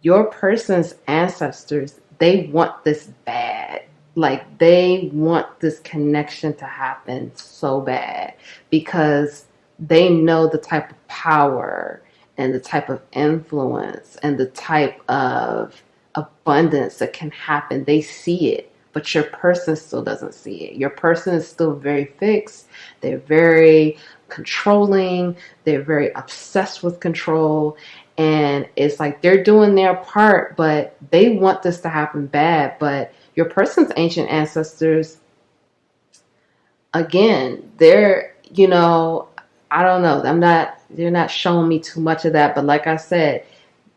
Your person's ancestors, they want this bad. Like, they want this connection to happen so bad because they know the type of power and the type of influence and the type of abundance that can happen. They see it, but your person still doesn't see it. Your person is still very fixed. They're very controlling. They're very obsessed with control. And it's like they're doing their part, but they want this to happen bad. But your person's ancient ancestors, again, they're, I don't know. They're not showing me too much of that. But like I said,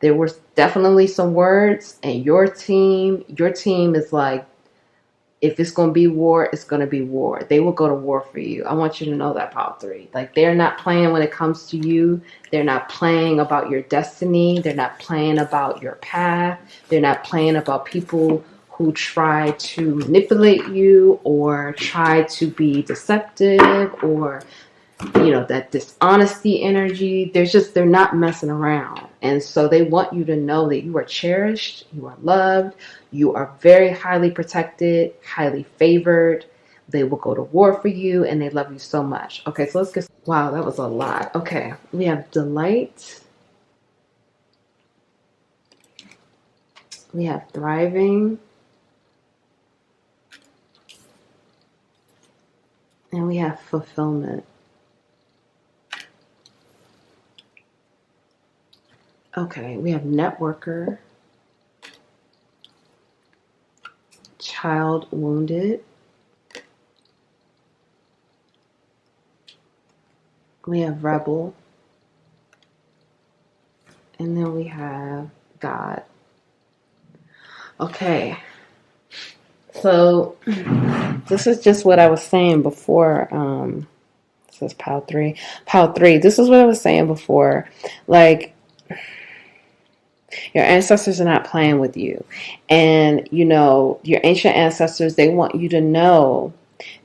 there was definitely some words, and your team is like, if it's going to be war, it's going to be war. They will go to war for you. I want you to know that, Pile 3. Like, they're not playing when it comes to you. They're not playing about your destiny. They're not playing about your path. They're not playing about people who try to manipulate you or try to be deceptive or, that dishonesty energy. They're not messing around. And so they want you to know that you are cherished, you are loved, you are very highly protected, highly favored. They will go to war for you, and they love you so much. Okay, so let's get, wow, that was a lot. Okay, we have delight. We have thriving. And we have fulfillment. Okay, we have networker, child wounded. We have rebel. And then we have God. Okay. So this is just what I was saying before. This is Pile 3. Pile 3. This is what I was saying before. Like, your ancestors are not playing with you. And, your ancient ancestors, they want you to know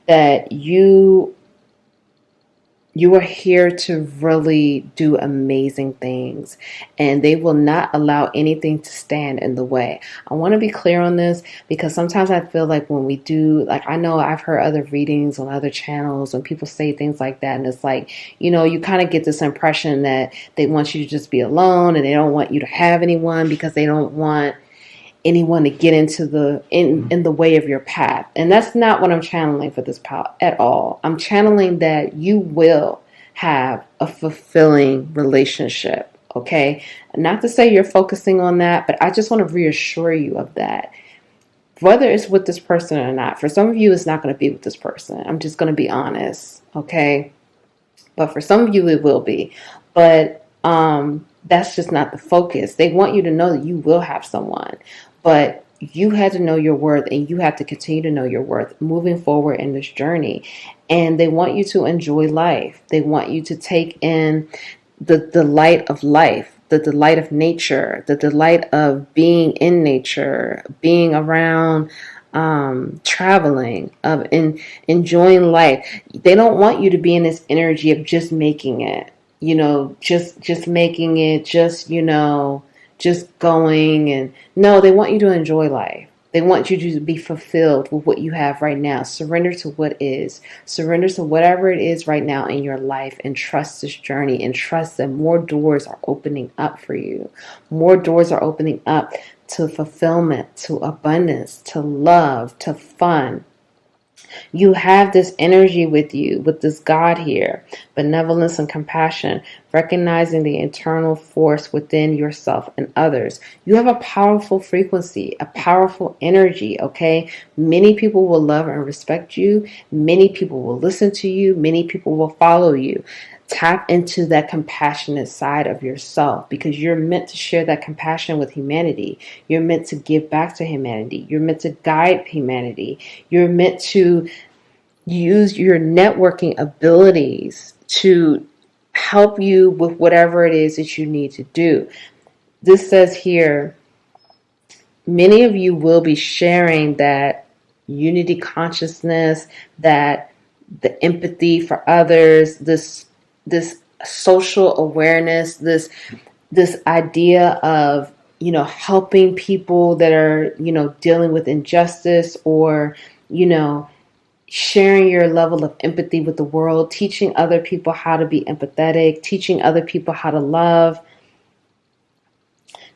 that you are here to really do amazing things. And they will not allow anything to stand in the way. I want to be clear on this because sometimes I feel like when we do, like, I know I've heard other readings on other channels when people say things like that. And it's like, you kind of get this impression that they want you to just be alone and they don't want you to have anyone because they don't want anyone to get into in the way of your path. And that's not what I'm channeling for this pile at all. I'm channeling that you will have a fulfilling relationship. Okay. Not to say you're focusing on that, but I just want to reassure you of that. whether it's with this person or not. For some of you, it's not going to be with this person. I'm just going to be honest, okay? But for some of you, it will be. But that's just not the focus. They want you to know that you will have someone, but you had to know your worth, and you have to continue to know your worth moving forward in this journey. And they want you to enjoy life. They want you to take in the delight of life, the delight of nature, the delight of being in nature, being around, traveling, of enjoying life. They don't want you to be in this energy of just making it, just making it, just going. And no, they want you to enjoy life. They want you to be fulfilled with what you have right now. Surrender to what is. Surrender to whatever it is right now in your life, and trust this journey, and trust that more doors are opening up for you. More doors are opening up to fulfillment, to abundance, to love, to fun. You have this energy with you, with this God here, benevolence and compassion, recognizing the internal force within yourself and others. You have a powerful frequency, a powerful energy, okay? Many people will love and respect you. Many people will listen to you. Many people will follow you. Tap into that compassionate side of yourself, because you're meant to share that compassion with humanity. You're meant to give back to humanity. You're meant to guide humanity. You're meant to use your networking abilities to help you with whatever it is that you need to do. This says here, many of you will be sharing that unity consciousness, that the empathy for others, this social awareness, this idea of, helping people that are, dealing with injustice, or, sharing your level of empathy with the world, teaching other people how to be empathetic, teaching other people how to love,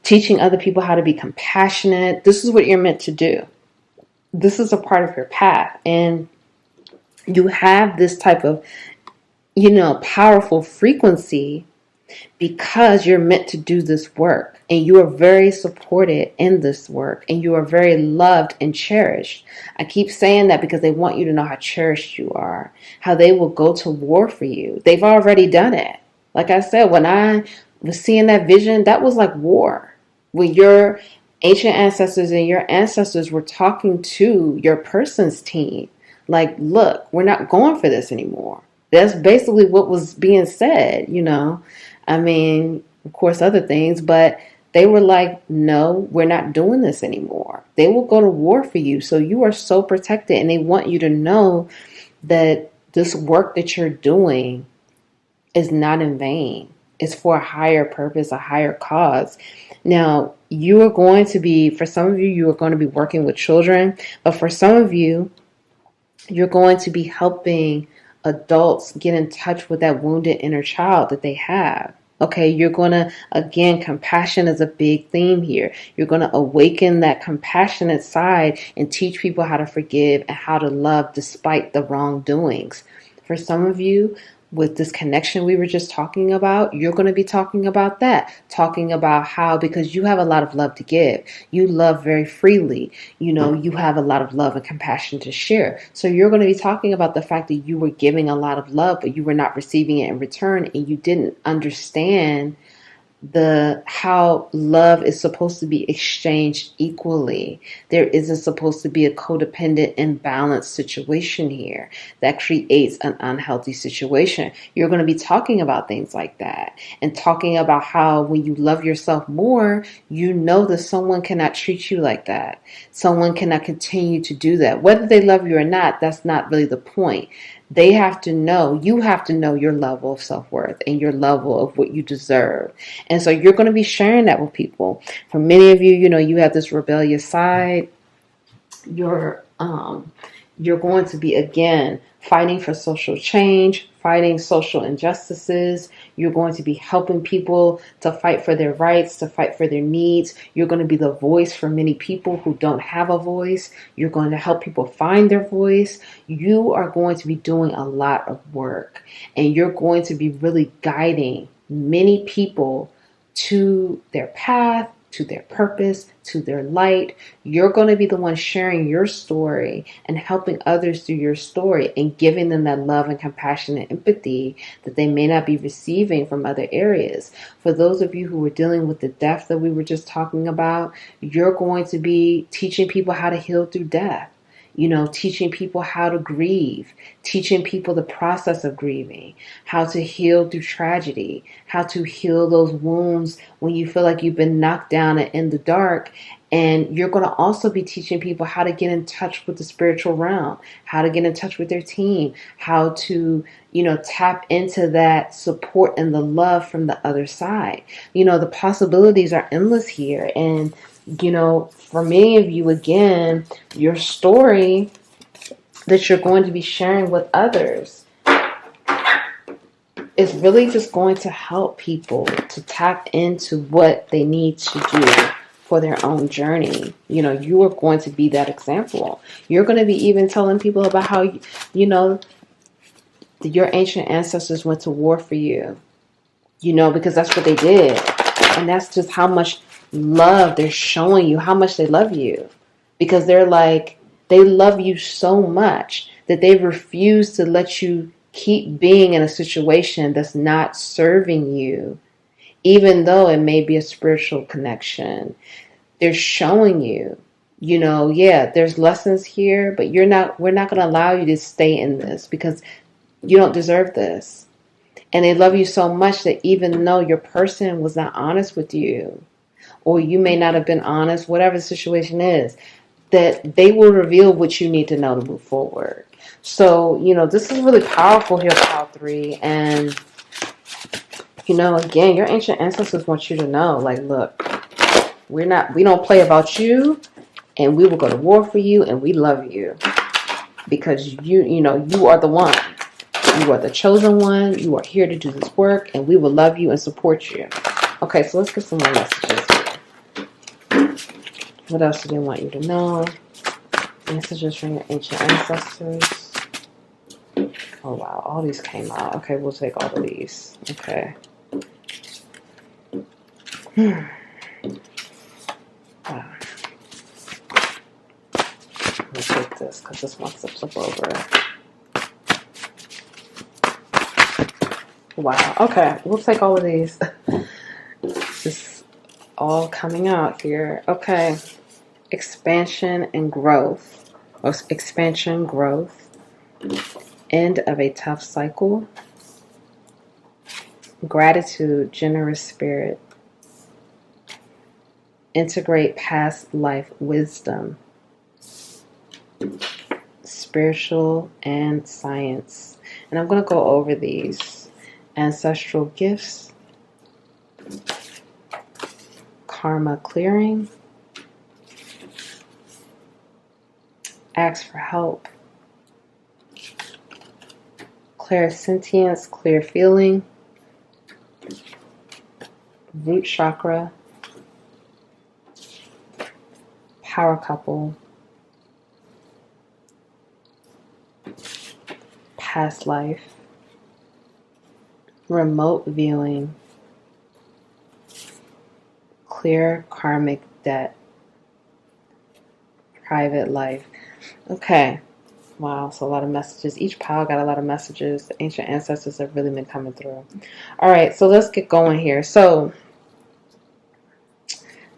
teaching other people how to be compassionate. This is what you're meant to do. This is a part of your path. And you have this type of, powerful frequency because you're meant to do this work, and you are very supported in this work, and you are very loved and cherished. I keep saying that because they want you to know how cherished you are, how they will go to war for you. They've already done it. Like I said, when I was seeing that vision, that was like war. When your ancient ancestors and your ancestors were talking to your person's team, like, look, we're not going for this anymore. That's basically what was being said, I mean, of course, other things, but they were like, no, we're not doing this anymore. They will go to war for you. So you are so protected, and they want you to know that this work that you're doing is not in vain. It's for a higher purpose, a higher cause. Now, you are going to be, for some of you, you are going to be working with children, but for some of you, you're going to be helping adults get in touch with that wounded inner child that they have. Okay, you're going to, again, compassion is a big theme here. You're going to awaken that compassionate side and teach people how to forgive and how to love despite the wrongdoings. For some of you, with this connection we were just talking about, you're going to be talking about that, talking about how, because you have a lot of love to give, you love very freely, you have a lot of love and compassion to share. So you're going to be talking about the fact that you were giving a lot of love, but you were not receiving it in return, and you didn't understand how love is supposed to be exchanged equally. There isn't supposed to be a codependent, imbalanced situation here that creates an unhealthy situation. You're going to be talking about things like that, and talking about how when you love yourself more, you know that someone cannot treat you like that. Someone cannot continue to do that. Whether they love you or not, that's not really the point. They have to know, you have to know your level of self-worth and your level of what you deserve. And so you're going to be sharing that with people. For many of you, you have this rebellious side. You're going to be, again, fighting for social change, fighting social injustices. You're going to be helping people to fight for their rights, to fight for their needs. You're going to be the voice for many people who don't have a voice. You're going to help people find their voice. You are going to be doing a lot of work, and you're going to be really guiding many people to their path, to their purpose, to their light. You're going to be the one sharing your story and helping others through your story and giving them that love and compassion and empathy that they may not be receiving from other areas. For those of you who are dealing with the death that we were just talking about, you're going to be teaching people how to heal through death. Teaching people how to grieve, teaching people the process of grieving, how to heal through tragedy, how to heal those wounds when you feel like you've been knocked down and in the dark. And you're going to also be teaching people how to get in touch with the spiritual realm, how to get in touch with their team, how to, tap into that support and the love from the other side. The possibilities are endless here. And for many of you, again, your story that you're going to be sharing with others is really just going to help people to tap into what they need to do for their own journey. You are going to be that example. You're going to be even telling people about how, your ancient ancestors went to war for you, because that's what they did. And that's just how much love they're showing you, how much they love you, because they're like, they love you so much that they refuse to let you keep being in a situation that's not serving you, even though it may be a spiritual connection. They're showing you, there's lessons here, but we're not going to allow you to stay in this because you don't deserve this. And they love you so much that even though your person was not honest with you, or you may not have been honest, whatever the situation is, that they will reveal what you need to know to move forward. So, this is really powerful here, Pile 3. And, again, your ancient ancestors want you to know, like, look, we don't play about you, and we will go to war for you, and we love you. Because you are the one. You are the chosen one. You are here to do this work, and we will love you and support you. Okay, so let's get some more messages. What else do they want you to know? Messages from your ancient ancestors. Oh, wow. All these came out. Okay, we'll take all of these. Okay. Wow. We'll take this because this wants to flip over. Wow. Okay, we'll take all of these. Just all coming out here. Okay. Expansion and growth. Or expansion, growth. End of a tough cycle. Gratitude, generous spirit. Integrate past life wisdom. Spiritual and science. And I'm going to go over these. Ancestral gifts. Karma clearing. Ask for help. Clairsentience, clear feeling. Root chakra. Power couple. Past life. Remote viewing. Clear karmic debt. Private life. Okay. Wow, so a lot of messages. Each pile got a lot of messages. The ancient ancestors have really been coming through. All right, so let's get going here. So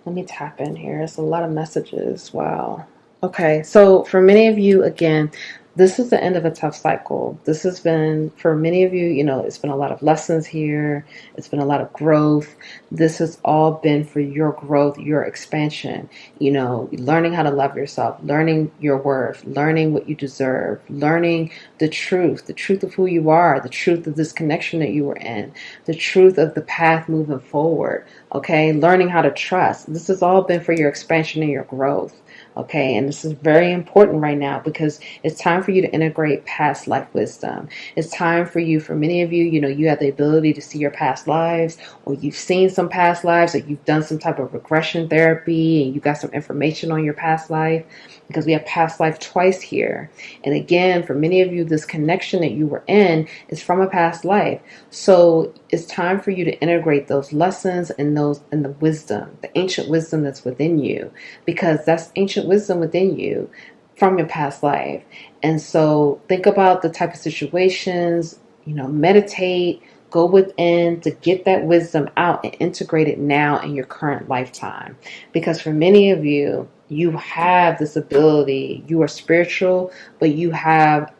let me tap in here. It's a lot of messages. Wow. Okay, so for many of you, again, this is the end of a tough cycle. This has been, for many of you, it's been a lot of lessons here. It's been a lot of growth. This has all been for your growth, your expansion. Learning how to love yourself, learning your worth, learning what you deserve, learning the truth of who you are, the truth of this connection that you were in, the truth of the path moving forward. Okay, learning how to trust. This has all been for your expansion and your growth. Okay, and this is very important right now because it's time for you to integrate past life wisdom. It's time for you, for many of you, you have the ability to see your past lives, or you've seen some past lives, or you've done some type of regression therapy and you got some information on your past life, because we have past life twice here. And again, for many of you, this connection that you were in is from a past life. So it's time for you to integrate those lessons and the wisdom, the ancient wisdom that's within you, because that's ancient wisdom within you from your past life. And so think about the type of situations, meditate, go within to get that wisdom out and integrate it now in your current lifetime. Because for many of you, you have this ability, you are spiritual, but you have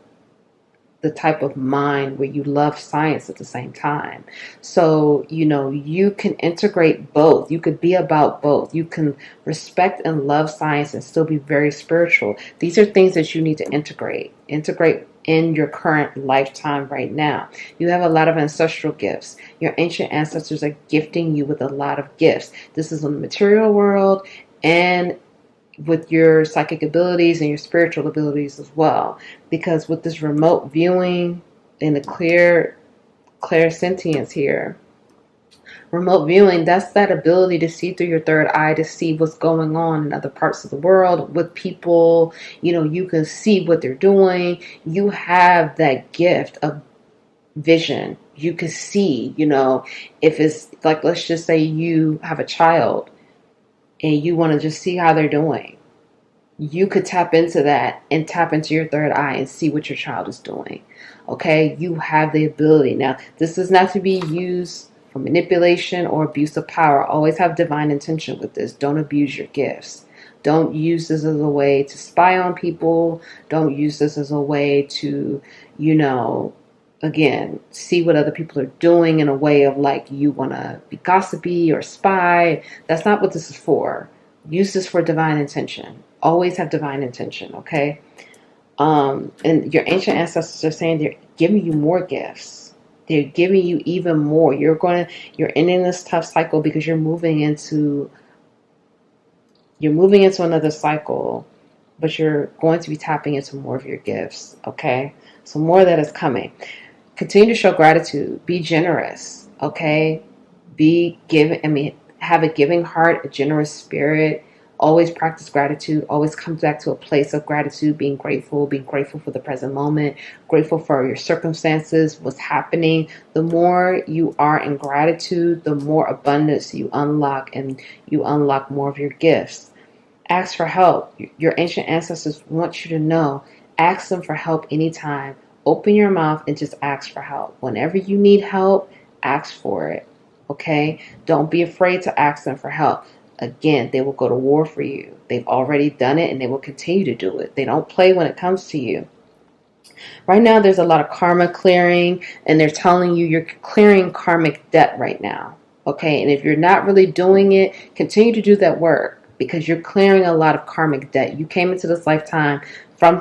the type of mind where you love science at the same time. So, you can integrate both. You could be about both. You can respect and love science and still be very spiritual. These are things that you need to integrate in your current lifetime right now. You have a lot of ancestral gifts. Your ancient ancestors are gifting you with a lot of gifts. This is in the material world and with your psychic abilities and your spiritual abilities as well. Because with this remote viewing and the clairsentience here, remote viewing, that's that ability to see through your third eye, to see what's going on in other parts of the world with people. You can see what they're doing. You have that gift of vision. You can see, if it's like, let's just say you have a child and you want to just see how they're doing. You could tap into that and tap into your third eye and see what your child is doing. Okay, you have the ability. Now, this is not to be used for manipulation or abuse of power. Always have divine intention with this. Don't abuse your gifts. Don't use this as a way to spy on people. Don't use this as a way to, again, see what other people are doing in a way of like you want to be gossipy or spy. That's not what this is for. Use this for divine intention. Always have divine intention, okay? And your ancient ancestors are saying they're giving you more gifts. They're giving you even more. You're ending this tough cycle because you're moving into another cycle, but you're going to be tapping into more of your gifts, okay? So more of that is coming. Continue to show gratitude. Be generous, okay? Have a giving heart, a generous spirit. Always practice gratitude. Always come back to a place of gratitude, being grateful for the present moment, grateful for your circumstances, what's happening. The more you are in gratitude, the more abundance you unlock, and you unlock more of your gifts. Ask for help. Your ancient ancestors want you to know. Ask them for help anytime. Open your mouth and just ask for help. Whenever you need help, ask for it. Okay? Don't be afraid to ask them for help. Again, they will go to war for you. They've already done it and they will continue to do it. They don't play when it comes to you. Right now, there's a lot of karma clearing, and they're telling you you're clearing karmic debt right now. Okay? And if you're not really doing it, continue to do that work, because you're clearing a lot of karmic debt. You came into this lifetime from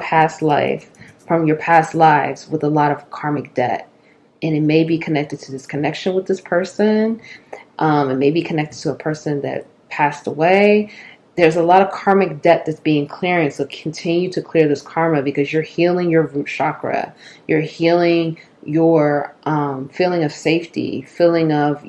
your past lives with a lot of karmic debt. And it may be connected to this connection with this person. It may be connected to a person that passed away. There's a lot of karmic debt that's being clearing. So continue to clear this karma, because you're healing your root chakra. You're healing your feeling of safety, feeling of,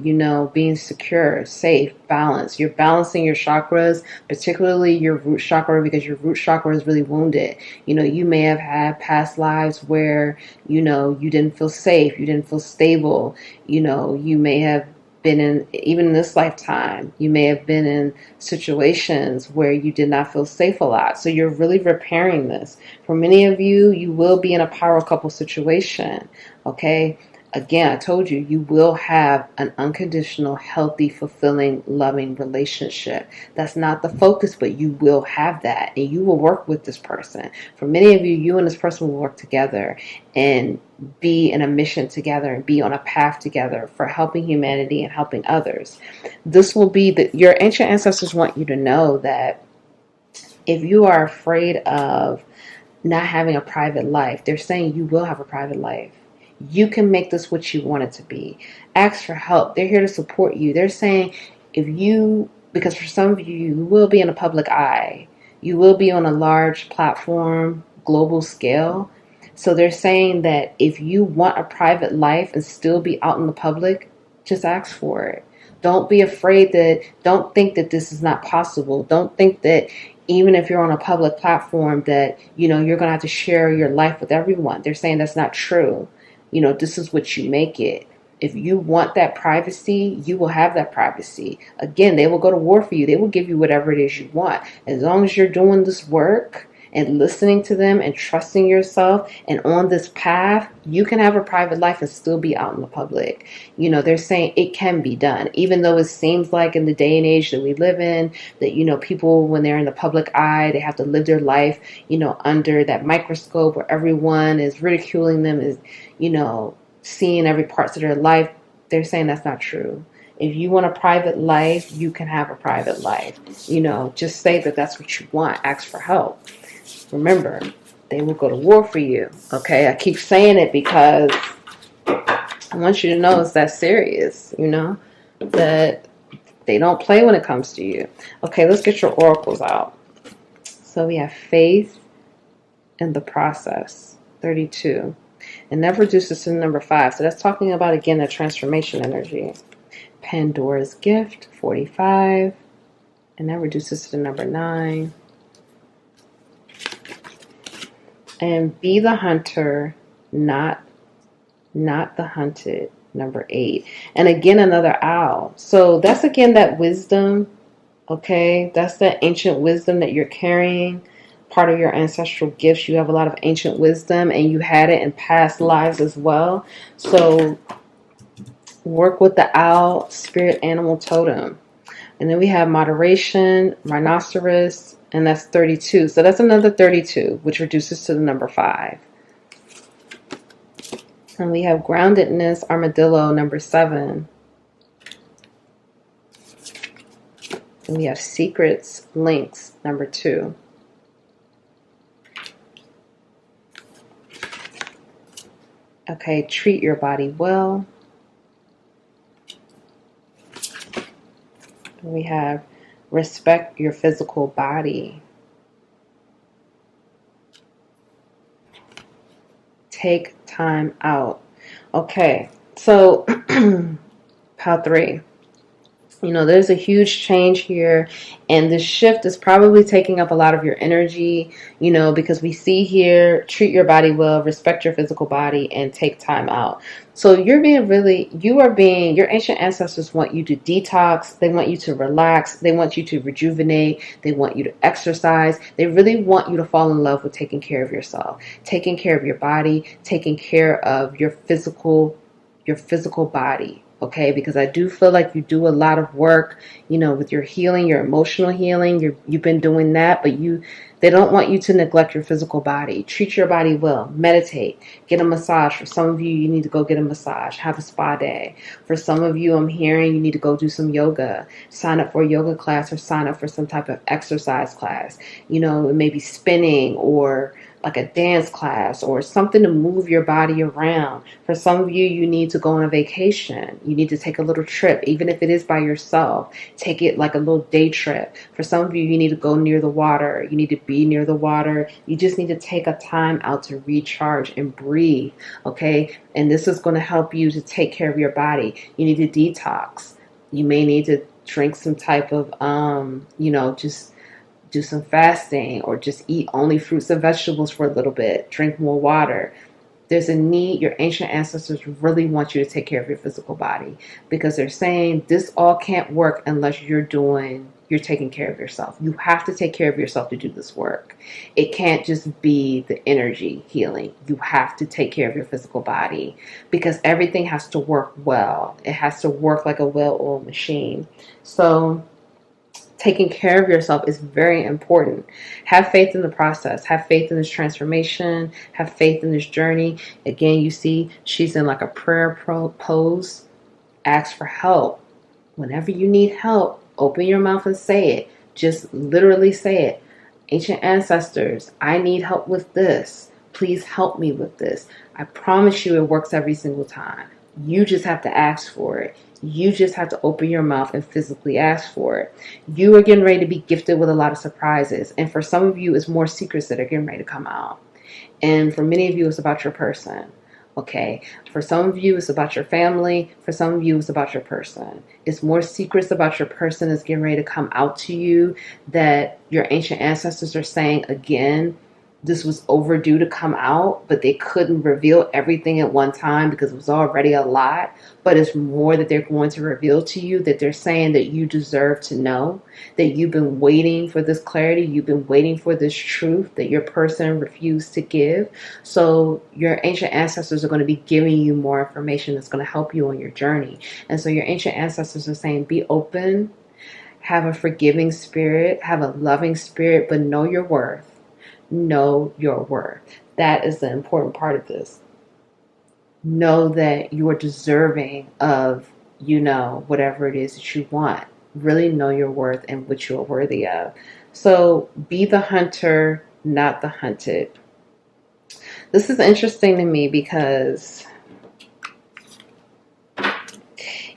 being secure, safe, balanced. You're balancing your chakras, particularly your root chakra, because your root chakra is really wounded. You may have had past lives where, you didn't feel safe, you didn't feel stable. You may have been even in this lifetime, you may have been in situations where you did not feel safe a lot. So you're really repairing this. For many of you, you will be in a power couple situation. Okay. Again, I told you, you will have an unconditional, healthy, fulfilling, loving relationship. That's not the focus, but you will have that, and you will work with this person. For many of you, you and this person will work together and be in a mission together and be on a path together for helping humanity and helping others. This will be your ancient ancestors want you to know that if you are afraid of not having a private life, they're saying you will have a private life. You can make this what you want it to be. Ask for help. They're here to support you. They're saying because for some of you, you will be in a public eye. You will be on a large platform, global scale. So they're saying that if you want a private life and still be out in the public, just ask for it. Don't be afraid don't think that this is not possible. Don't think that even if you're on a public platform that, you're going to have to share your life with everyone. They're saying that's not true. This is what you make it. If you want that privacy, you will have that privacy. Again, they will go to war for you. They will give you whatever it is you want. As long as you're doing this work and listening to them and trusting yourself and on this path, you can have a private life and still be out in the public. They're saying it can be done, even though it seems like in the day and age that we live in, that, people, when they're in the public eye, they have to live their life, under that microscope where everyone is ridiculing them, is, seeing every parts of their life. They're saying that's not true. If you want a private life, you can have a private life. Just say that that's what you want. Ask for help. Remember, they will go to war for you. Okay, I keep saying it because I want you to know it's that serious, that they don't play when it comes to you. Okay, let's get your oracles out. So we have faith in the process, 32. And that reduces to number 5. So that's talking about, again, the transformation energy. Pandora's gift, 45. And that reduces to the number 9. And be the hunter, not the hunted, number 8. And again, another owl. So that's, again, that wisdom. Okay, that's that ancient wisdom that you're carrying. Part of your ancestral gifts. You have a lot of ancient wisdom, and you had it in past lives as well. So work with the owl spirit animal totem. And then we have moderation, rhinoceros, and that's 32. So that's another 32, which reduces to the number 5. And we have groundedness, armadillo, number 7. And we have secrets, lynx, number 2. Okay, treat your body well. We have respect your physical body. Take time out. Okay, so pile 3. There's a huge change here, and this shift is probably taking up a lot of your energy, because we see here, treat your body well, respect your physical body, and take time out. So your ancient ancestors want you to detox. They want you to relax. They want you to rejuvenate. They want you to exercise. They really want you to fall in love with taking care of yourself, taking care of your body, taking care of your physical body. Okay, because I do feel like you do a lot of work, with your healing, your emotional healing. You've been doing that, but they don't want you to neglect your physical body. Treat your body well. Meditate. Get a massage. For some of you, you need to go get a massage. Have a spa day. For some of you, I'm hearing you need to go do some yoga. Sign up for a yoga class, or sign up for some type of exercise class. It may be spinning, or like a dance class, or something to move your body around. For some of you, you need to go on a vacation. You need to take a little trip, even if it is by yourself. Take it like a little day trip. For some of you, you need to go near the water. You need to be near the water. You just need to take a time out to recharge and breathe, okay? And this is going to help you to take care of your body. You need to detox. You may need to drink some type of, just do some fasting, or just eat only fruits and vegetables for a little bit. Drink more water. There's a need. Your ancient ancestors really want you to take care of your physical body, because they're saying this all can't work unless you're taking care of yourself. You have to take care of yourself to do this work. It can't just be the energy healing. You have to take care of your physical body, because everything has to work well. It has to work like a well-oiled machine. So taking care of yourself is very important. Have faith in the process. Have faith in this transformation. Have faith in this journey. Again, you see she's in like a prayer pose. Ask for help. Whenever you need help, open your mouth and say it. Just literally say it. Ancient ancestors, I need help with this. Please help me with this. I promise you it works every single time. You just have to ask for it. You just have to open your mouth and physically ask for it. You are getting ready to be gifted with a lot of surprises. And for some of you, it's more secrets that are getting ready to come out. And for many of you, it's about your person. Okay. For some of you, it's about your family. For some of you, it's about your person. It's more secrets about your person that's getting ready to come out to you that your ancient ancestors are saying again. This was overdue to come out, but they couldn't reveal everything at one time because it was already a lot. But it's more that they're going to reveal to you, that they're saying that you deserve to know, that you've been waiting for this clarity, you've been waiting for this truth that your person refused to give. So your ancient ancestors are going to be giving you more information that's going to help you on your journey. And so your ancient ancestors are saying, be open, have a forgiving spirit, have a loving spirit, but know your worth. Know your worth. That is the important part of this. Know that you are deserving of, whatever it is that you want. Really know your worth and what you are worthy of. So be the hunter, not the hunted. This is interesting to me because,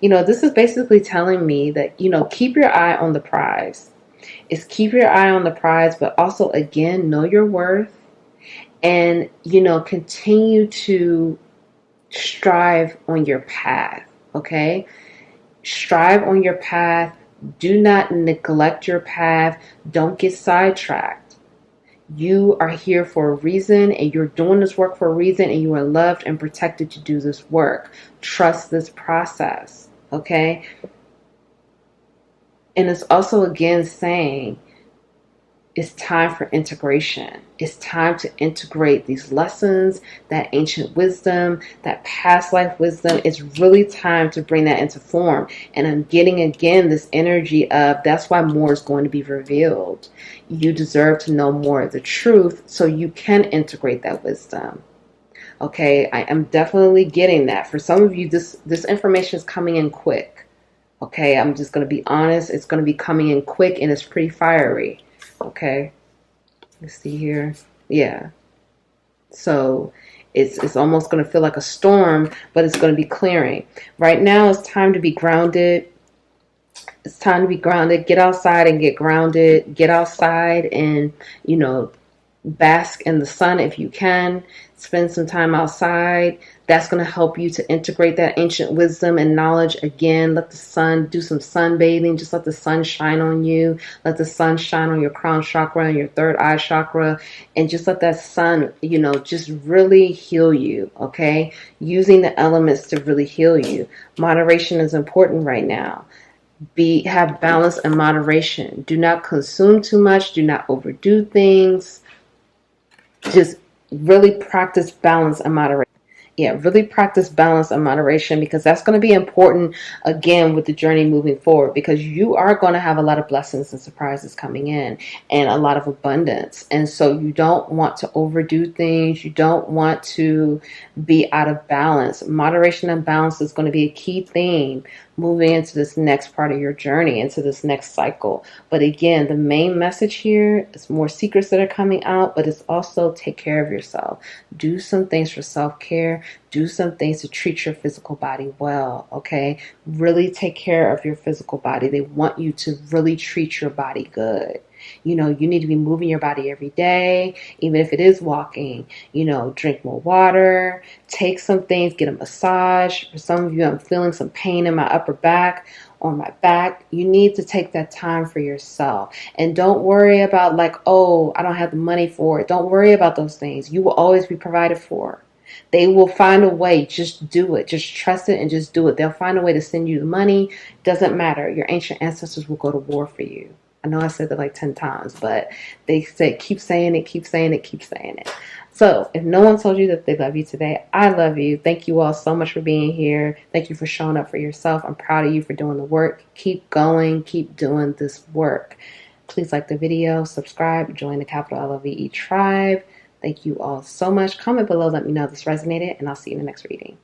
this is basically telling me that, keep your eye on the prize. Is keep your eye on the prize, but also, again, know your worth and, continue to strive on your path, okay? Strive on your path. Do not neglect your path. Don't get sidetracked. You are here for a reason and you're doing this work for a reason and you are loved and protected to do this work. Trust this process, okay? And it's also, again, saying it's time for integration. It's time to integrate these lessons, that ancient wisdom, that past life wisdom. It's really time to bring that into form. And I'm getting, again, this energy of that's why more is going to be revealed. You deserve to know more of the truth so you can integrate that wisdom. Okay, I am definitely getting that. For some of you, this information is coming in quick. Okay, I'm just going to be honest. It's going to be coming in quick and it's pretty fiery. Okay, let's see here. Yeah. So it's almost going to feel like a storm, but it's going to be clearing. Right now, it's time to be grounded. It's time to be grounded. Get outside and get grounded. Get outside and, bask in the sun if you can. Spend some time outside. That's going to help you to integrate that ancient wisdom and knowledge. Again, let the sun, do some sunbathing. Just let the sun shine on you. Let the sun shine on your crown chakra and your third eye chakra. And just let that sun, just really heal you, okay? Using the elements to really heal you. Moderation is important right now. Have balance and moderation. Do not consume too much. Do not overdo things. Just really practice balance and moderation. Yeah, really practice balance and moderation because that's going to be important, again, with the journey moving forward because you are going to have a lot of blessings and surprises coming in and a lot of abundance. And so you don't want to overdo things. You don't want to be out of balance. Moderation and balance is going to be a key theme moving into this next part of your journey, into this next cycle. But again, the main message here is more secrets that are coming out, but it's also take care of yourself. Do some things for self-care. Do some things to treat your physical body well, okay? Really take care of your physical body. They want you to really treat your body good. You need to be moving your body every day, even if it is walking. Drink more water, take some things, get a massage. For some of you, I'm feeling some pain in my upper back or my back. You need to take that time for yourself. And don't worry about I don't have the money for it. Don't worry about those things. You will always be provided for. They will find a way. Just do it. Just trust it and just do it. They'll find a way to send you the money. Doesn't matter. Your ancient ancestors will go to war for you. I know I said that like 10 times, but they said, keep saying it, keep saying it, keep saying it. So if no one told you that they love you today, I love you. Thank you all so much for being here. Thank you for showing up for yourself. I'm proud of you for doing the work. Keep going. Keep doing this work. Please like the video, subscribe, join the capital LOVE tribe. Thank you all so much. Comment below. Let me know if this resonated, and I'll see you in the next reading.